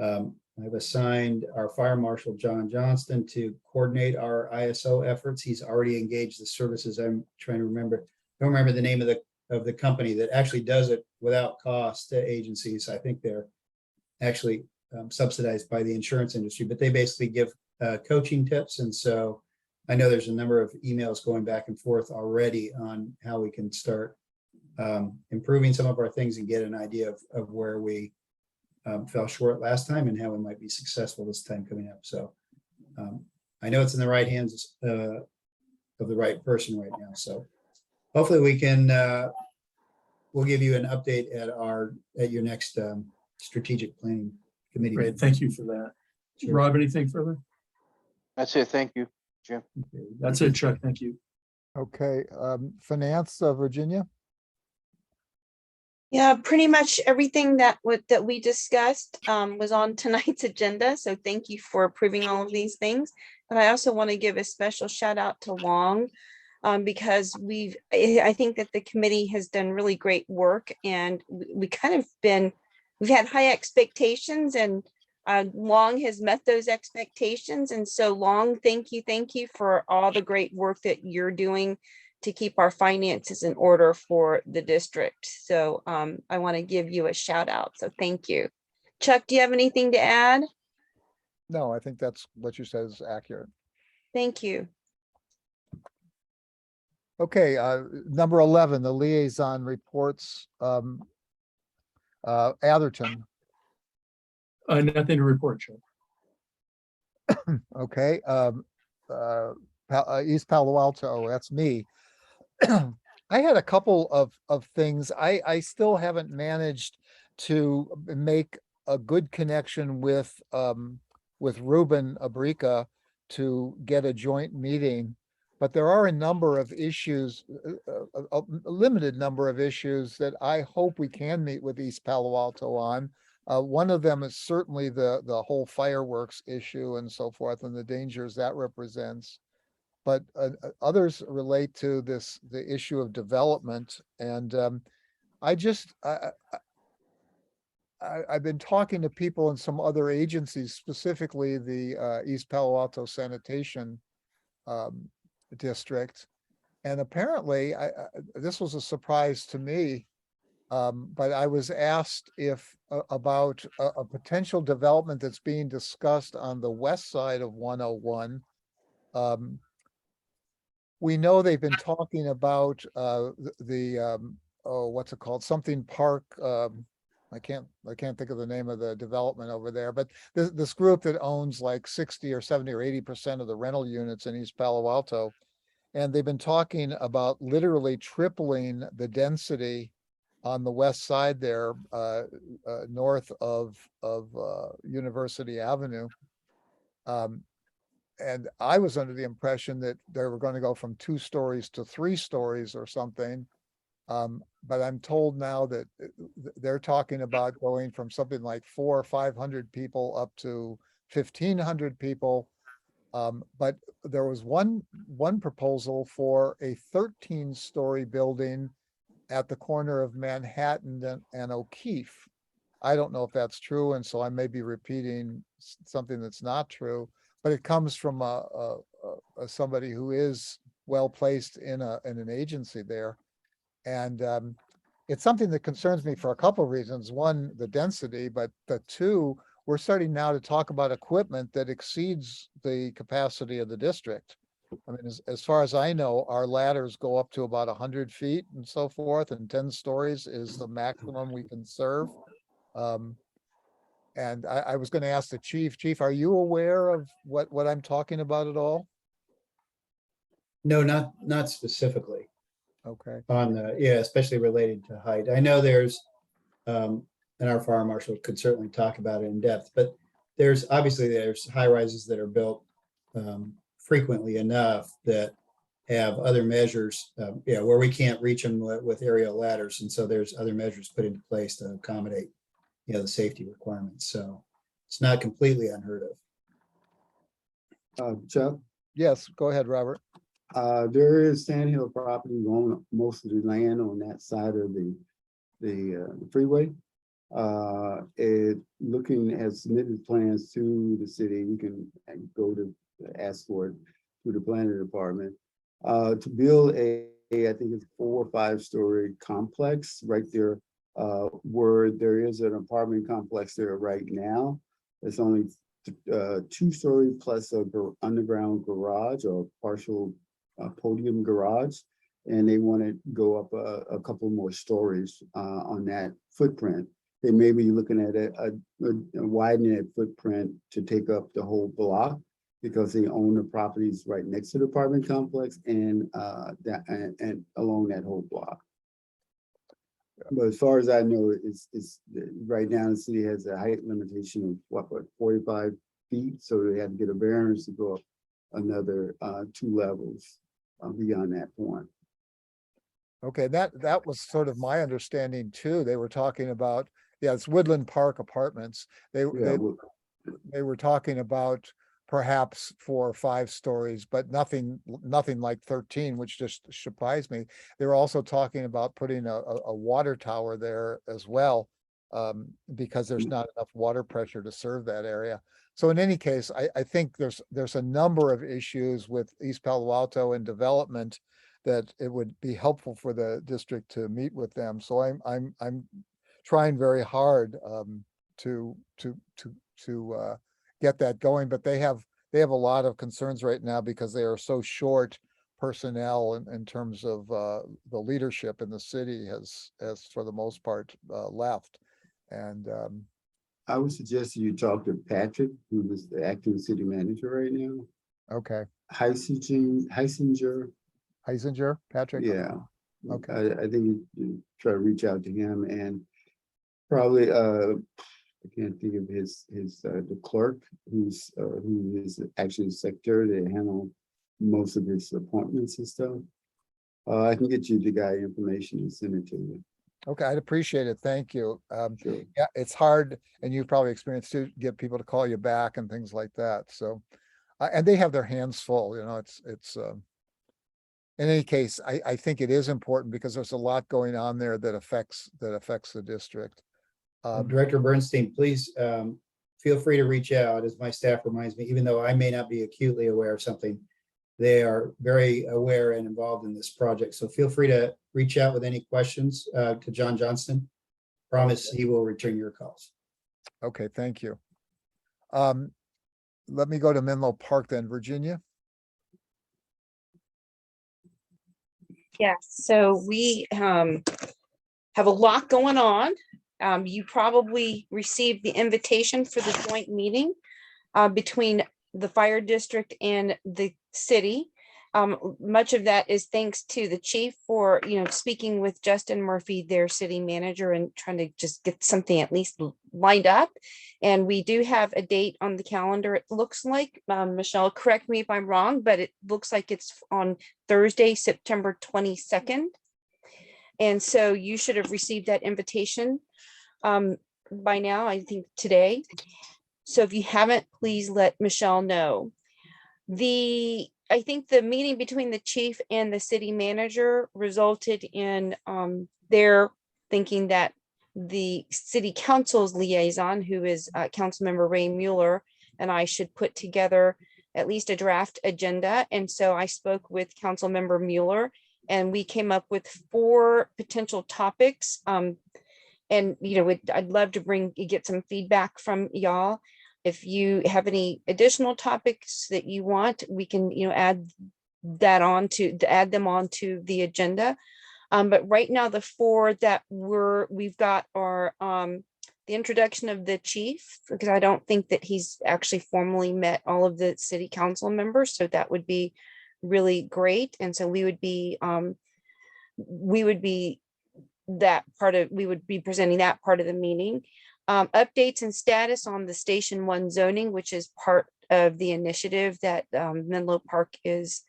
I've assigned our Fire Marshal, John Johnston, to coordinate our ISO efforts. He's already engaged the services. I'm trying to remember. don't remember the name of the company that actually does it without cost to agencies. I think they're actually subsidized by the insurance industry, but they basically give coaching tips. And so I know there's a number of emails going back and forth already on how we can start improving some of our things and get an idea of where we fell short last time and how we might be successful this time coming up. So I know it's in the right hands of the right person right now. So hopefully we can, we'll give you an update at your next strategic planning committee. Great, thank you for that. Sure. Rob, anything further? That's it. Thank you. Okay. That's it, Chuck, thank you. Okay, finance, Virginia? Yeah, pretty much everything that we discussed was on tonight's agenda. So thank you for approving all of these things. But I also want to give a special shout out to Long because I think that the committee has done really great work, and we've had high expectations, and Long has met those expectations. And so Long, thank you for all the great work that you're doing to keep our finances in order for the district. So I want to give you a shout out. So thank you. Chuck, do you have anything to add? No, I think that's what you said is accurate. Thank you. Okay, number 11, the liaison reports. Atherton, Nothing to report, Chuck. okay, East Palo Alto, that's me. I had a couple of things. I still haven't managed to make a good connection with Ruben Abrica to get a joint meeting. But there are a number of issues, a limited number of issues that I hope we can meet with East Palo Alto on. One of them is certainly the whole fireworks issue and so forth, and the dangers that represents. But others relate to the issue of development. And I've been talking to people in some other agencies, specifically the East Palo Alto Sanitation District. And apparently, this was a surprise to me, but I was asked about a potential development that's being discussed on the west side of 101. We know they've been talking about what's it called? Something Park. I can't think of the name of the development over there, but this group that owns like 60 or 70 or 80% of the rental units in East Palo Alto. And they've been talking about literally tripling the density on the west side there, north of University Avenue. And I was under the impression that they were going to go from 2 stories to 3 stories or something. But I'm told now that they're talking about going from something like 400 or 500 people up to 1,500 people. But there was one proposal for a 13-story building at the corner of Manhattan and O'Keefe. I don't know if that's true, and so I may be repeating something that's not true. But it comes from somebody who is well placed in an agency there, and it's something that concerns me for a couple of reasons. One, the density, but the two, we're starting now to talk about equipment that exceeds the capacity of the district. I mean, as far as I know, our ladders go up to about 100 feet and so forth, and 10 stories is the maximum we can serve. And I was going to ask the chief. Chief, are you aware of what I'm talking about at all? No, not specifically Okay. on especially related to height. I know there's, and our fire marshal could certainly talk about it in depth, but there's high rises that are built frequently enough that have other measures, where we can't reach them with aerial ladders. And so there's other measures put into place to accommodate the safety requirements. So it's not completely unheard of. Chuck, Yes, go ahead, Robert. there is Sandhill property on most of the land on that side of the freeway. Looking at submitted plans to the city, you can go to ask for it through the planning department to build a I think it's 4 or 5-story complex right there, where there is an apartment complex there right now. It's only 2-story plus a underground garage or partial podium garage. And they want to go up a couple more stories on that footprint. They may be looking at widening that footprint to take up the whole block, because they own the properties right next to the apartment complex and along that whole block. But as far as I know, it's right now the city has a height limitation of what 45 feet, so they have to get a variance to go up another 2 levels beyond that point. Okay, that was sort of my understanding too. They were talking about, yeah, it's Woodland Park Apartments. They were talking about perhaps 4 or 5 stories, but nothing like 13, which just surprised me. They were also talking about putting a water tower there as well, because there's not enough water pressure to serve that area. So in any case, I think there's a number of issues with East Palo Alto and development that it would be helpful for the district to meet with them. So I'm trying very hard to get that going, but they have a lot of concerns right now because they are so short personnel in terms of the leadership in the city has for the most part left. And I would suggest you talk to Patrick, who is the acting city manager right now. okay, Heisinger. Heisinger, Patrick? Yeah. Okay. I think you try to reach out to him, and probably I can't think of his the clerk who is actually the secretary to handle most of his appointments and stuff. I can get you the guy information and send it to you. Okay, I'd appreciate it. Thank you. Sure. Yeah, it's hard, and you've probably experienced to get people to call you back and things like that. So, and they have their hands full, you know, it's in any case, I think it is important because there's a lot going on there that affects the district. Director Bernstein, please feel free to reach out, as my staff reminds me, even though I may not be acutely aware of something, they are very aware and involved in this project. So feel free to reach out with any questions to John Johnston. Promise he will return your calls. Okay, thank you. Let me go to Menlo Park then, Virginia. Yes, so we have a lot going on. You probably received the invitation for the joint meeting between the fire district and the city. Much of that is thanks to the chief for, speaking with Justin Murphy, their city manager, and trying to just get something at least lined up. And we do have a date on the calendar. It looks like, Michelle, correct me if I'm wrong, but it looks like it's on Thursday, September 22nd. And so you should have received that invitation by now, I think today. So if you haven't, please let Michelle know. I think the meeting between the chief and the city manager resulted in their thinking that the city council's liaison, who is Councilmember Ray Mueller, and I should put together at least a draft agenda. And so I spoke with Councilmember Mueller, and we came up with 4 potential topics. And I'd love to get some feedback from y'all. If you have any additional topics that you want, we can, add them onto the agenda. But right now, the 4 that we've got are the introduction of the chief, because I don't think that he's actually formally met all of the city council members. So that would be really great. And so we would be presenting that part of the meeting. Updates and status on the Station 1 zoning, which is part of the initiative that Menlo Park is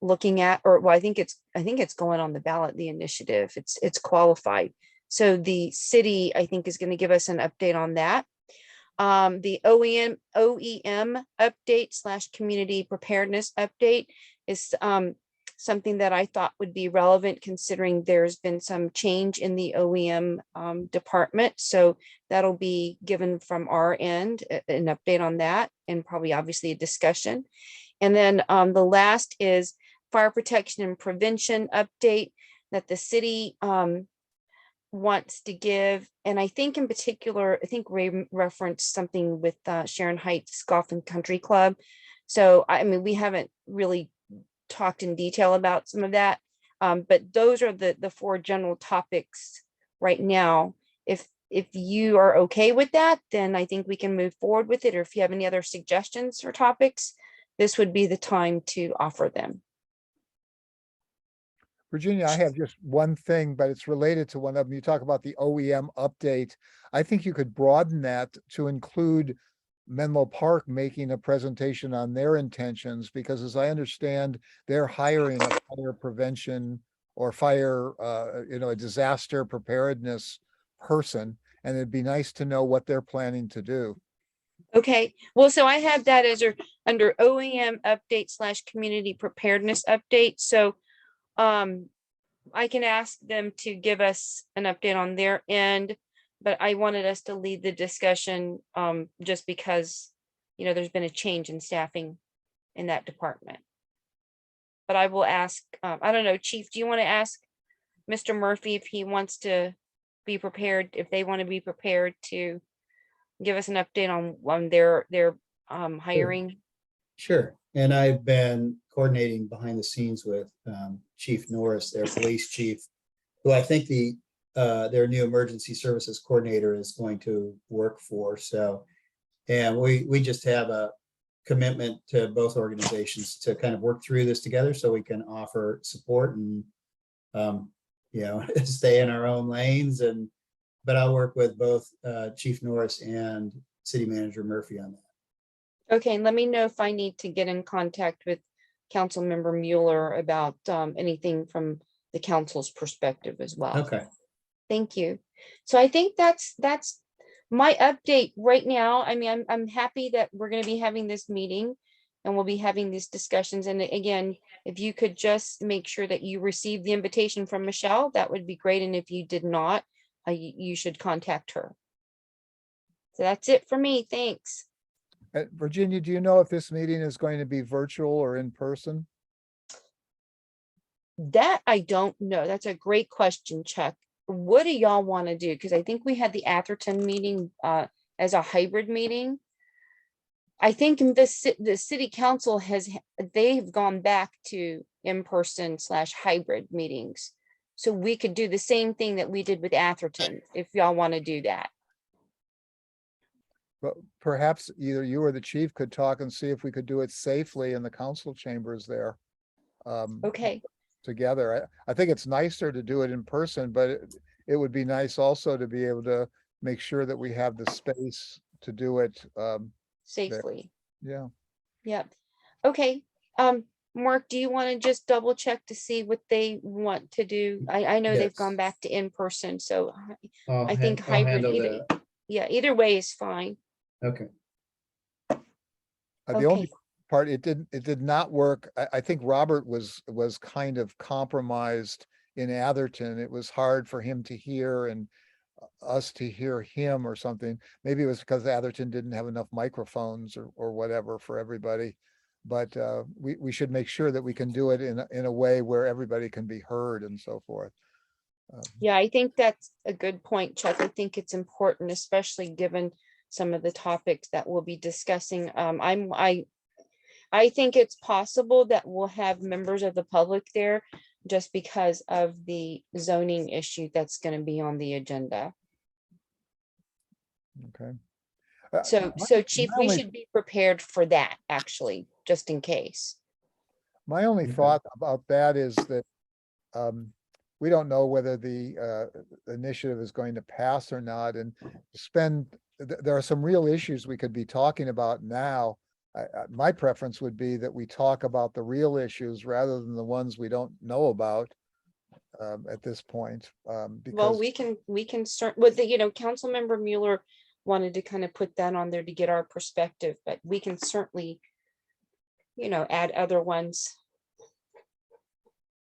looking at, I think it's going on the ballot, the initiative, it's qualified. So the city, I think, is going to give us an update on that. The OEM update / community preparedness update is something that I thought would be relevant, considering there's been some change in the OEM department. So that'll be given from our end, an update on that, and probably obviously a discussion. And then the last is fire protection and prevention update that the city wants to give. And I think in particular, I think Ray referenced something with Sharon Heights Golf and Country Club. So, I mean, we haven't really talked in detail about some of that. But those are the four general topics right now. If you are okay with that, then I think we can move forward with it. Or if you have any other suggestions or topics, this would be the time to offer them. Virginia, I have just one thing, but it's related to one of them. You talk about the OEM update. I think you could broaden that to include Menlo Park making a presentation on their intentions, because as I understand, they're hiring a fire prevention or fire, a disaster preparedness person, and it'd be nice to know what they're planning to do. Okay, well, so I have that as under OEM update / community preparedness update. So I can ask them to give us an update on their end, but I wanted us to lead the discussion just because, there's been a change in staffing in that department. But I will ask, I don't know, Chief, do you want to ask Mr. Murphy if he wants to be prepared, if they want to be prepared to give us an update on their hiring? Sure. And I've been coordinating behind the scenes with Chief Norris, their police chief, who I think their new emergency services coordinator is going to work for. So, and we just have a commitment to both organizations to kind of work through this together so we can offer support and, stay in our own lanes. But I'll work with both Chief Norris and City Manager Murphy on that. Okay, and let me know if I need to get in contact with Councilmember Mueller about anything from the council's perspective as well. Okay. Thank you. So I think that's my update right now. I mean, I'm happy that we're going to be having this meeting and we'll be having these discussions. And again, if you could just make sure that you received the invitation from Michelle, that would be great. And if you did not, you should contact her. So that's it for me. Thanks. Virginia, do you know if this meeting is going to be virtual or in person? That I don't know. That's a great question, Chuck. What do y'all want to do? Because I think we had the Atherton meeting as a hybrid meeting. I think the city council they've gone back to in-person / hybrid meetings. So we could do the same thing that we did with Atherton, if y'all want to do that. But perhaps either you or the chief could talk and see if we could do it safely in the council chambers there. Okay. Together. I think it's nicer to do it in person, but it would be nice also to be able to make sure that we have the space to do it. Safely. Yeah. Yep. Okay. Mark, do you want to just double check to see what they want to do? I know they've gone Yes. back to in-person, so I'll I think I'll hybrid handle either, that. either way is fine. Okay. The only Okay. part, it did not work. I think Robert was kind of compromised in Atherton. It was hard for him to hear and us to hear him or something. Maybe it was because Atherton didn't have enough microphones or whatever for everybody. But we should make sure that we can do it in a way where everybody can be heard and so forth. Yeah, I think that's a good point, Chuck. I think it's important, especially given some of the topics that we'll be discussing. I think it's possible that we'll have members of the public there just because of the zoning issue that's going to be on the agenda. Okay. So Chief, we should be prepared for that, actually, just in case. My only Okay. thought about that is that we don't know whether the initiative is going to pass or not, and there are some real issues we could be talking about now. My preference would be that we talk about the real issues rather than the ones we don't know about at this point. Well, Because we can start with Councilmember Mueller wanted to kind of put that on there to get our perspective, but we can certainly, add other ones.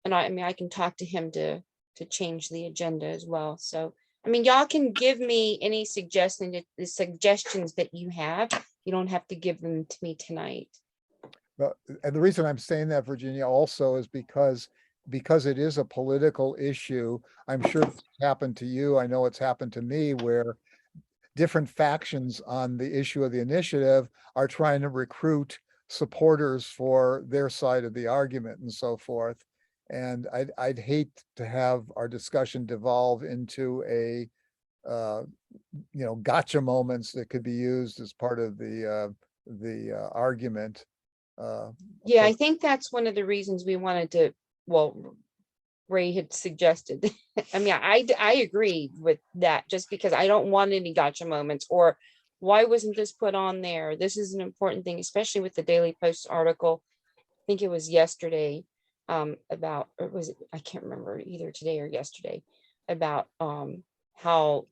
And I can talk to him to change the agenda as well. So, y'all can give me any suggestions that you have. You don't have to give them to me tonight. Well, and the reason I'm saying that, Virginia, also is because it is a political issue. I'm sure it's happened to you. I know it's happened to me where different factions on the issue of the initiative are trying to recruit supporters for their side of the argument and so forth. And I'd hate to have our discussion devolve into a gotcha moments that could be used as part of the argument. Yeah, So- I think that's one of the reasons we wanted to, well, Ray had suggested. I mean, I agree with that, just because I don't want any gotcha moments, or why wasn't this put on there? This is an important thing, especially with the Daily Post article. I think it was yesterday, about, or was it, I can't remember, either today or yesterday, about how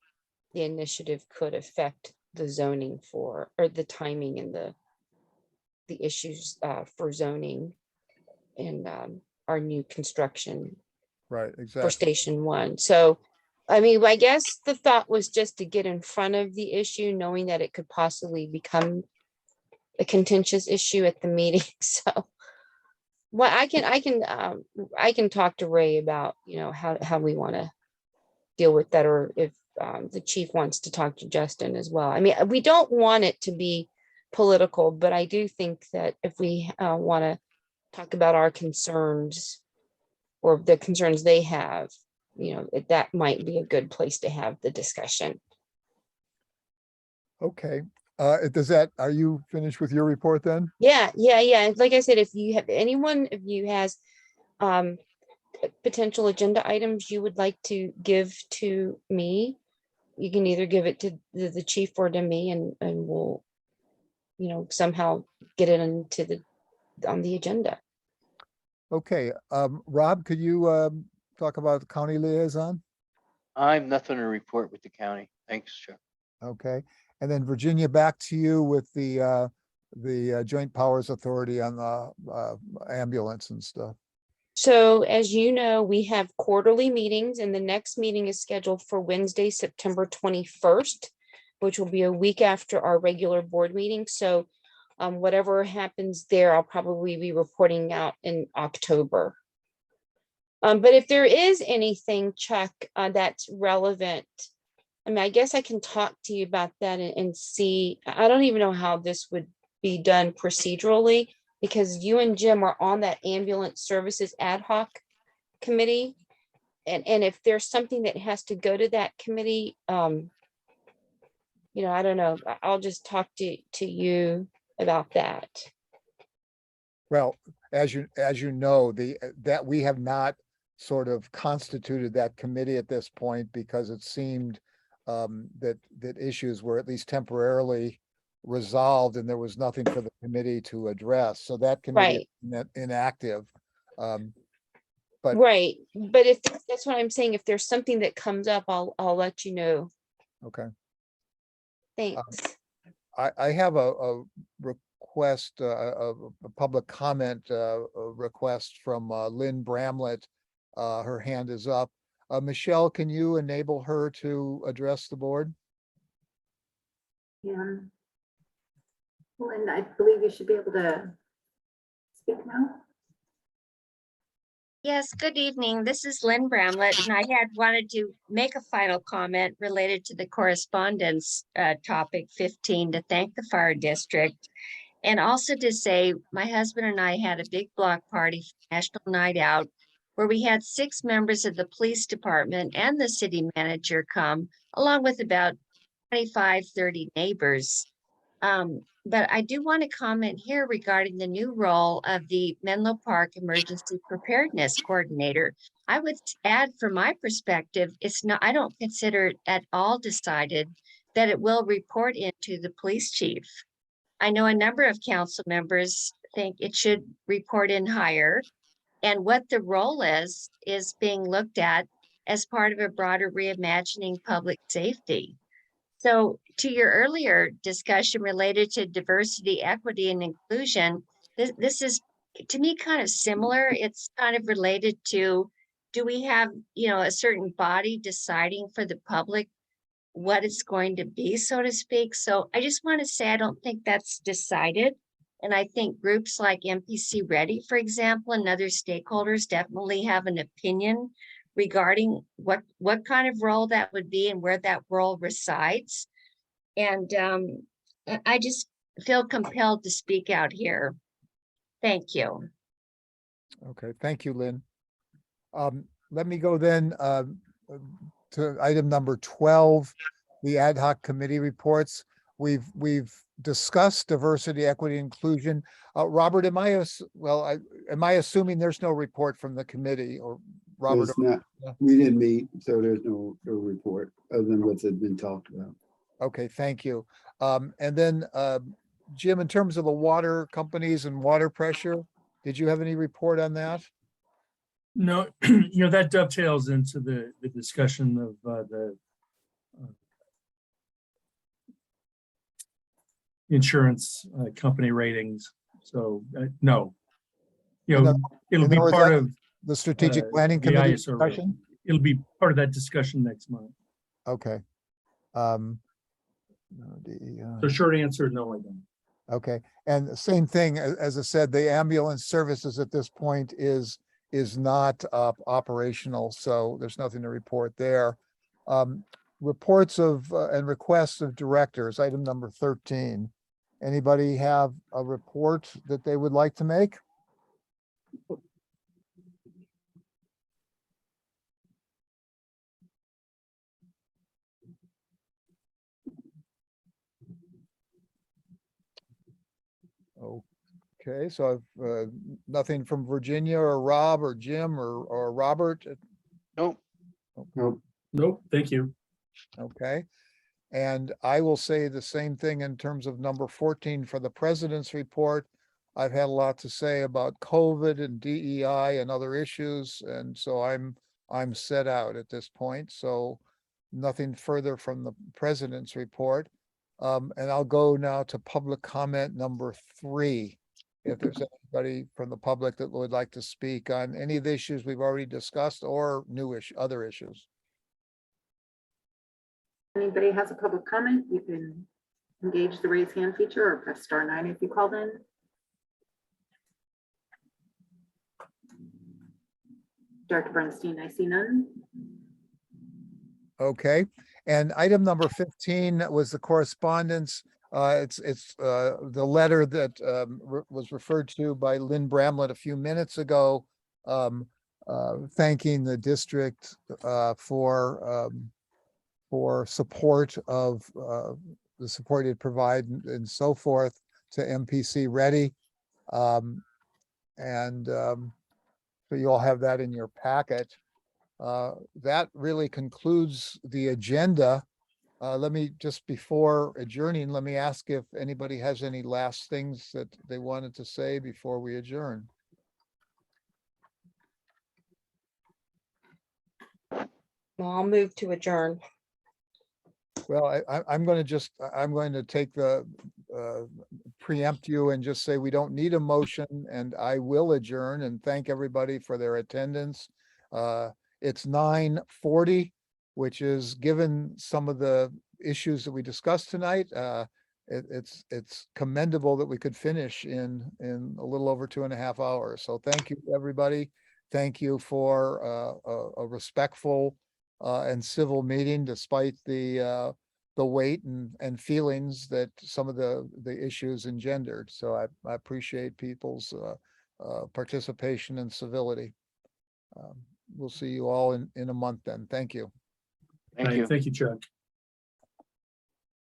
the initiative could affect the zoning for, or the timing and the issues for zoning and our new construction Right, for exactly. Station One. So, I mean, I guess the thought was just to get in front of the issue, knowing that it could possibly become a contentious issue at the meeting. So, well, I can talk to Ray about, how we want to deal with that, or if the chief wants to talk to Justin as well. I mean, we don't want it to be political, but I do think that if we want to talk about our concerns or the concerns they have, that might be a good place to have the discussion. Okay, are you finished with your report then? Yeah. Like I said, if you have anyone, if you has potential agenda items you would like to give to me, you can either give it to the chief or to me, and we'll, somehow get it on the agenda. Okay, Rob, could you talk about the county liaison? I'm nothing to report with the county. Thanks, Chuck. Okay, and then Virginia, back to you with the Joint Powers Authority on the ambulance and stuff. So as you know, we have quarterly meetings, and the next meeting is scheduled for Wednesday, September 21st, which will be a week after our regular board meeting. So whatever happens there, I'll probably be reporting out in October. But if there is anything, Chuck, that's relevant, I mean, I guess I can talk to you about that and see. I don't even know how this would be done procedurally, because you and Jim are on that ambulance services ad hoc committee. And if there's something that has to go to that committee, I don't know, I'll just talk to you about that. Well, as you know, that we have not sort of constituted that committee at this point because it seemed that issues were at least temporarily resolved and there was nothing for the committee to address. So that committee is inactive. But Right, but if that's what I'm saying, if there's something that comes up, I'll let you know. okay, Thanks. I have a request, a public comment request from Lynn Bramlett. Her hand is up. Michelle, can you enable her to address the board? Yeah. Linda, I believe you should be able to speak now. Yes, good evening. This is Lynn Bramlett, and I had wanted to make a final comment related to the correspondence topic 15, to thank the fire district. And also to say, my husband and I had a big block party, National Night Out, where we had 6 members of the police department and the city manager come, along with about 25, 30 neighbors. But I do want to comment here regarding the new role of the Menlo Park Emergency Preparedness Coordinator. I would add, from my perspective, I don't consider it at all decided that it will report into the police chief. I know a number of council members think it should report in higher, and what the role is being looked at as part of a broader reimagining public safety. So to your earlier discussion related to diversity, equity, and inclusion, this is, to me, kind of similar. It's kind of related to, do we have, a certain body deciding for the public what it's going to be, so to speak? So I just want to say, I don't think that's decided. And I think groups like MPC Ready, for example, and other stakeholders definitely have an opinion regarding what kind of role that would be and where that role resides. And I just feel compelled to speak out here. Thank you. Okay, thank you, Lynn. Let me go then to item number 12, the ad hoc committee reports. We've discussed diversity, equity, inclusion. Robert, am I assuming there's no report from the committee, or Robert? There's not, Yeah. we didn't meet, so there's no report other than what's had been talked about. Okay, thank you. And then Jim, in terms of the water companies and water pressure, did you have any report on that? No, you know, that dovetails into the discussion of the insurance company ratings. So, no. You know, it'll in be other words, part of, The strategic planning the committee ISO rating. discussion? It'll be part of that discussion next month. Okay. No, So short answer, no, I don't. Okay, and the same thing, as I said, the ambulance services at this point is not operational, so there's nothing to report there. Reports of and requests of directors, item number 13. Anybody have a report that they would like to make? Okay, so I've nothing from Virginia or Rob or Jim or Robert. Nope. Nope. Nope, thank you. Okay. And I will say the same thing in terms of number 14 for the president's report. I've had a lot to say about COVID and DEI and other issues, and so I'm set out at this point. So nothing further from the president's report. And I'll go now to public comment number 3. If there's anybody from the public that would like to speak on any of the issues we've already discussed or other issues. Anybody has a public comment, you can engage the raise hand feature or press *9 if you called in. Director Bernstein, I see none. Okay, and item number 15 was the correspondence. It's the letter that was referred to by Lynn Bramlett a few minutes ago, thanking the district for support of the support it provide and so forth to MPC Ready. So you all have that in your packet. That really concludes the agenda. Let me just, before adjourning, let me ask if anybody has any last things that they wanted to say before we adjourn. Well, I'll move to adjourn. Well, I'm going to take the preempt you and just say we don't need a motion, and I will adjourn and thank everybody for their attendance. It's 9:40, which is, given some of the issues that we discussed tonight, it's commendable that we could finish in a little over 2.5 hours. So thank you, everybody. Thank you for a respectful and civil meeting, despite the weight and feelings that some of the issues engendered. So I appreciate people's participation and civility. We'll see you all in a month then. Thank you. Thank you. Thank you, Chuck.